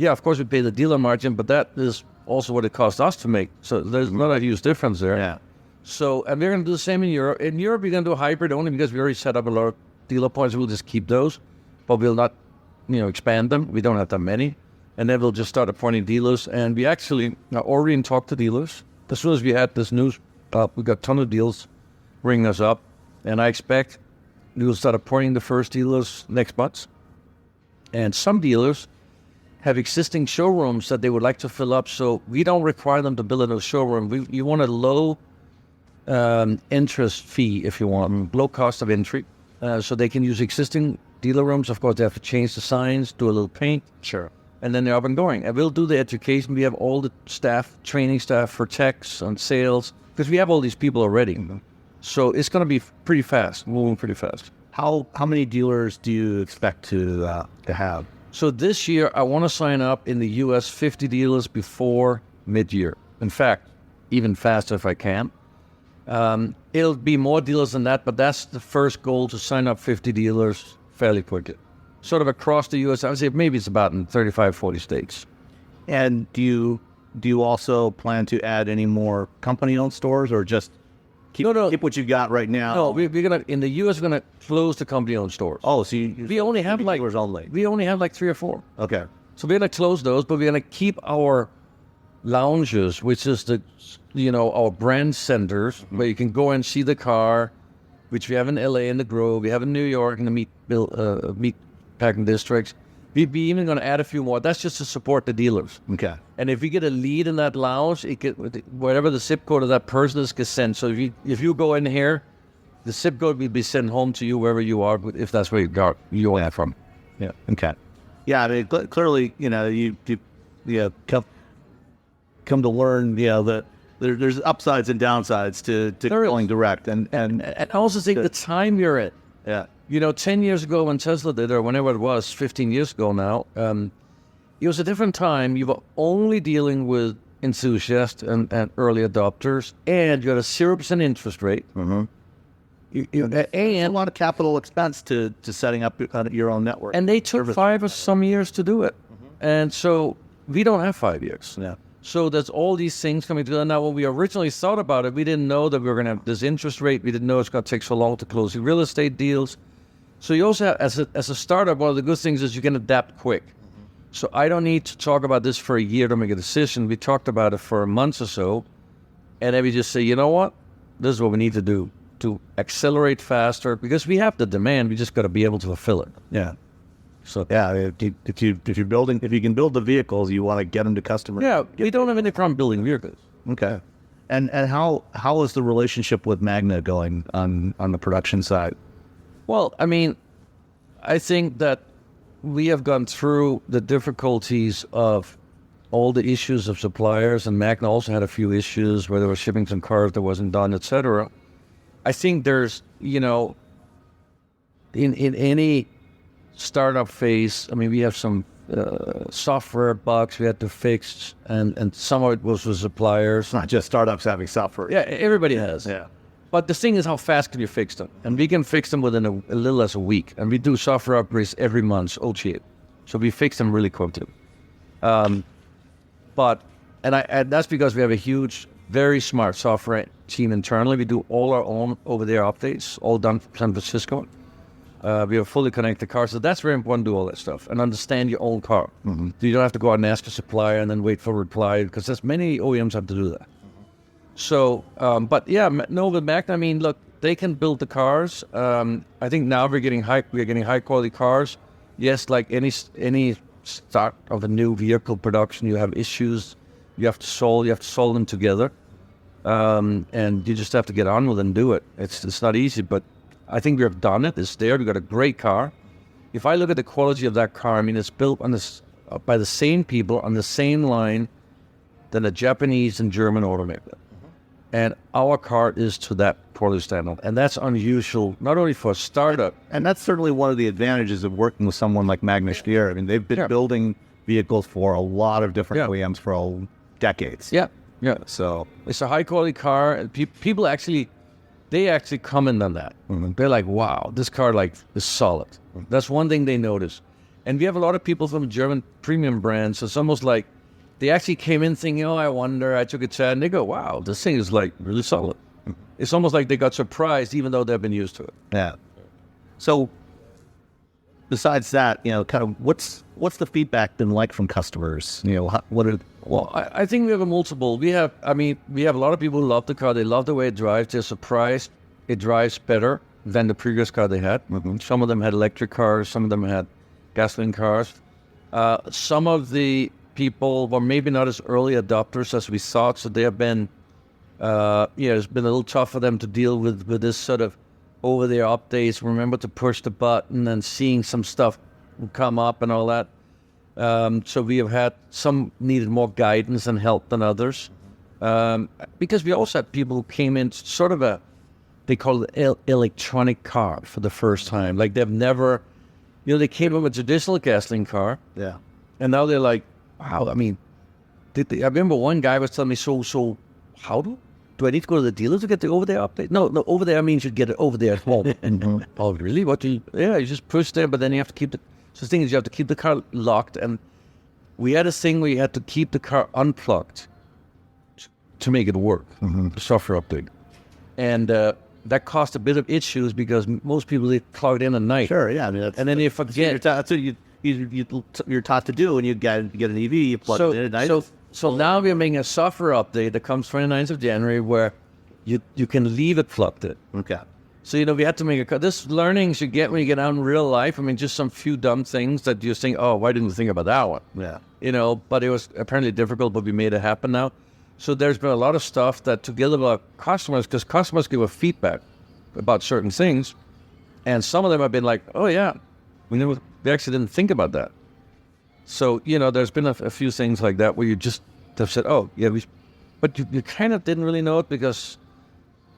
of course we pay the dealer margin, but that is also what it cost us to make. So there's not a huge difference there. Yeah. So, and we're going to do the same in Europe. In Europe, we're going to do a hybrid only because we already set up a lot of dealer points. We'll just keep those, but we'll not, expand them. We don't have that many. And then we'll just start appointing dealers. And we actually are already in talk to dealers. As soon as we had this news up, we got a ton of deals ringing us up. And I expect we will start appointing the first dealers next month. And some dealers have existing showrooms that they would like to fill up. So we don't require them to build a new showroom. You want a low interest fee, if you want, low cost of entry. So they can use existing dealer rooms. Of course, they have to change the signs, do a little paint. Sure. And then they're up and going. And we'll do the education. We have all the staff, training staff for techs and sales, because we have all these people already. So it's going to be pretty fast, moving pretty fast. How many dealers do you expect to have? So this year, I want to sign up in the U.S. 50 dealers before mid-year. In fact, even faster if I can. It'll be more dealers than that, but that's the first goal, to sign up 50 dealers fairly quickly. Sort of across the U.S., I would say maybe it's about in 35, 40 states. And do you also plan to add any more company-owned stores, or just keep what you've got right now? No, we're gonna, in the U.S., we're gonna close the company-owned stores. Oh, so we only have like dealers only. We only have like 3 or 4. Okay. So we're gonna close those, but we're gonna keep our lounges, which is our brand centers, where you can go and see the car, which we have in LA in the Grove, we have in New York in the meat packing districts. We'd be even going to add a few more. That's just to support the dealers. Okay. And if we get a lead in that lounge, whatever the zip code of that person is, gets sent. So if you go in here, the zip code will be sent home to you wherever you are, if that's where you are from. Yeah. Okay. Yeah. I mean, clearly, you come to learn, that there's upsides and downsides to going direct, and I also think the time you're at. Yeah. 10 years ago when Tesla did, or whenever it was, 15 years ago now, it was a different time. You were only dealing with enthusiasts and early adopters, and you had a 0% interest rate. Mm-hmm. And a lot of capital expense to setting up your own network. And they took 5 or some years to do it. Mm-hmm. And so we don't have 5 years. Yeah. So there's all these things coming together. Now, when we originally thought about it, we didn't know that we were going to have this interest rate. We didn't know it's going to take so long to close the real estate deals. So you also have, as a startup, one of the good things is you can adapt quick. Mm-hmm. So I don't need to talk about this for a year to make a decision. We talked about it for a month or so, and then we just say, you know what? This is what we need to do to accelerate faster, because we have the demand. We just got to be able to fulfill it. Yeah. So yeah, if you can build the vehicles, you want to get them to customers. Yeah, we don't have any problem building vehicles. Okay. And how is the relationship with Magna going on the production side? Well, I mean, I think that we have gone through the difficulties of all the issues of suppliers, and Magna also had a few issues where they were shipping some cars that wasn't done, etc. I think there's, in any startup phase, I mean, we have some software bugs we had to fix, and some of it was with suppliers. It's not just startups having software. Yeah, everybody has. Yeah. But the thing is, how fast can you fix them? And we can fix them within a little less a week. And we do software upgrades every month, OTA. So we fix them really quickly. And that's because we have a huge, very smart software team internally. We do all our own over-the-air updates, all done from San Francisco. We have fully connected cars. So that's very important to do all that stuff and understand your own car. Mm-hmm. You don't have to go out and ask a supplier and then wait for a reply, because there's many OEMs have to do that. So, but yeah, no, with Magna, I mean, look, they can build the cars. I think now we're getting high quality cars. Yes, like any start of a new vehicle production, you have issues you have to solve them together. And you just have to get on with it and do it. It's not easy, but I think we have done it. It's there. We got a great car. If I look at the quality of that car, I mean, it's built on by the same people on the same line than a Japanese and German automaker. And our car is to that quality standard. And that's unusual, not only for a startup. And that's certainly one of the advantages of working with someone like Magna Steyr. I mean, they've been building vehicles for a lot of different OEMs for decades. Yeah. So it's a high quality car. And people actually comment on that. Mm-hmm. They're like, wow, this car is solid. Mm-hmm. That's one thing they notice. And we have a lot of people from German premium brands. So it's almost like they actually came in thinking, I wonder, I took a chat, and they go, wow, this thing is really solid. It's almost like they got surprised, even though they've been used to it. Yeah. So besides that, kind of what's the feedback been like from customers? Well, I think we have a multiple. We have a lot of people who love the car. They love the way it drives. They're surprised it drives better than the previous car they had. Mm-hmm. Some of them had electric cars. Some of them had gasoline cars. Some of the people were maybe not as early adopters as we thought, so they have been, it's been a little tough for them to deal with this sort of over-the-air updates. Remember to push the button and seeing some stuff come up and all that. So we have had some needed more guidance and help than others. Because we also had people who came in sort of they call it electronic car for the first time. Like they've never, they came in with a traditional gasoline car. Yeah. And now they're like, wow, I mean, I remember one guy was telling me, so how do I need to go to the dealer to get the over-there update? No, over-there means you get it over there at home. Oh, really? You just push there, but then you have to keep so the thing is you have to keep the car locked. And we had a thing where you had to keep the car unplugged to make it work, the software update. And that caused a bit of issues because most people, they plug it in at night. Sure, yeah. I mean, and then you forget. That's what you're taught to do when you get an EV. You plug it in at night. So now we're making a software update that comes 29th of January where you can leave it plugged in. Okay. So, we had to make this learnings you get when you get out in real life. I mean, just some few dumb things that you think, oh, why didn't you think about that one? Yeah. But it was apparently difficult, but we made it happen now. So there's been a lot of stuff that together with our customers, because customers give us feedback about certain things. And some of them have been like, oh, yeah, we actually didn't think about that. So, there's been a few things like that where you just have said, oh, yeah, but you kind of didn't really know it because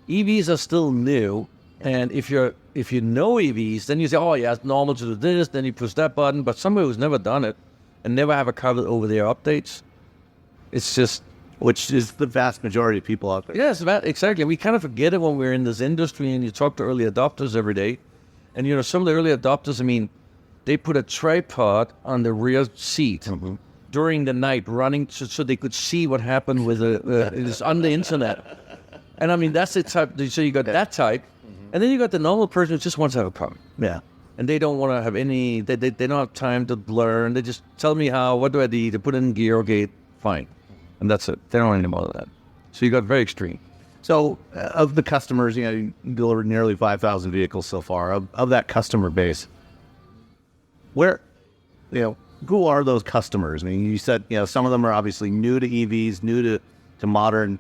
EVs are still new. And if you know EVs, then you say, oh, yeah, it's normal to do this. Then you push that button. But somebody who's never done it and never have a car with over-the-air updates, it's just... Which is the vast majority of people out there. Yes, exactly. We kind of forget it when we're in this industry and you talk to early adopters every day. And, some of the early adopters, I mean, they put a tripod on the rear seat during the night running so they could see what happened with it's on the internet. And, I mean, that's the type. So you got that type. And then you got the normal person who just wants to have a car. Yeah. And they don't want to have any, they don't have time to learn. They just tell me what do I need to put in gear, okay, fine. And that's it. They don't need more of that. So you got very extreme. So of the customers, you delivered nearly 5,000 vehicles so far. Of that customer base, who are those customers? I mean, you said, some of them are obviously new to EVs, new to modern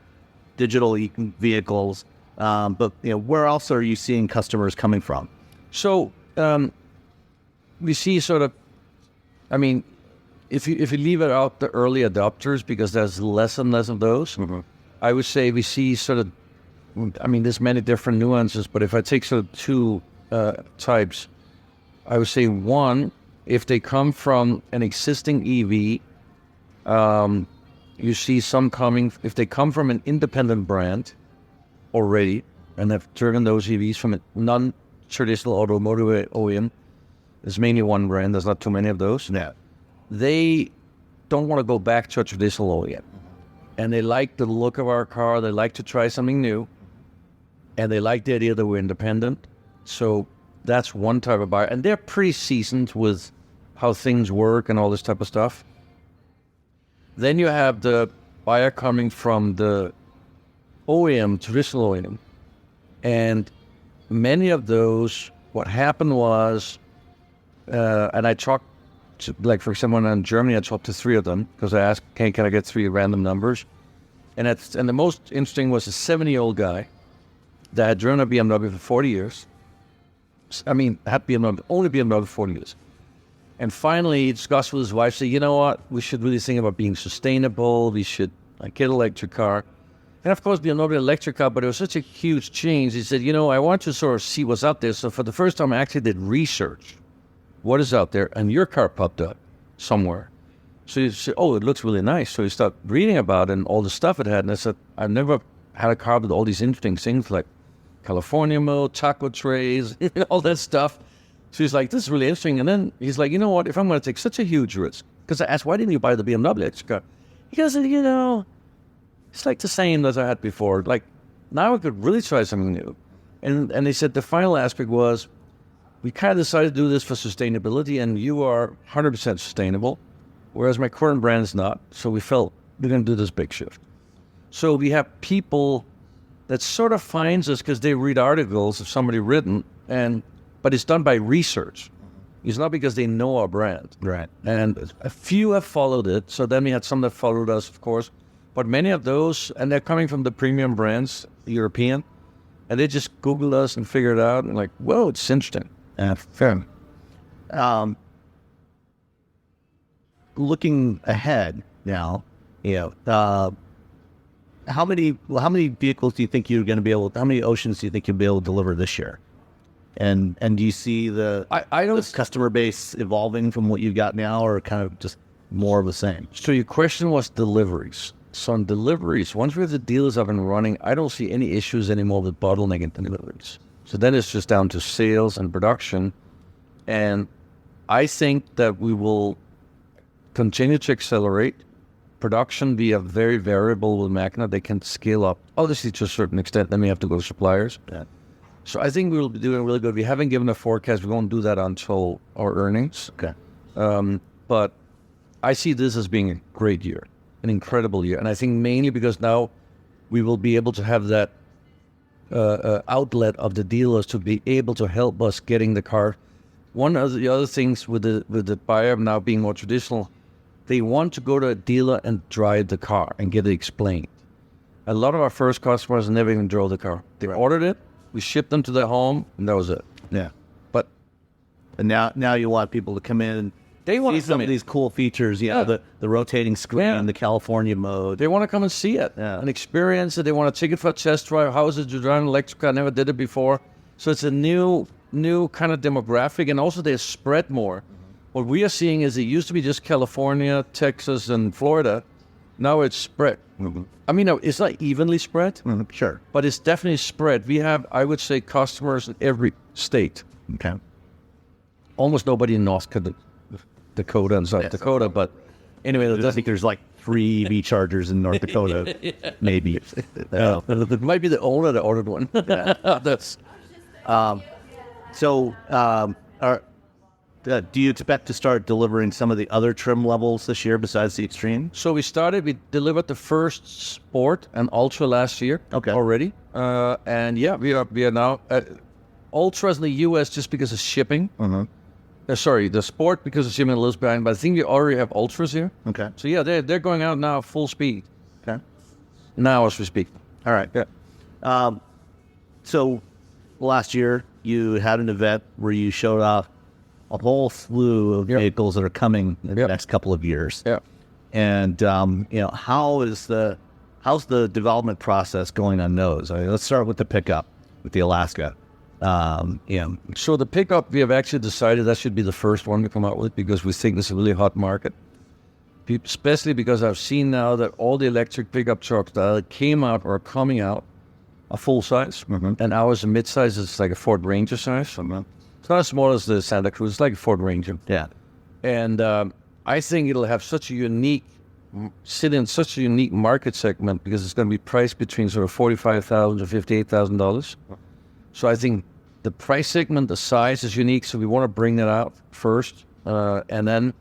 digital vehicles. But, where else are you seeing customers coming from? So we see sort of, I mean, if you leave it out the early adopters, because there's less and less of those, I would say we see sort of, I mean, there's many different nuances, but if I take sort of two types, I would say one, if they come from an existing EV, you see some coming, if they come from an independent brand already and have driven those EVs from a non-traditional automotive OEM, there's mainly one brand, there's not too many of those. Yeah. They don't want to go back to a traditional OEM. And they like the look of our car. They like to try something new. And they like the idea that we're independent. So that's one type of buyer. And they're pretty seasoned with how things work and all this type of stuff. Then you have the buyer coming from the OEM, traditional OEM. And many of those, what happened was, and I talked, like for someone in Germany, I talked to three of them because I asked, can I get three random numbers? And the most interesting was a 70-year-old guy that had driven a BMW for 40 years. I mean, had only BMW for 40 years. And finally, he discussed with his wife, said, you know what, we should really think about being sustainable. We should get an electric car. And of course, BMW electric car, but it was such a huge change. He said, I want to sort of see what's out there. So for the first time, I actually did research. What is out there? And your car popped up somewhere. So you said, oh, it looks really nice. So you start reading about it and all the stuff it had. And I said, I've never had a car with all these interesting things like California mode, taco trays, all that stuff. So he's like, this is really interesting. And then he's like, you know what? If I'm going to take such a huge risk, because I asked, why didn't you buy the BMW electric car? He goes, it's like the same as I had before. Like, now I could really try something new. And he said the final aspect was, we kind of decided to do this for sustainability, and you are 100% sustainable, whereas my current brand is not. So we felt we're going to do this big shift. So we have people that sort of finds us because they read articles of somebody written, but it's done by research. It's not because they know our brand. Right. And a few have followed it. So then we had some that followed us, of course. But many of those, and they're coming from the premium brands, European, and they just Googled us and figured it out and like, whoa, it's interesting. Fair. Looking ahead now, how many vehicles do you think you're going to be able? How many Oceans do you think you'll be able to deliver this year? And do you see the customer base evolving from what you've got now, or kind of just more of the same? So your question was deliveries. So on deliveries, once we have the dealers up and running, I don't see any issues anymore with bottlenecking deliveries. So then it's just down to sales and production. And I think that we will continue to accelerate production via very variable with Magna. They can scale up, obviously to a certain extent. Then we have to go to suppliers. Yeah. So I think we'll be doing really good. We haven't given a forecast. We won't do that until our earnings. Okay. But I see this as being a great year, an incredible year. And I think mainly because now we will be able to have that outlet of the dealers to be able to help us getting the car. One of the other things with the buyer now being more traditional, they want to go to a dealer and drive the car and get it explained. A lot of our first customers never even drove the car. They ordered it, we shipped them to their home, and that was it. Yeah. But and now you want people to come in and they want see to some of these cool features, the rotating screen, the California mode. They want to come and see it and experience it. They want to take it for a test drive. How is it to drive an electric car? I never did it before. So it's a new kind of demographic, and also they're spread more. Mm-hmm. What we are seeing is it used to be just California, Texas, and Florida. Now it's spread. Mm-hmm. I mean, it's not evenly spread, sure, but it's definitely spread. We have, I would say, customers in every state. Okay. Almost nobody in North Dakota and South Dakota, but anyway, I think there's like 3 EV chargers in North Dakota, maybe. It might be the owner that ordered one. That's. Do you expect to start delivering some of the other trim levels this year besides the Extreme? So we delivered the first Sport and Ultra last year already. And yeah, we are now, Ultras in the US just because of shipping. Sorry, the Sport because of shipping a little behind, but I think we already have Ultras here. Okay. So yeah, they're going out now full speed. Okay. Now as we speak. All right. Yeah. So last year you had an event where you showed off a whole slew of vehicles that are coming in the next couple of years. Yeah. And how's the development process going on those? I mean, let's start with the pickup, with the Alaska. So the pickup, we have actually decided that should be the first one to come out with because we think this is a really hot market. Especially because I've seen now that all the electric pickup trucks that came out or are coming out are full size. And ours are mid-size. It's like a Ford Ranger size. It's not as small as the Santa Cruz. It's like a Ford Ranger. Yeah. And I think it'll have sit in such a unique market segment because it's going to be priced between sort of $45,000 to $58,000. So I think the price segment, the size is unique. So we want to bring that out first. And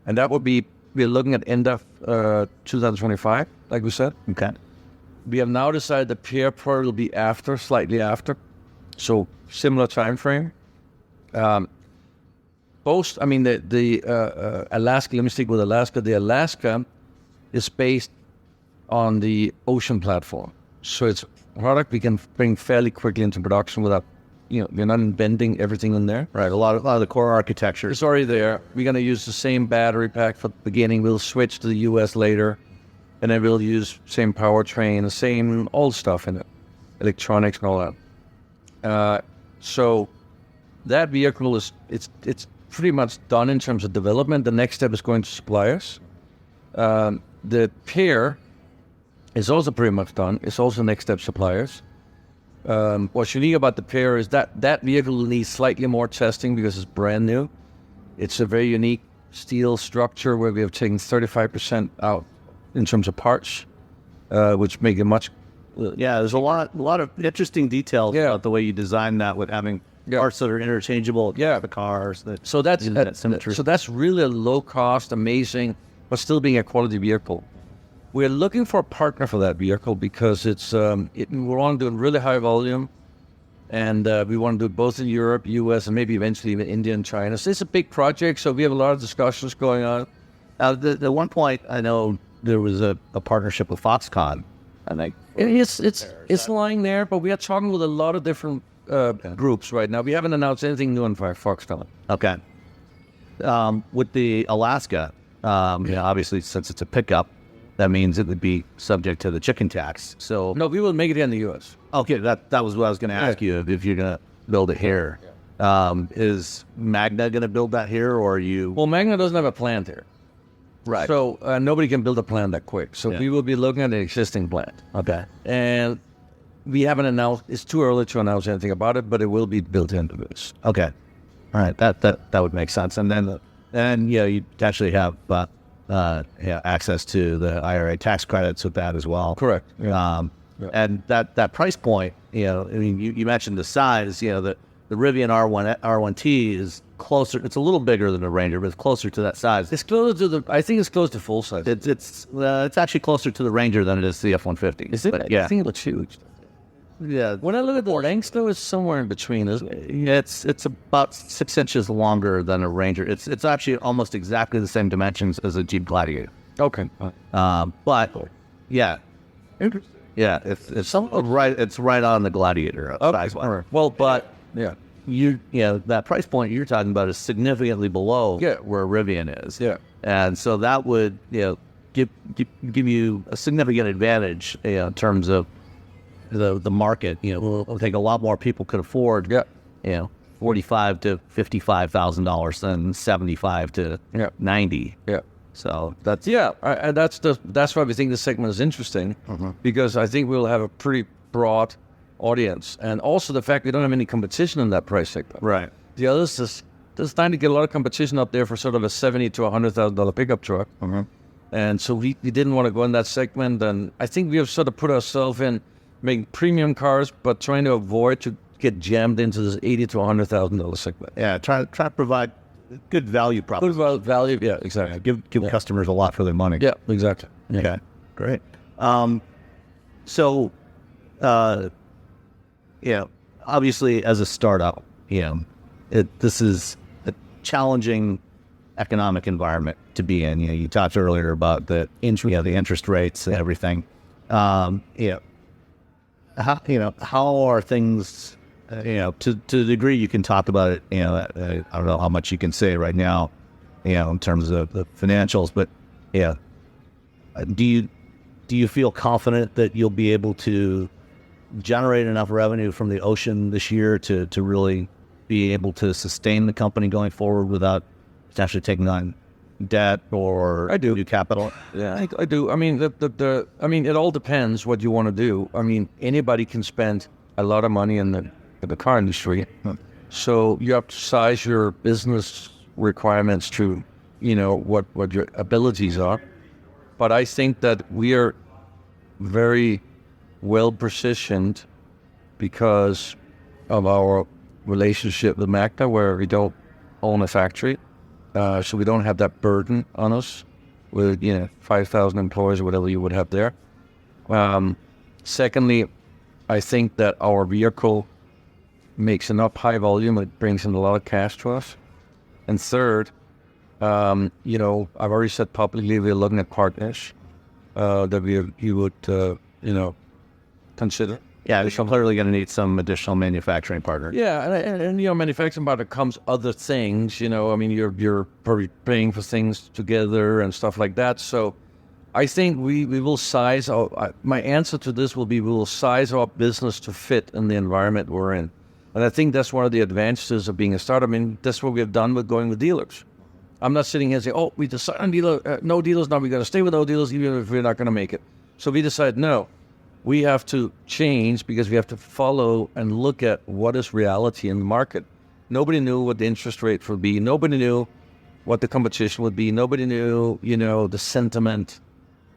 that would be, we're looking at end of 2025, like we said. Okay. We have now decided the Pear Pro will be slightly after. So similar time frame. The Alaska, let me stick with Alaska. The Alaska is based on the Ocean platform. So it's a product we can bring fairly quickly into production without, we're not inventing everything in there. Right, a lot of the core architecture. It's already there. We're going to use the same battery pack for the beginning. We'll switch to the US later. And then we'll use same powertrain, the same old stuff in it. Electronics and all that. So that vehicle it's pretty much done in terms of development. The next step is going to suppliers. The Pear is also pretty much done. It's also next step suppliers. What's unique about the Pear is that vehicle needs slightly more testing because it's brand new. It's a very unique steel structure where we have taken 35% out in terms of parts, which make it much. There's a lot of interesting details about the way you design that with having parts that are interchangeable. The cars. So that's really a low cost, amazing, but still being a quality vehicle. We're looking for a partner for that vehicle because we're on doing really high volume. And we want to do it both in Europe, U.S., and maybe eventually even India and China. So it's a big project, so we have a lot of discussions going on. The one point I know there was a partnership with Foxconn, I think. It's lying there, but we are talking with a lot of different groups right now. We haven't announced anything new on Foxconn. Okay. With the Alaska, obviously since it's a pickup, that means it would be subject to the chicken tax. So No, we will make it here in the U.S. okay, that was what I was going to ask you, if you're going to build it here. Is Magna going to build that here, or are you? Well, Magna doesn't have a plant here. Right. So nobody can build a plant that quick. So we will be looking at an existing plant. Okay. And we haven't announced, it's too early to announce anything about it, but it will be built into this. Okay. All right. That would make sense. And then you potentially have access to the IRA tax credits with that as well. Correct. And that price point, I mean, you mentioned the size, the Rivian R1T is closer. It's a little bigger than the Ranger, but it's closer to that size. It's closer to I think it's close to full size. It's actually closer to the Ranger than it is to the F-150. Is it? But, yeah. I think it looks huge. Yeah. When I look at the length, though, it's somewhere in between, isn't it? It's about 6 inches longer than a Ranger. It's actually almost exactly the same dimensions as a Jeep Gladiator. Okay. But yeah, Interesting. yeah, it's right. It's right on the Gladiator size wise. Right. Well, but yeah, that price point you're talking about is significantly below where Rivian is. Yeah. And so that would give you a significant advantage in terms of the market. I think a lot more people could afford $45,000 to $55,000 than $75,000 to $90,000. Yeah. So that's and that's why we think this segment is interesting, because I think we'll have a pretty broad audience, and also the fact we don't have any competition in that price segment. right. The others is there's starting to get a lot of competition up there for sort of a $70,000 to $100,000 pickup truck, and so we didn't want to go in that segment, and I think we have sort of put ourselves in making premium cars, but trying to avoid to get jammed into this $80,000 to $100,000 segment. Yeah, try to provide good value proposition. Good value, yeah, exactly. Give customers a lot for their money. Yeah, exactly. Yeah. Okay, great. So, obviously, as a startup, this is a challenging economic environment to be in. You talked earlier about the interest rates and everything. How are things? To the degree you can talk about it. I don't know how much you can say right now, in terms of the financials, but do you feel confident that you'll be able to generate enough revenue from the ocean this year to really be able to sustain the company going forward without potentially taking on debt or new capital? Yeah, I do. I mean, it all depends what you want to do. I mean, anybody can spend a lot of money in the car industry, so you have to size your business requirements to, what your abilities are. But I think that we are very well positioned because of our relationship with Magna, where we don't own a factory. So we don't have that burden on us with 5,000 employees or whatever you would have there. Secondly, I think that our vehicle makes enough high volume; it brings in a lot of cash to us. And third, I've already said publicly we're looking at partners that you would consider. Yeah, we're clearly going to need some additional manufacturing partners. Yeah, and manufacturing partner comes other things. You're probably paying for things together and stuff like that. So I think we will size my answer to this will be we will size our business to fit in the environment we're in. And I think that's one of the advantages of being a startup. I mean, that's what we have done with going with dealers. I'm not sitting here and saying, we decided on no dealers, now we're going to stay with no dealers even if we're not going to make it. So we decided, no. We have to change because we have to follow and look at what is reality in the market. Nobody knew what the interest rate would be. Nobody knew what the competition would be. Nobody knew, the sentiment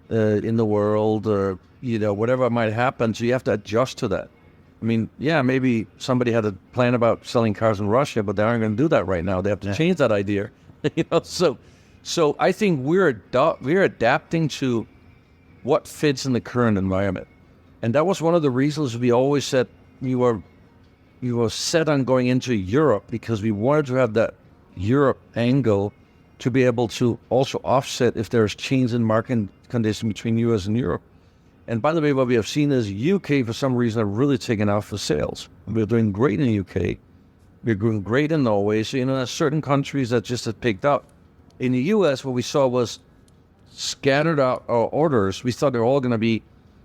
in the world or, whatever might happen. So you have to adjust to that. I mean, maybe somebody had a plan about selling cars in Russia, but they aren't going to do that right now. They have to change that idea. So I think we're adapting to what fits in the current environment. And that was one of the reasons we always said we were we were set on going into Europe because we wanted to have that Europe angle to be able to also offset if there's change in market condition between US and Europe. And by the way, what we have seen is UK, for some reason, are really taking off for sales. We're doing great in the UK. We're doing great in Norway. So, there's certain countries that just have picked up. In the US, what we saw was scattered out our orders. We thought they were all going to be,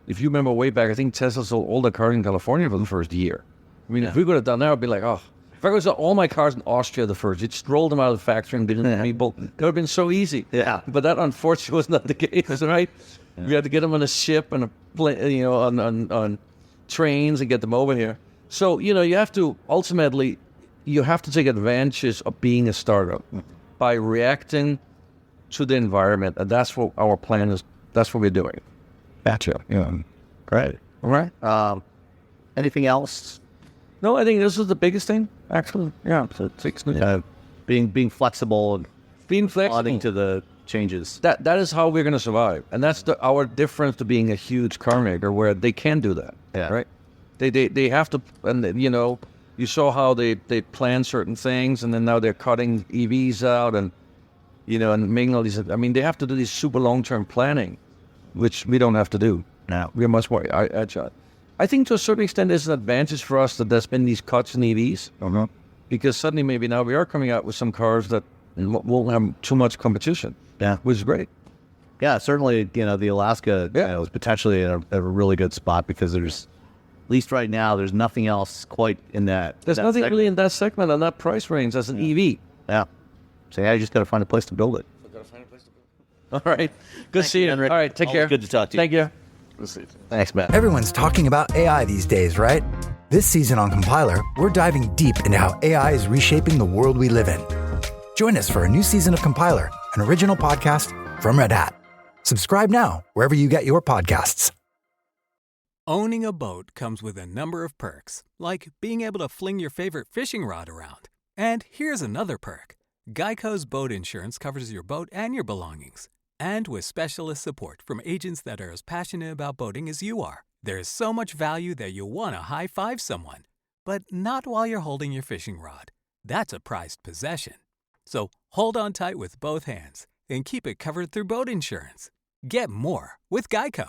if you remember way back, I think Tesla sold all the cars in California for the first year. I mean, if we could have done that, I'd be like, oh, if I could have sold all my cars in Austria the first, just rolled them out of the factory and didn't people, that would have been so easy. Yeah. But that unfortunately was not the case, right? Yeah. We had to get them on a ship and a plane, on trains and get them over here. So, you have to ultimately, you have to take advantage of being a startup by reacting to the environment. And that's what our plan is. That's what we're doing. Gotcha. Yeah. Great. All right. Anything else? No, I think this is the biggest thing, actually. Yeah. So Being flexible and being flexible. responding to the changes. That is how we're going to survive. And that's our difference to being a huge car maker, where they can do that. Yeah. Right? They have to, and you saw how they plan certain things, and then now they're cutting EVs out and making all these, they have to do this super long-term planning, which we don't have to do. No. We're much more agile. I think to a certain extent there's an advantage for us that there's been these cuts in EVs, because suddenly maybe now we are coming out with some cars that won't have too much competition. Yeah. Which is great. Yeah, certainly, the Alaska is potentially in a really good spot because there's, at least right now, there's nothing else quite in that. There's nothing really in that segment on that price range as an EV. Yeah. So you just got to find a place to build it. All right. Good seeing you. Henrik. All right. Take care. Good to talk to you. Thank you. Thanks, Matt. Everyone's talking about AI these days, right? This season on Compiler, we're diving deep into how AI is reshaping the world we live in. Join us for a new season of Compiler, an original podcast from Red Hat. Subscribe now wherever you get your podcasts. Owning a boat comes with a number of perks, like being able to fling your favorite fishing rod around. And here's another perk. Geico's boat insurance covers your boat and your belongings. And with specialist support from agents that are as passionate about boating as you are, there's so much value that you'll want to high-five someone. But not while you're holding your fishing rod. That's a prized possession. So hold on tight with both hands and keep it covered through boat insurance. Get more with Geico.